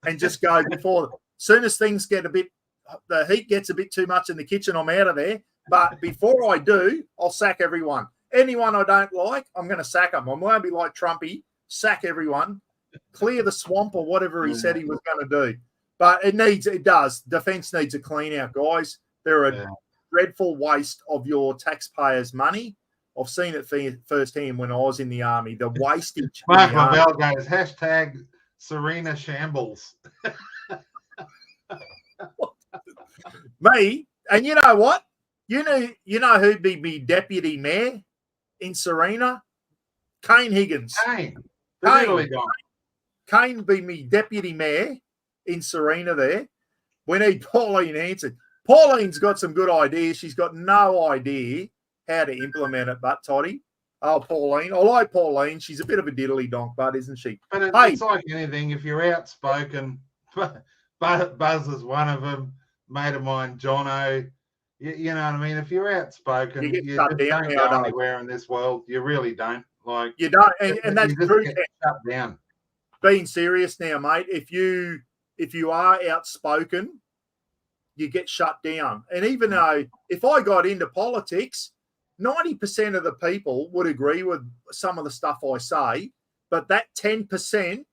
and just go before. Soon as things get the heat gets a bit too much in the kitchen, I'm out of there. But before I do, I'll sack everyone. Anyone I don't like, I'm going to sack them. I'm going to be like Trumpy, sack everyone, clear the swamp or whatever he said he was going to do. But it does. Defence needs a clean out, guys. They're a dreadful waste of your taxpayers' money. I've seen it firsthand when I was in the army. The wastage. Mark Lavelle goes, hashtag Serena Shambles. Me, and you know what? You know who'd be me deputy mayor in Serena? Kane Higgins. Kane be me deputy mayor in Serena there. We need Pauline Hanson. Pauline's got some good ideas. She's got no idea how to implement it, but Toddy. Oh, Pauline. I like Pauline. She's a bit of a diddly donk, but isn't she? But it's like anything. If you're outspoken, Buzz is one of them. Mate of mine, Jono. You know what I mean? If you're outspoken, you just don't go anywhere in this world. You really don't. Like you don't, and that's true. Shut down. Being serious now, mate. If you are outspoken, you get shut down. And even though if I got into politics, 90% of the people would agree with some of the stuff I say, but that 10%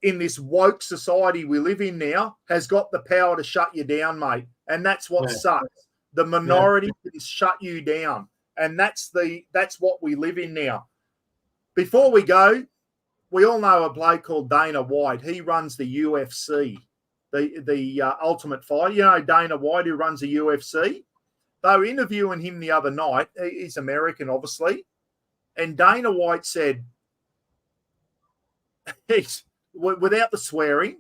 in this woke society we live in now has got the power to shut you down, mate. And that's what sucks. The minority can shut you down. And that's what we live in now. Before we go, we all know a bloke called Dana White. He runs the UFC, the Ultimate Fighter. You know Dana White, who runs the UFC? They were interviewing him the other night. He's American, obviously. And Dana White said, without the swearing,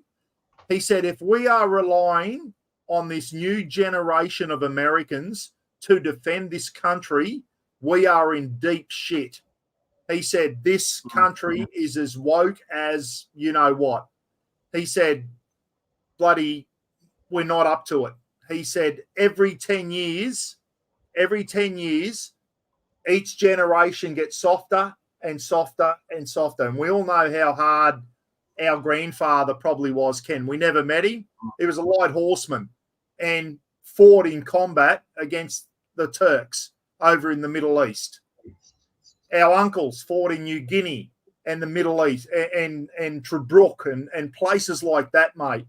he said, if we are relying on this new generation of Americans to defend this country, we are in deep shit. He said, this country is as woke as you know what. He said, bloody, we're not up to it. He said, every 10 years, each generation gets softer and softer and softer. And we all know how hard our grandfather probably was, Ken. We never met him. He was a light horseman and fought in combat against the Turks over in the Middle East. Our uncles fought in New Guinea and the Middle East and Tobruk and places like that, mate.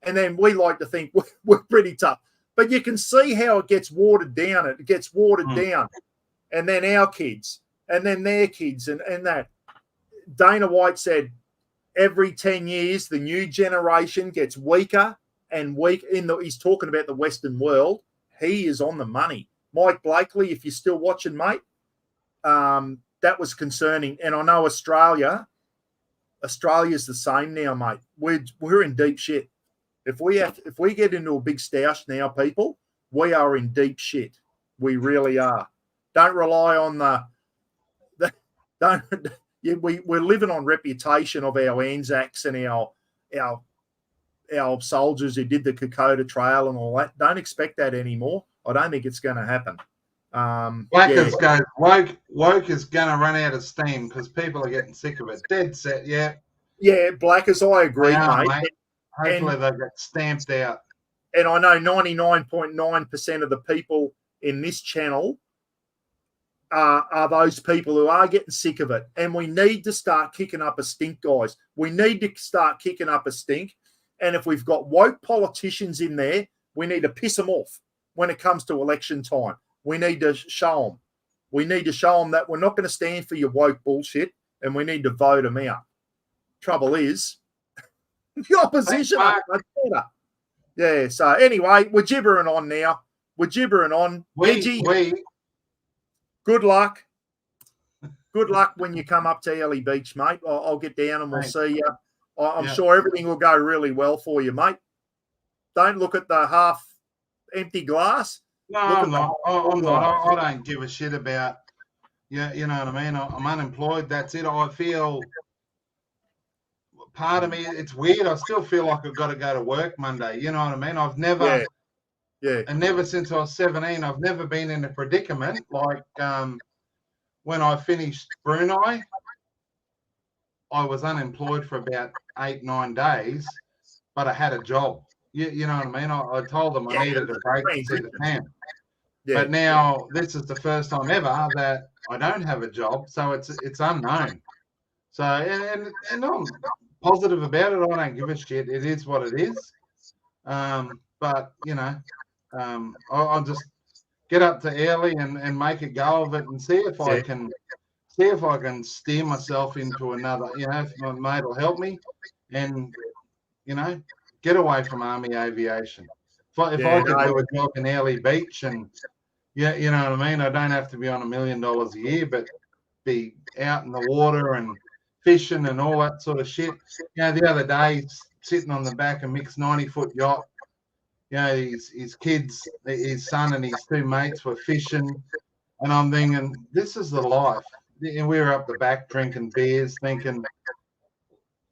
And then we like to think we're pretty tough. But you can see how it gets watered down. It gets watered down. And then our kids and then their kids and that. Dana White said, every 10 years, the new generation gets weaker and weak. He's talking about the Western world. He is on the money. Mike Blakely, if you're still watching, mate, that was concerning. And I know Australia's the same now, mate. We're in deep shit. If we get into a big stoush now, people, we are in deep shit. We really are. Don't rely on we're living on reputation of our Anzacs and our soldiers who did the Kokoda Trail and all that. Don't expect that anymore. I don't think it's going to happen. Blackers goes, woke is going to run out of steam because people are getting sick of it. Dead set, yeah. Yeah, Blackers, I agree, mate. Hopefully they get stamped out. And I know 99.9% of the people in this channel are those people who are getting sick of it. And we need to start kicking up a stink, guys. We need to start kicking up a stink. And if we've got woke politicians in there, we need to piss them off when it comes to election time. We need to show them. We need to show them that we're not going to stand for your woke bullshit and we need to vote them out. Trouble is, the opposition are much better. Yeah, so anyway, we're gibbering on now. We're gibbering on. Gidgee, good luck. good luck when you come up to Early Beach, mate. I'll get down and we'll see you. I'm Yeah. sure everything will go really well for you, mate. Don't look at the half empty glass. No, I'm not. I don't give a shit about, yeah, you know what I mean? I'm unemployed. That's it. I feel, part of me, it's weird. I still feel like I've got to go to work Monday. You know what I mean? I've never, and never since I was 17, I've never been in a predicament like when I finished Brunei. I was unemployed for about 8-9 days, but I had a job. You know what I mean? I told them I needed a break to see the fam. Yeah. But now this is the first time ever that I don't have a job, so it's unknown. So and I'm positive about it. I don't give a shit. It is what it is. But you know, I'll just get up to early and make a go of it and see if I can steer myself into another. You know, if my mate will help me, and you know, get away from army aviation. If I could do a job in Early Beach and yeah, you know what I mean? I don't have to be on $1 million a year, but be out in the water and fishing and all that sort of shit. You know, the other day, sitting on the back of Mick's 90-foot yacht, you know, his kids, his son and his two mates were fishing. And I'm thinking, this is the life. And we were up the back drinking beers, thinking,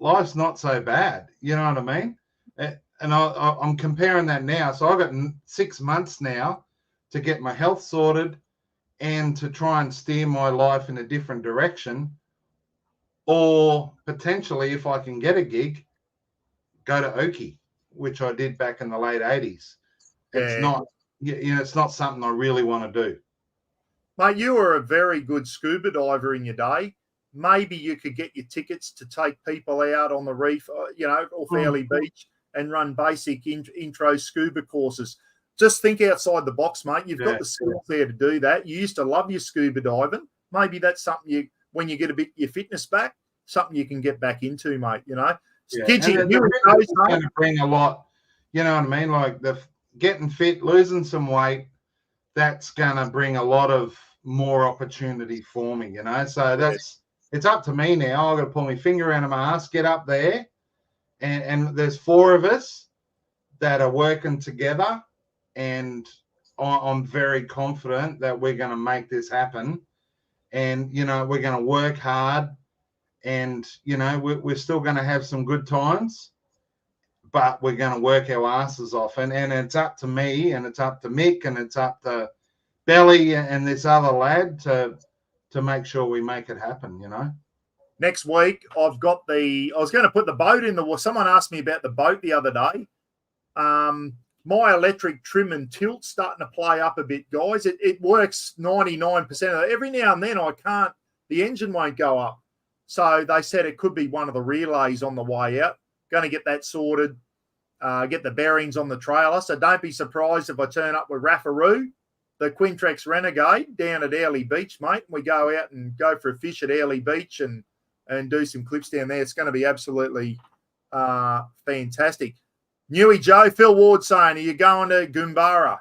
life's not so bad. You know what I mean? And I'm comparing that now. So I've got 6 months now to get my health sorted and to try and steer my life in a different direction. Or potentially, if I can get a gig, go to Oki, which I did back in the late 80s. It's not, you know, it's not something I really want to do. Mate, you were a very good scuba diver in your day. Maybe you could get your tickets to take people out on the reef, you know, off Early Beach and run basic intro scuba courses. Just think outside the box, mate. You've got the skills there to do that. You used to love your scuba diving. Maybe that's something when you get a bit your fitness back, something you can get back into, mate. You know, Gidgee, it's going to bring a lot. You know what I mean? Like the getting fit, losing some weight. That's going to bring a lot of more opportunity for me. You know, so it's up to me now. I've got to pull my finger out of my ass, get up there, and there's 4 of us that are working together. And I'm very confident that we're going to make this happen. And, you know, we're going to work hard and, you know, we're still going to have some good times, but we're going to work our asses off. And it's up to me and it's up to Mick and it's up to Belly and this other lad to make sure we make it happen, you know. Next week, I was going to put the boat in the water. Someone asked me about the boat the other day. My electric trim and tilt starting to play up a bit, guys. It works 99% of it. Every now and then the engine won't go up. So they said it could be one of the relays on the way out. Going to get that sorted, get the bearings on the trailer. So don't be surprised if I turn up with Raffaroo, the Quintrex Renegade, down at Early Beach, mate. We go out and go for a fish at Early Beach and do some clips down there. It's going to be absolutely fantastic. Newy Joe, Phil Ward saying, are you going to Goombara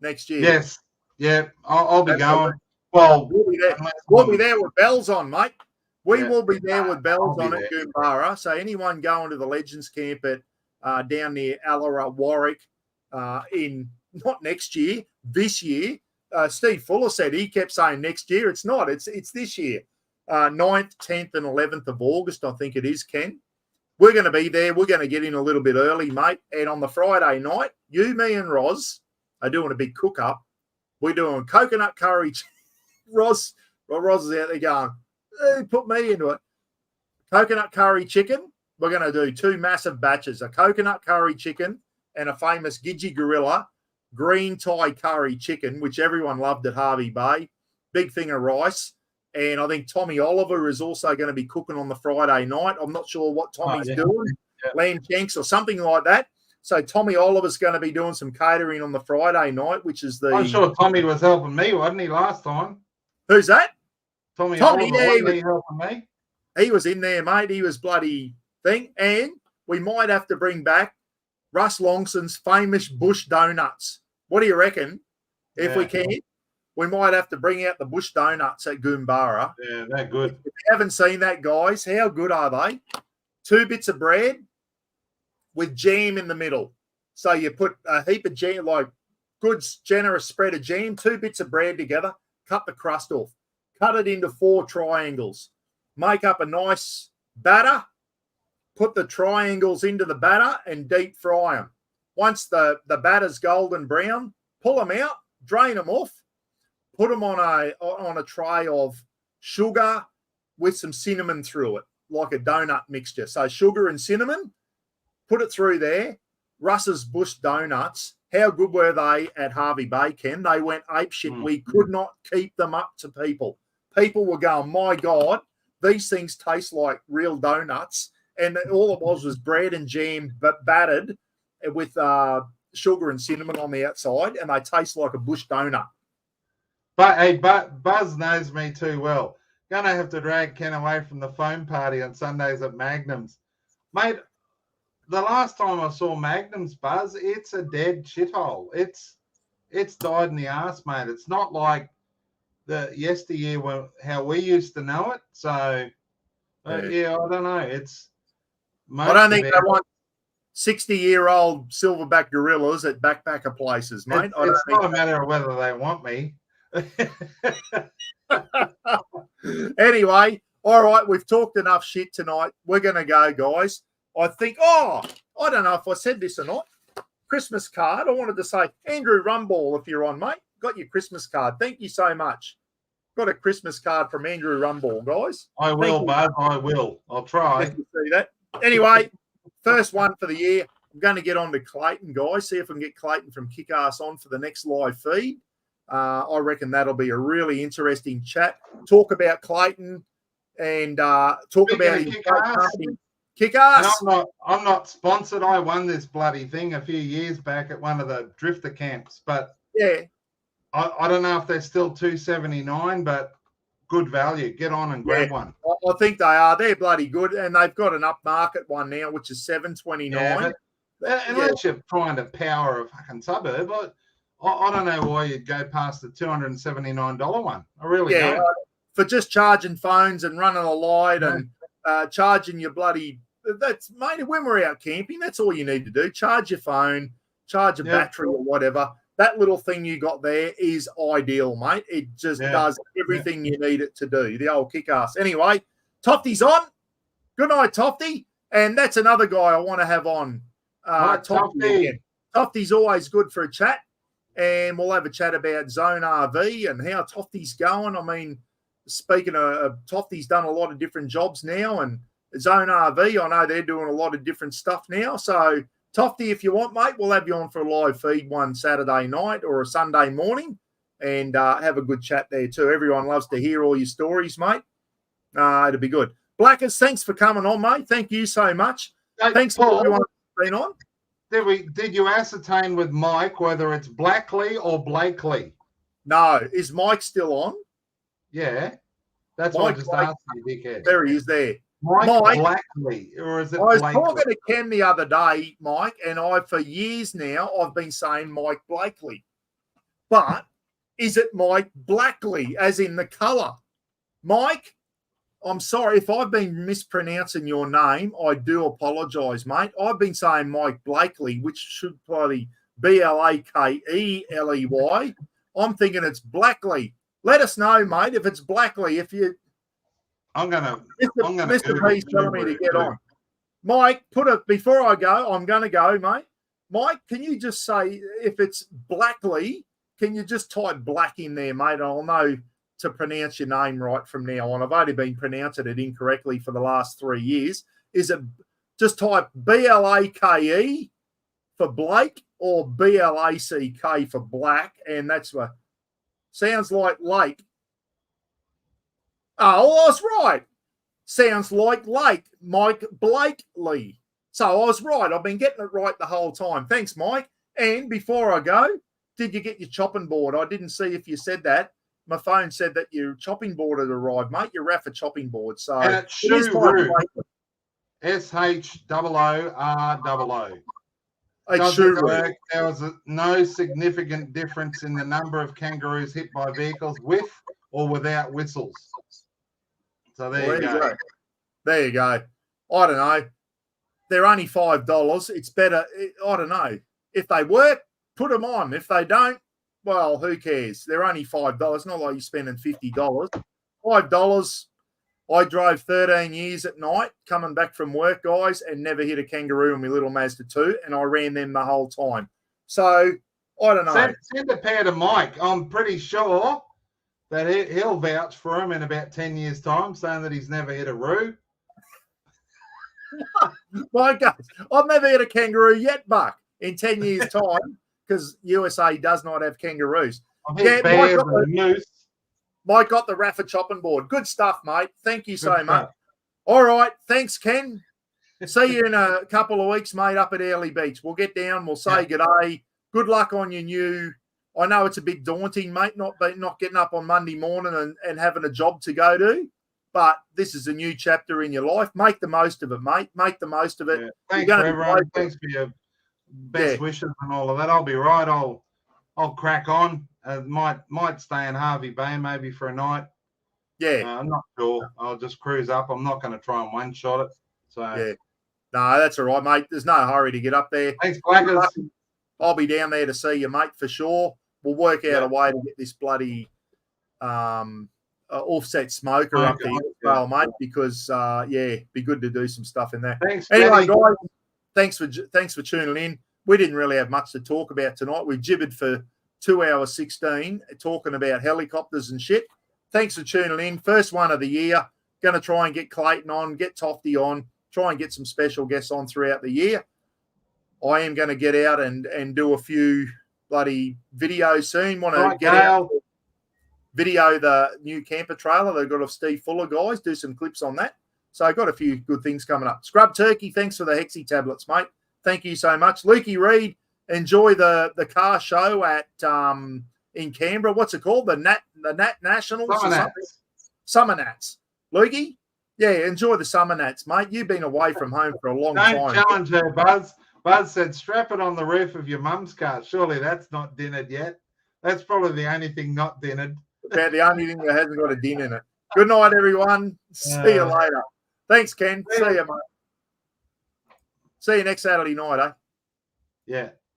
next year? Yes. Yeah, I'll be going. Well, we'll be there with bells on, mate. We will be there with bells on at Goombara. So anyone going to the Legends Camp at down near Allara, Warwick, in not next year, this year. Steve Fuller said he kept saying next year. It's not. It's this year. 9th, 10th, and 11th of August, I think it is, Ken. We're going to be there. We're going to get in a little bit early, mate. And on the Friday night, you, me, and Roz are doing a big cook-up. We're doing coconut curry. Roz is out there going, hey, put me into it. Coconut curry chicken. We're going to do 2 massive batches, a coconut curry chicken and a famous Gidgee Gorilla green Thai curry chicken, which everyone loved at Harvey Bay. Big thing of rice. And I think Tommy Oliver is also going to be cooking on the Friday night. I'm not sure what Tommy's doing, lamb shanks or something like that. So Tommy Oliver's going to be doing some catering on the Friday night, which is the... I'm sure Tommy was helping me, wasn't he, last time? Who's that? Tommy Oliver, wasn't he helping me? He was in there, mate. He was bloody thing. And we might have to bring back Russ Longson's famous bush donuts. What do you reckon? If we can, we might have to bring out the bush donuts at Goombara. Yeah, they're good. If you haven't seen that, guys, how good are they? 2 bits of bread with jam in the middle. So you put a heap of jam, like good, generous spread of jam, 2 bits of bread together, cut the crust off, cut it into 4 triangles, make up a nice batter, put the triangles into the batter and deep fry them. Once the batter's golden brown, pull them out, drain them off, put them on a tray of sugar with some cinnamon through it, like a donut mixture. So sugar and cinnamon, put it through there. Russ's Bush Donuts, how good were they at Harvey Bay, Ken? They went apeshit. We could not keep them up to people. People were going, my God, these things taste like real donuts. And all it was bread and jam, but battered with sugar and cinnamon on the outside, and they taste like a bush donut. But hey, Buzz knows me too well. Gonna have to drag Ken away from the foam party on Sundays at Magnum's, mate. The last time I saw Magnum's, Buzz, it's a dead shithole. It's died in the arse, mate. It's not like the yesteryear how we used to know it. So yeah, I don't know. I don't think they want 60-year-old silverback gorillas at backpacker places, mate. It's not a matter of whether they want me. Anyway, all right, we've talked enough shit tonight. We're going to go, guys. I think, I don't know if I said this or not. Christmas card. I wanted to say, Andrew Rumball, if you're on, mate, got your Christmas card. Thank you so much. Got a Christmas card from Andrew Rumball, guys. I will, bud. I will. I'll try. You see that. Anyway, first one for the year. I'm going to get on to Clayton, guys. See if we can get Clayton from Kick-Ass on for the next live feed. I reckon that'll be a really interesting chat. Talk about Clayton and talk about his company. Kick-Ass. I'm not sponsored. I won this bloody thing a few years back at one of the drifter camps, but yeah, I don't know if they're still $2.79, but good value. Get on and grab one. I think they are. They're bloody good, and they've got an upmarket one now, which is $7.29. Yeah, unless you're trying to power a fucking suburb, I don't know why you'd go past the $279 one. I really don't. For just charging phones and running a light and charging your bloody. That's mate. When we're out camping, that's all you need to do. Charge your phone, charge a battery or whatever. That little thing you got there is ideal, mate. It just does everything you need it to do. The old Kick-Ass. Anyway, Tofty's on. Good night, Tofty. And that's another guy I want to have on. Tofty. Tofty's always good for a chat. And we'll have a chat about Zone RV and how Tofty's going. I mean, speaking of Tofty's done a lot of different jobs now, and Zone RV, I know they're doing a lot of different stuff now. So, Tofty, if you want, mate, we'll have you on for a live feed one Saturday night or a Sunday morning and have a good chat there too. Everyone loves to hear all your stories, mate. It'll be good. Blackers, thanks for coming on, mate. Thank you so much. Hey, thanks Paul, for everyone who's been on. Did you ascertain with Mike whether it's Blackley or Blakely? No. Is Mike still on? Yeah. That's what I just asked you, dickhead. There he is there. Mike Blackley, or is it I was Blakely? talking to Ken the other day, Mike, and for years now, I've been saying Mike Blakely. But is it Mike Blackley, as in the colour? Mike, I'm sorry if I've been mispronouncing your name. I do apologise, mate. I've been saying Mike Blakely, which should probably Blakeley. I'm thinking it's Blackley. Let us know, mate, if it's Blackley. If you, Mr. P's telling me to get on. Mike, before I go, I'm going to go, mate. Mike, can you just say if it's Blackley? Can you just type Black in there, mate? I'll know to pronounce your name right from now on. I've only been pronouncing it incorrectly for the last 3 years. Is it just type Blake for Blake or Black for Black? And that's what sounds like Lake. Oh, I was right. Sounds like Lake, Mike Blakely. So I was right. I've been getting it right the whole time. Thanks, Mike. And before I go, did you get your chopping board? I didn't see if you said that. My phone said that your chopping board had arrived, mate. Your Rafa chopping board. So and it's Shoo-Roo. SHOOROO. Doesn't work. There was no significant difference in the number of kangaroos hit by vehicles with or without whistles. So there you go. There you go. I don't know. They're only $5. It's better. I don't know. If they work, put them on. If they don't, well, who cares? They're only $5. Not like you're spending $50. $5. I drove 13 years at night coming back from work, guys, and never hit a kangaroo in my little Mazda 2, and I ran them the whole time. So, I don't know. Send a pair to Mike. I'm pretty sure that he'll vouch for him in about 10 years' time, saying that he's never hit a roo. My God, I've never hit a kangaroo yet, Buck, in 10 years' time, because USA does not have kangaroos. I've hit bears and moose. Mike got the Rafa chopping board. Good stuff, mate. Thank you so much. All right. Thanks, Ken. See you in a couple of weeks, mate, up at Early Beach. We'll get down. We'll say good day. Good luck on your new. I know it's a bit daunting, mate, not getting up on Monday morning and having a job to go to. But this is a new chapter in your life. Make the most of it, mate. Make the most of it. Yeah. Thanks for everyone. Thanks for your best wishes and all of that. I'll be right. I'll crack on. Might stay in Harvey Bay maybe for a night. Yeah. I'm not sure. I'll just cruise up. I'm not going to try and one-shot it. So yeah. No, that's all right, mate. There's no hurry to get up there. Thanks, Blackers. I'll be down there to see you, mate, for sure. We'll work out a way to get this bloody offset smoker up there as well, mate, because, be good to do some stuff in there. Thanks, anyway, guys, thanks for tuning in. We didn't really have much to talk about tonight. We gibbered for 2 hours 16 talking about helicopters and shit. Thanks for tuning in. First one of the year. Going to try and get Clayton on, get Tofty on, try and get some special guests on throughout the year. I am going to get out and do a few bloody videos soon. Want to get out, video the new camper trailer they've got of Steve Fuller, guys. Do some clips on that. So I've got a few good things coming up. Scrub Turkey, thanks for the Hexie tablets, mate. Thank you so much. Lukey Reed, enjoy the car show at in Canberra. What's it called? The Nat Nationals? Summer Nats. Lukey? Yeah, enjoy the Summer Nats, mate. You've been away from home for a long time. Don't challenge her, Buzz. Buzz said, strap it on the roof of your mum's car. Surely that's not dinnered yet. That's probably the only thing not dinnered. About the only thing that hasn't got a din in it. Good night, everyone. See you later. Thanks, Ken. See you, mate. See you next Saturday night, eh? Yeah.